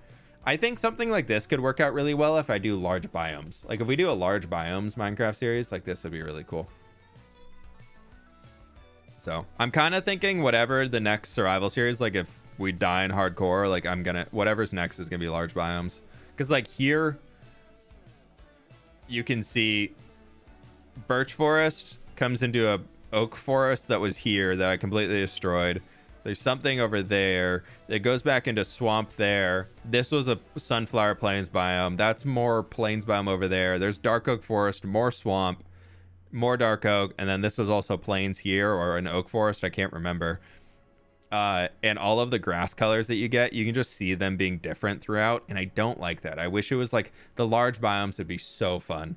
I think something like this could work out really well if I do large biomes. Like if we do a large biomes Minecraft series, like this would be really cool. So I'm kind of thinking whatever the next survival series, like if we die in hardcore, like I'm gonna, whatever's next is gonna be large biomes. Because like here, you can see birch forest comes into a oak forest that was here that I completely destroyed. There's something over there that goes back into swamp there. This was a sunflower plains biome. That's more plains biome over there. There's dark oak forest, more swamp, more dark oak, and then this is also plains here, or an oak forest, I can't remember. And all of the grass colors that you get, you can just see them being different throughout, and I don't like that. I wish it was like the large biomes would be so fun.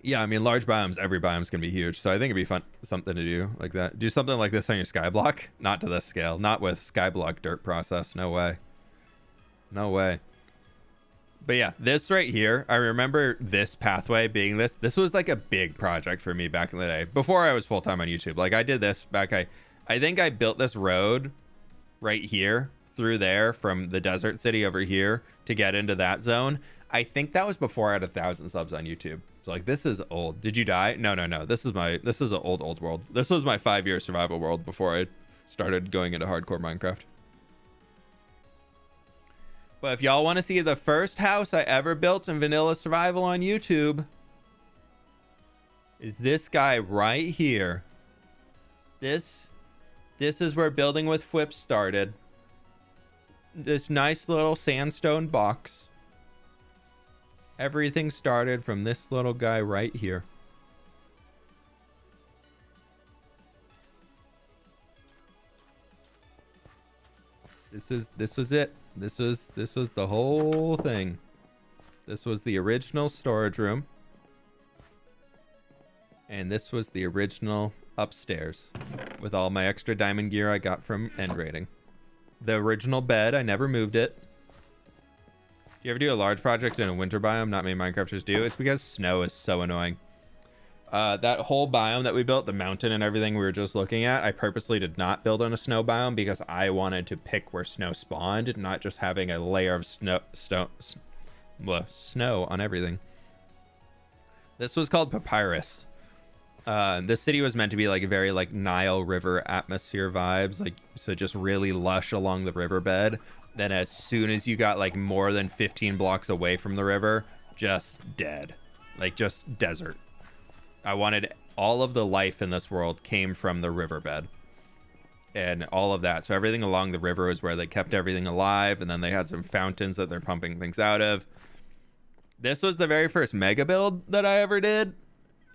Yeah, I mean, large biomes, every biome's gonna be huge, so I think it'd be fun, something to do like that. Do something like this on your skyblock. Not to this scale, not with skyblock dirt process. No way, no way. But yeah, this right here, I remember this pathway being this was like a big project for me back in the day before I was full-time on YouTube. Like I did this back, I think I built this road right here through there from the desert city over here to get into that zone. I think that was before I had 1,000 subs on YouTube. So like, this is old. Did you die? No. This is an old world. This was my 5-year survival world before I started going into hardcore Minecraft. But if y'all want to see the first house I ever built in vanilla survival on YouTube, is this guy right here. This is where building with fWhip started. This nice little sandstone box. Everything started from this little guy right here. This was it. This was the whole thing. This was the original storage room. And this was the original upstairs with all my extra diamond gear I got from end raiding. The original bed, I never moved it. Do you ever do a large project in a winter biome? Not many Minecrafters do. It's because snow is so annoying. That whole biome that we built, the mountain and everything we were just looking at, I purposely did not build on a snow biome because I wanted to pick where snow spawned, not just having a layer of snow on everything. This was called Papyrus. This city was meant to be like very like Nile River atmosphere vibes, like so just really lush along the riverbed. Then as soon as you got like more than 15 blocks away from the river, just dead, like just desert. I wanted all of the life in this world came from the riverbed and all of that. So everything along the river was where they kept everything alive. And then they had some fountains that they're pumping things out of. This was the very first mega build that I ever did.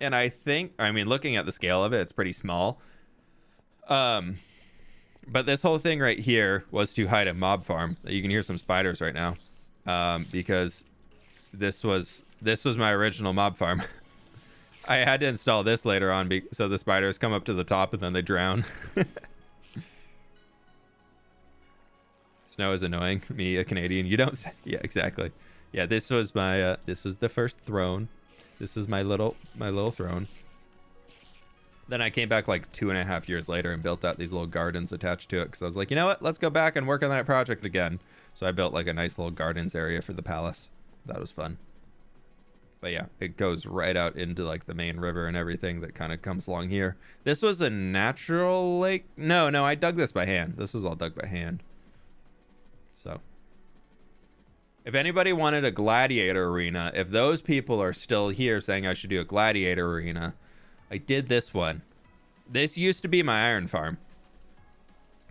And I think, I mean, looking at the scale of it, it's pretty small. But this whole thing right here was to hide a mob farm. You can hear some spiders right now, because this was my original mob farm. I had to install this later on so the spiders come up to the top and then they drown. Snow is annoying. Me, a Canadian, you don't say. Yeah, exactly. Yeah, this was my this was the first throne. This is my little throne. Then I came back like 2.5 years later and built out these little gardens attached to it because I was like, you know what? Let's go back and work on that project again. So I built like a nice little gardens area for the palace. That was fun. But yeah, it goes right out into like the main river and everything that kind of comes along here. This was a natural lake. No, I dug this by hand. This was all dug by hand. So if anybody wanted a gladiator arena, if those people are still here saying I should do a gladiator arena, I did this one. This used to be my iron farm.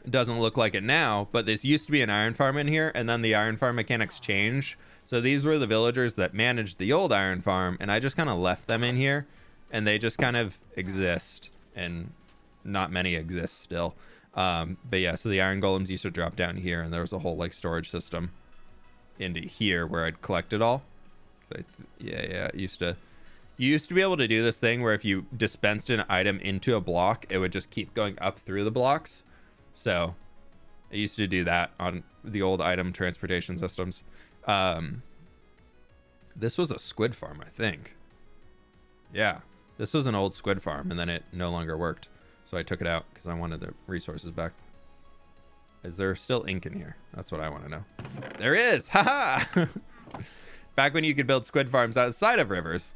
It doesn't look like it now, but this used to be an iron farm in here, and then the iron farm mechanics changed. So these were the villagers that managed the old iron farm, and I just kind of left them in here, and they just kind of exist, and not many exist still. But yeah, so the iron golems used to drop down here, and there was a whole like storage system into here where I'd collect it all. So yeah, you used to be able to do this thing where if you dispensed an item into a block, it would just keep going up through the blocks. So I used to do that on the old item transportation systems. This was a squid farm, I think. Yeah, this was an old squid farm, and then it no longer worked. So I took it out because I wanted the resources back. Is there still ink in here? That's what I want to know. There is! Haha! Back when you could build squid farms outside of rivers.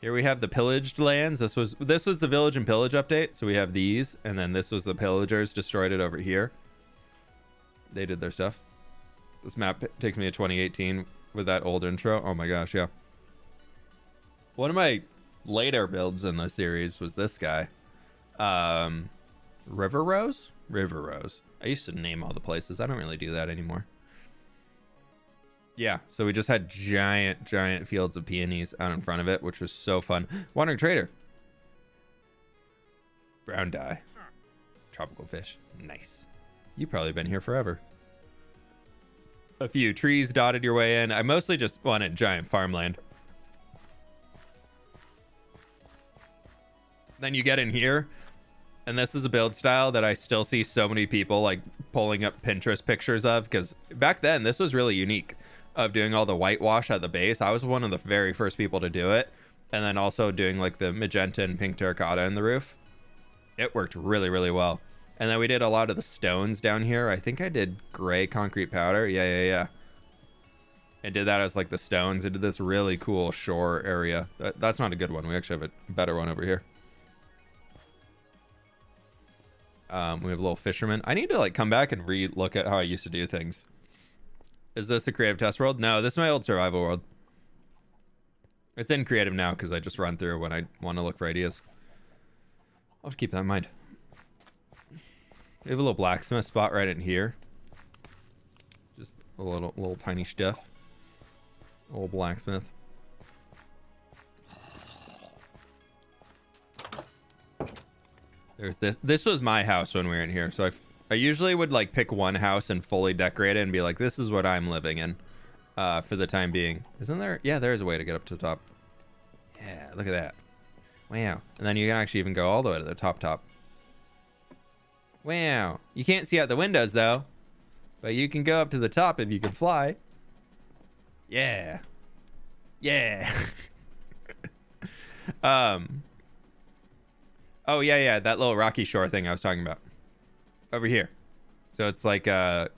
Here we have the pillaged lands. This was the village and pillage update. So we have these, and then this was the pillagers destroyed it over here. They did their stuff. This map takes me to 2018 with that old intro. Oh my gosh, yeah. One of my later builds in the series was this guy. River Rose? River Rose. I used to name all the places. I don't really do that anymore. Yeah, so we just had giant fields of peonies out in front of it, which was so fun. Wandering Trader. Brown dye. Tropical fish. Nice. You've probably been here forever. A few trees dotted your way in. I mostly just wanted giant farmland. Then you get in here, and this is a build style that I still see so many people like pulling up Pinterest pictures of, because back then this was really unique. Of doing all the whitewash at the base. I was one of the very first people to do it. And then also doing like the magenta and pink terracotta in the roof. It worked really well. And then we did a lot of the stones down here. I think I did gray concrete powder. Yeah. And did that as like the stones. I did this really cool shore area. That's not a good one. We actually have a better one over here. We have a little fisherman. I need to like come back and re-look at how I used to do things. Is this a creative test world? No, this is my old survival world. It's in creative now because I just run through when I want to look for ideas. I'll have to keep that in mind. We have a little blacksmith spot right in here. Just a little tiny stuff. Old blacksmith. There's this. This was my house when we were in here, so I usually would like pick one house and fully decorate it and be like, this is what I'm living in for the time being. Isn't there? Yeah, there is a way to get up to the top. Yeah, look at that. Wow. And then you can actually even go all the way to the top. Wow. You can't see out the windows though, but you can go up to the top if you can fly. Yeah. Oh yeah, that little rocky shore thing I was talking about. Over here. So it's like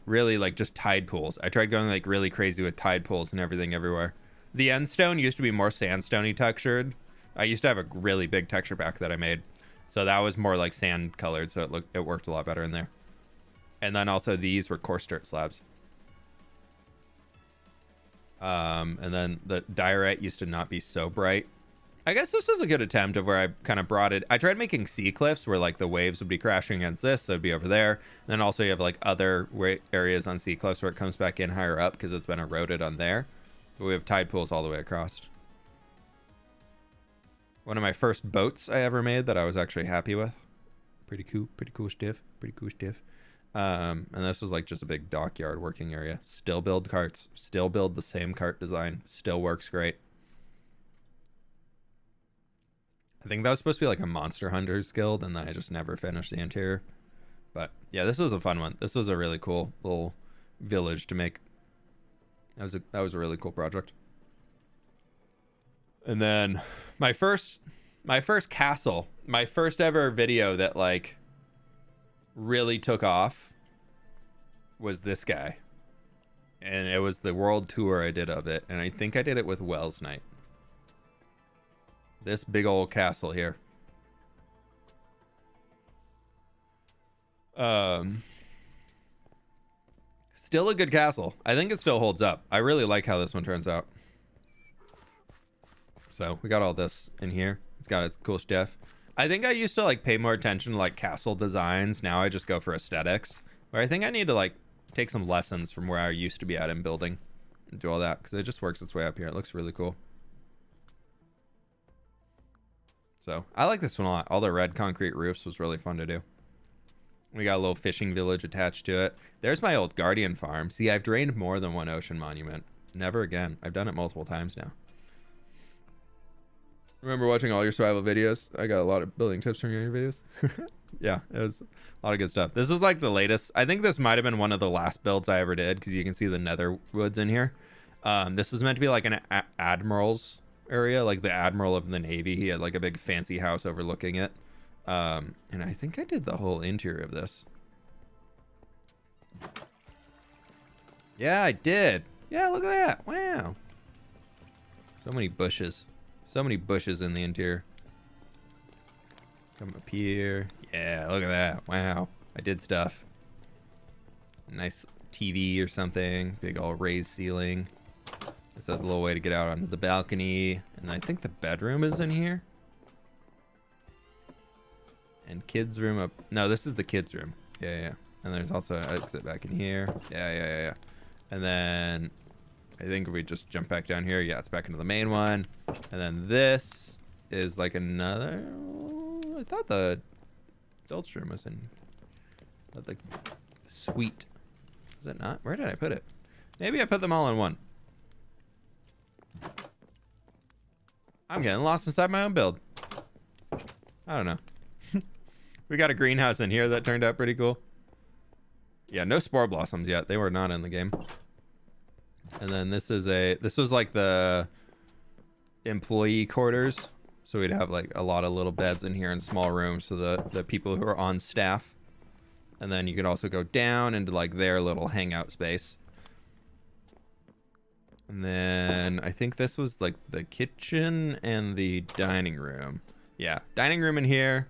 really like just tide pools. I tried going like really crazy with tide pools and everything everywhere. The end stone used to be more sandstone-y textured. I used to have a really big texture pack that I made. So that was more like sand colored, so it worked a lot better in there. And then also these were coarse dirt slabs. And then the diorite used to not be so bright. I guess this was a good attempt of where I kind of brought it. I tried making sea cliffs where like the waves would be crashing against this, so it'd be over there. And then also you have like other areas on sea cliffs where it comes back in higher up because it's been eroded on there. But we have tide pools all the way across. One of my first boats I ever made that I was actually happy with. Pretty cool stiff. And this was like just a big dockyard working area. Still build carts. Still build the same cart design. Still works great. I think that was supposed to be like a Monster Hunters guild, and then I just never finished the interior. But yeah, this was a fun one. This was a really cool little village to make. That was a really cool project. And then my first castle, my first ever video that like really took off was this guy. And it was the world tour I did of it, and I think I did it with Wells Night. This big old castle here. Still a good castle. I think it still holds up. I really like how this one turns out. So we got all this in here. It's got its cool stuff. I think I used to like pay more attention to like castle designs. Now I just go for aesthetics. But I think I need to like take some lessons from where I used to be at in building and do all that, because it just works its way up here. It looks really cool. So I like this one a lot. All the red concrete roofs was really fun to do. We got a little fishing village attached to it. There's my old guardian farm. See, I've drained more than one ocean monument. Never again. I've done it multiple times now. Remember watching all your survival videos? I got a lot of building tips from your videos. Yeah, it was a lot of good stuff. This is like the latest. I think this might have been one of the last builds I ever did, because you can see the nether woods in here. This is meant to be like an admiral's area, like the admiral of the Navy. He had like a big fancy house overlooking it. And I think I did the whole interior of this. Yeah, I did. Yeah, look at that. Wow. So many bushes. So many bushes in the interior. Come up here. Yeah, look at that. Wow. I did stuff. Nice TV or something. Big old raised ceiling. This has a little way to get out onto the balcony. And I think the bedroom is in here. And kids room up. No, this is the kids room. Yeah. And there's also an exit back in here. Yeah. And then I think if we just jump back down here, yeah, it's back into the main one. And then this is like another. I thought the adults room was in. The suite. Is it not? Where did I put it? Maybe I put them all in one. I'm getting lost inside my own build. I don't know. We got a greenhouse in here that turned out pretty cool. Yeah, no spore blossoms yet. They were not in the game. And then this was like the employee quarters. So we'd have like a lot of little beds in here and small rooms for the people who are on staff. And then you could also go down into like their little hangout space. And then I think this was like the kitchen and the dining room. Yeah, dining room in here.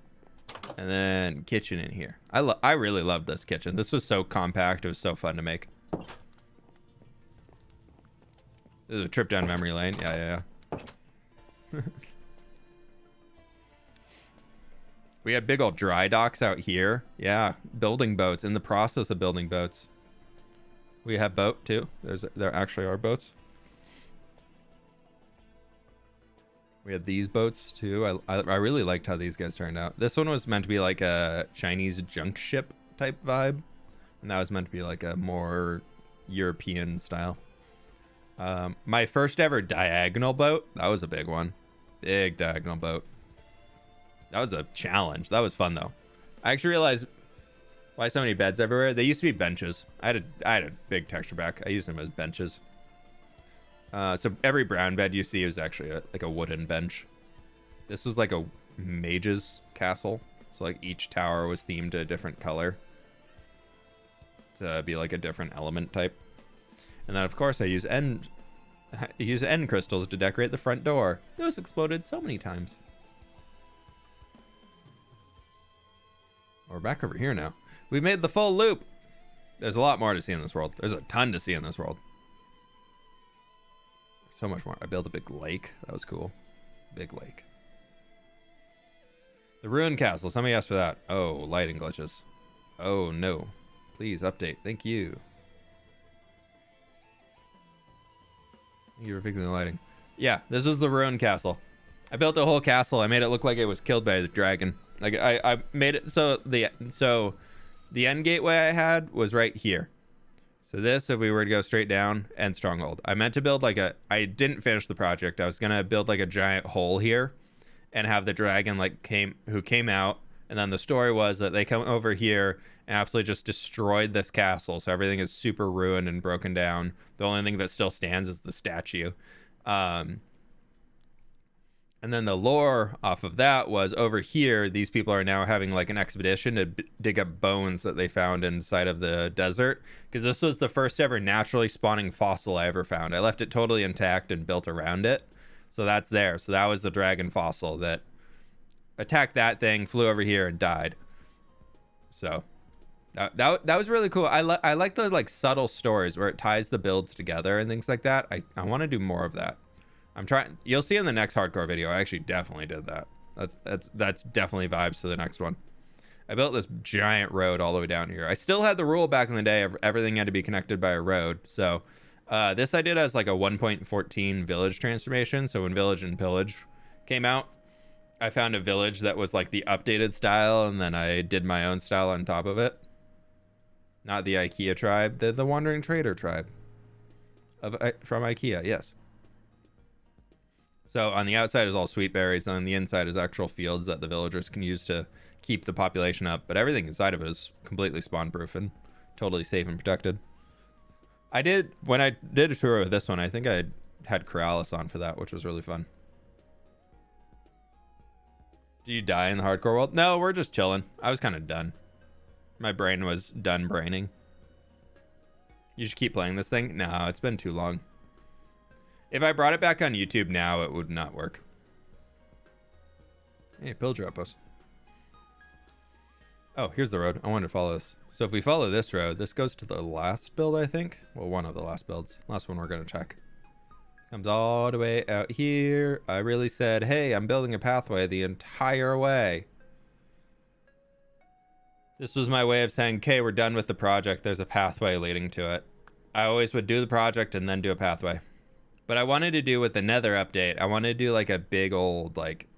And then kitchen in here. I really love this kitchen. This was so compact. It was so fun to make. This is a trip down memory lane. Yeah. We had big old dry docks out here. Yeah, building boats. In the process of building boats. We have boat too. There actually are boats. We had these boats too. I really liked how these guys turned out. This one was meant to be like a Chinese junk ship type vibe. And that was meant to be like a more European style. My first ever diagonal boat. That was a big one. Big diagonal boat. That was a challenge. That was fun though. I actually realized why so many beds everywhere. They used to be benches. I had a big texture back. I used them as benches. So every brown bed you see is actually like a wooden bench. This was like a mage's castle. So like each tower was themed to a different color. To be like a different element type. And then of course I use end crystals to decorate the front door. Those exploded so many times. We're back over here now. We've made the full loop. There's a lot more to see in this world. There's a ton to see in this world. So much more. I built a big lake. That was cool. Big lake. The ruined castle. Somebody asked for that. Oh, lighting glitches. Oh, no. Please update. Thank you. Thank you for fixing the lighting. Yeah, this is the ruined castle. I built a whole castle. I made it look like it was killed by the dragon. Like I made it so the end gateway I had was right here. So this, if we were to go straight down, and stronghold. I meant to build like I didn't finish the project. I was gonna build like a giant hole here, and have the dragon like came out, and then the story was that they come over here and absolutely just destroyed this castle. So everything is super ruined and broken down. The only thing that still stands is the statue. And then the lore off of that was over here, these people are now having like an expedition to dig up bones that they found inside of the desert. Because this was the first ever naturally spawning fossil I ever found. I left it totally intact and built around it. So that's there. So that was the dragon fossil that attacked that thing, flew over here and died. So that was really cool. I like the like subtle stories where it ties the builds together and things like that. I want to do more of that. I'm trying. You'll see in the next hardcore video. I actually definitely did that. That's definitely vibes to the next one. I built this giant road all the way down here. I still had the rule back in the day of everything had to be connected by a road. So this I did as like a 1.14 village transformation. So when Village and Pillage came out, I found a village that was like the updated style, and then I did my own style on top of it. Not the IKEA tribe, the Wandering Trader tribe from IKEA, yes. So on the outside is all sweet berries, and on the inside is actual fields that the villagers can use to keep the population up. But everything inside of it is completely spawn-proof and totally safe and protected. When I did a tour of this one, I think I had Corrales on for that, which was really fun. Did you die in the hardcore world? No, we're just chilling. I was kind of done. My brain was done braining. You should keep playing this thing? No, it's been too long. If I brought it back on YouTube now, it would not work. Hey, pillager outpost. Oh, here's the road. I wanted to follow this. So if we follow this road, this goes to the last build, I think. Well, one of the last builds. Last one we're going to check. Comes all the way out here. I really said, hey, I'm building a pathway the entire way. This was my way of saying, okay, we're done with the project. There's a pathway leading to it. I always would do the project and then do a pathway. But I wanted to do with the Nether update, I wanted to do like a big old like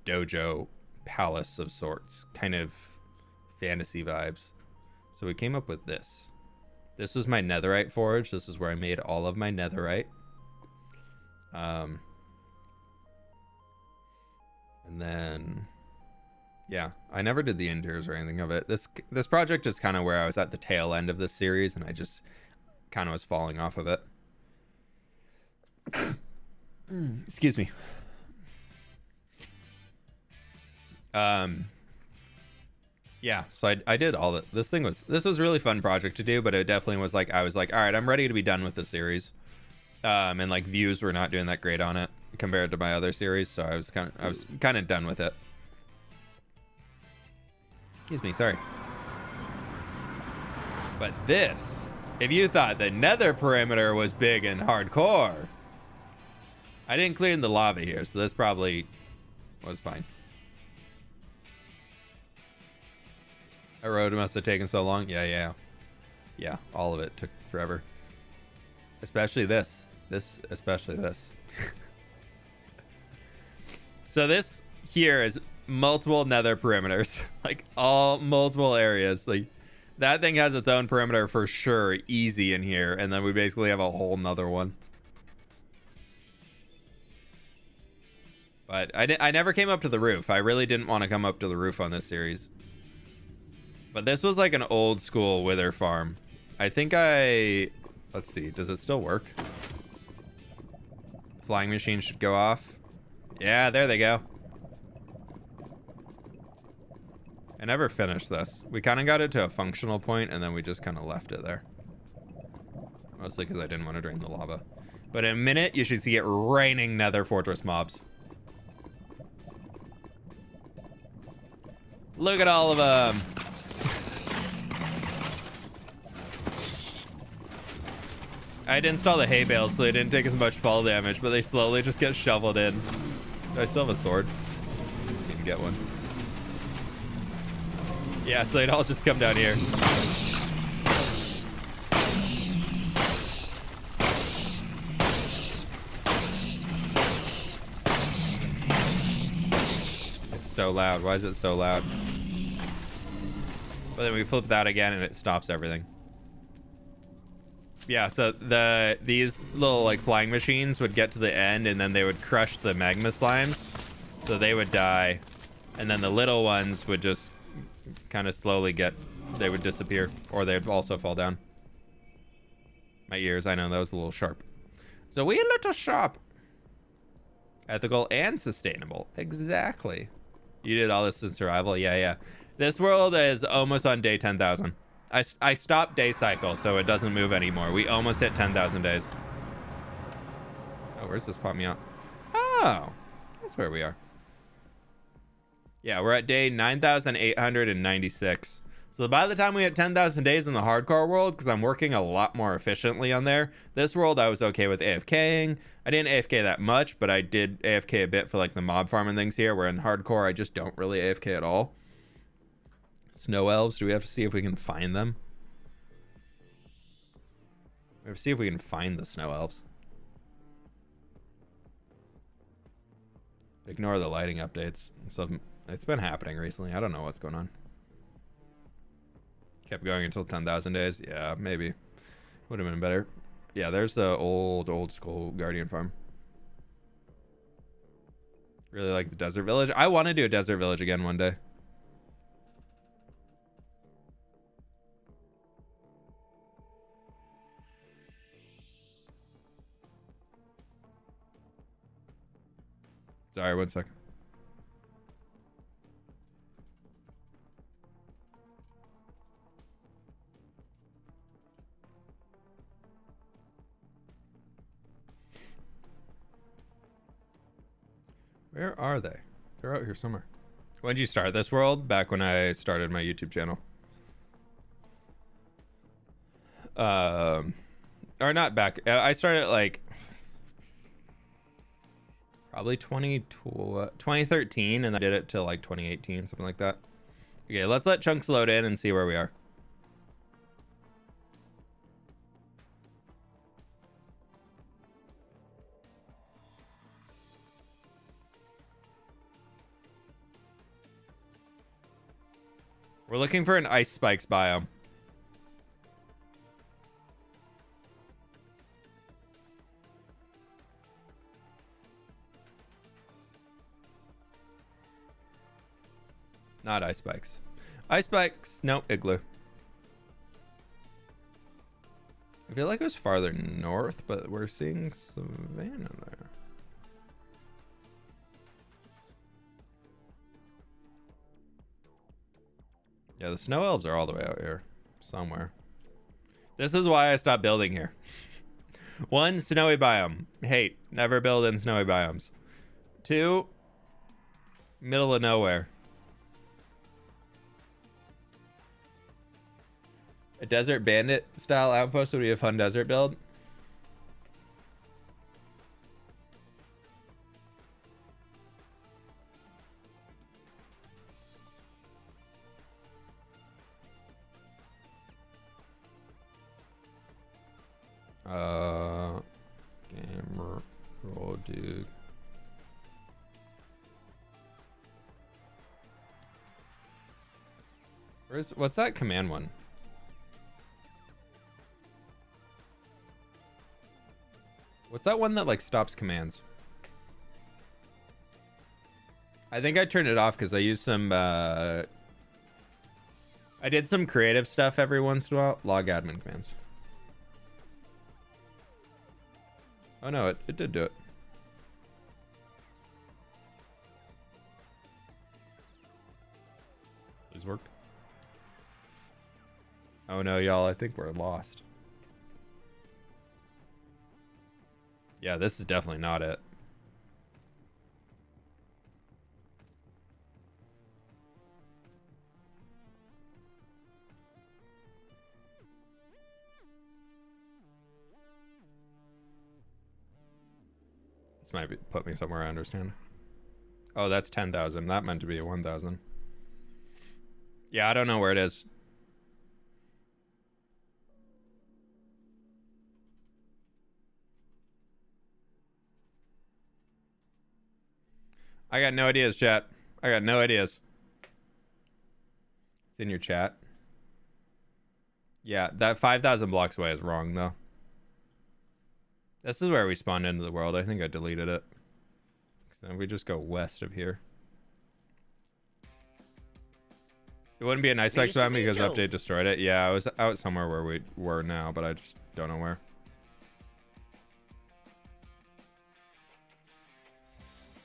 dojo palace of sorts, kind of fantasy vibes. So we came up with this. This was my netherite forge. This is where I made all of my netherite. And then, yeah, I never did the interiors or anything of it. This project is kind of where I was at the tail end of this series, and I just kind of was falling off of it. Excuse me. Yeah, so I did all that. This was a really fun project to do, but it definitely was like, I was like, all right, I'm ready to be done with the series. And like views were not doing that great on it compared to my other series, so I was kind of done with it. Excuse me, sorry. But this, if you thought the nether perimeter was big and hardcore, I didn't clean the lava here, so this probably was fine. That road must have taken so long. Yeah, all of it took forever. Especially this. Especially this. So this here is multiple nether perimeters. Like all multiple areas. Like that thing has its own perimeter for sure. Easy in here. And then we basically have a whole nother one. But I never came up to the roof. I really didn't want to come up to the roof on this series. But this was like an old school wither farm. I think let's see, does it still work? Flying machine should go off. Yeah, there they go. I never finished this. We kind of got it to a functional point and then we just kind of left it there. Mostly because I didn't want to drain the lava. But in a minute, you should see it raining nether fortress mobs. Look at all of them. I'd install the hay bales so they didn't take as much fall damage, but they slowly just get shoveled in. Do I still have a sword? Need to get one. Yeah, so they'd all just come down here. It's so loud. Why is it so loud? But then we flip that again and it stops everything. Yeah, so these little like flying machines would get to the end and then they would crush the magma slimes. So they would die. And then the little ones would just kind of slowly they would disappear. Or they'd also fall down. My ears, I know that was a little sharp. So we a little sharp. Ethical and sustainable. Exactly. You did all this in survival? Yeah. This world is almost on day 10,000. I stopped day cycle, so it doesn't move anymore. We almost hit 10,000 days. Oh, where's this pop me out? Oh, that's where we are. Yeah, we're at day 9,896. So by the time we hit 10,000 days in the hardcore world, because I'm working a lot more efficiently on there, this world I was okay with AFKing. I didn't AFK that much, but I did AFK a bit for like the mob farm and things here, where in hardcore I just don't really AFK at all. Snow elves, do we have to see if we can find them? We have to see if we can find the snow elves. Ignore the lighting updates. So it's been happening recently. I don't know what's going on. Kept going until 10,000 days. Yeah, maybe. Would have been better. Yeah, there's the old school Guardian farm. Really like the desert village. I want to do a desert village again one day. Sorry, 1 sec. Where are they? They're out here somewhere. When did you start this world? Back when I started my YouTube channel. Or not back. I started like probably 2013, and I did it till like 2018, something like that. Okay, let's let chunks load in and see where we are. We're looking for an ice spikes biome. Not ice spikes. Ice spikes, no, igloo. I feel like it was farther north, but we're seeing savanna there. Yeah, the snow elves are all the way out here somewhere. This is why I stopped building here. 1, snowy biome. Hate. Never build in snowy biomes. 2, middle of nowhere. A desert bandit style outpost would be a fun desert build. Gamer roll dude. What's that command one? What's that one that like stops commands? I think I turned it off because I used some I did some creative stuff every once in a while. Log admin commands. Oh no, it did do it. Please work. Oh no, y'all, I think we're lost. Yeah, this is definitely not it. This might put me somewhere I understand. Oh, that's 10,000. That meant to be 1,000. Yeah, I don't know where it is. I got no ideas, chat. I got no ideas. It's in your chat. Yeah, that 5,000 blocks away is wrong, though. This is where we spawned into the world. I think I deleted it. So we just go west of here. It wouldn't be a nice spec spam because update destroyed it. Yeah, I was out somewhere where we were now, but I just don't know where.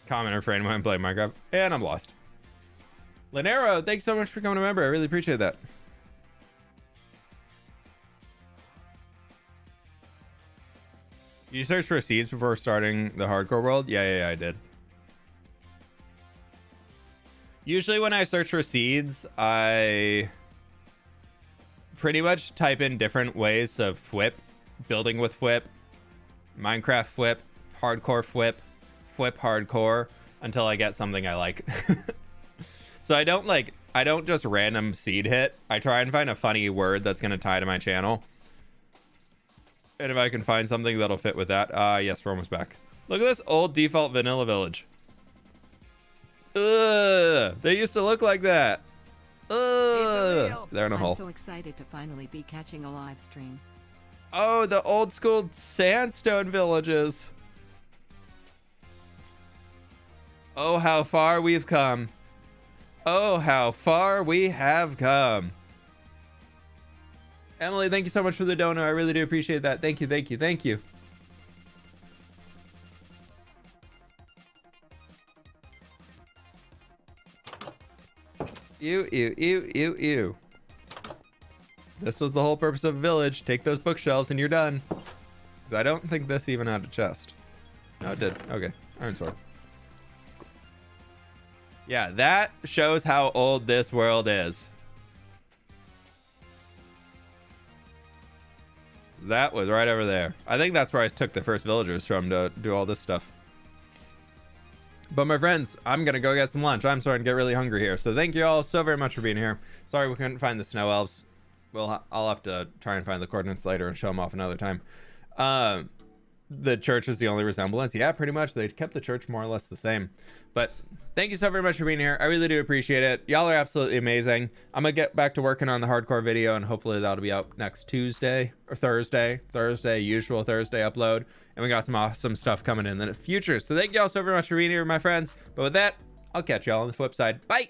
Commenter friend when I play Minecraft, and I'm lost. Linero, thanks so much for coming to member. I really appreciate that. You searched for seeds before starting the hardcore world? Yeah, I did. Usually when I search for seeds, I pretty much type in different ways of fWhip, building with fWhip, Minecraft fWhip, hardcore fWhip, fWhip hardcore, until I get something I like. So I don't just random seed hit. I try and find a funny word that's going to tie to my channel. And if I can find something that'll fit with that. Yes, we're almost back. Look at this old default vanilla village. They used to look like that. They're in a I'm hole. so excited to finally be catching a live stream. Oh, the old school sandstone villages. Oh, how far we've come. Oh, how far we have come. Emily, thank you so much for the dono. I really do appreciate that. Thank you, thank you, thank you. Ew. This was the whole purpose of a village. Take those bookshelves and you're done. Because I don't think this even had a chest. No, it did. Okay. Iron sword. Yeah, that shows how old this world is. That was right over there. I think that's where I took the first villagers from to do all this stuff. But my friends, I'm going to go get some lunch. I'm starting to get really hungry here. So thank you all so very much for being here. Sorry we couldn't find the snow elves. I'll have to try and find the coordinates later and show them off another time. The church is the only resemblance. Yeah, pretty much. They kept the church more or less the same. But thank you so very much for being here. I really do appreciate it. Y'all are absolutely amazing. I'm going to get back to working on the hardcore video, and hopefully that'll be out next Tuesday or Thursday. Usual Thursday upload. And we got some awesome stuff coming in the future. So thank y'all so very much for being here, my friends. But with that, I'll catch y'all on the flip side. Bye!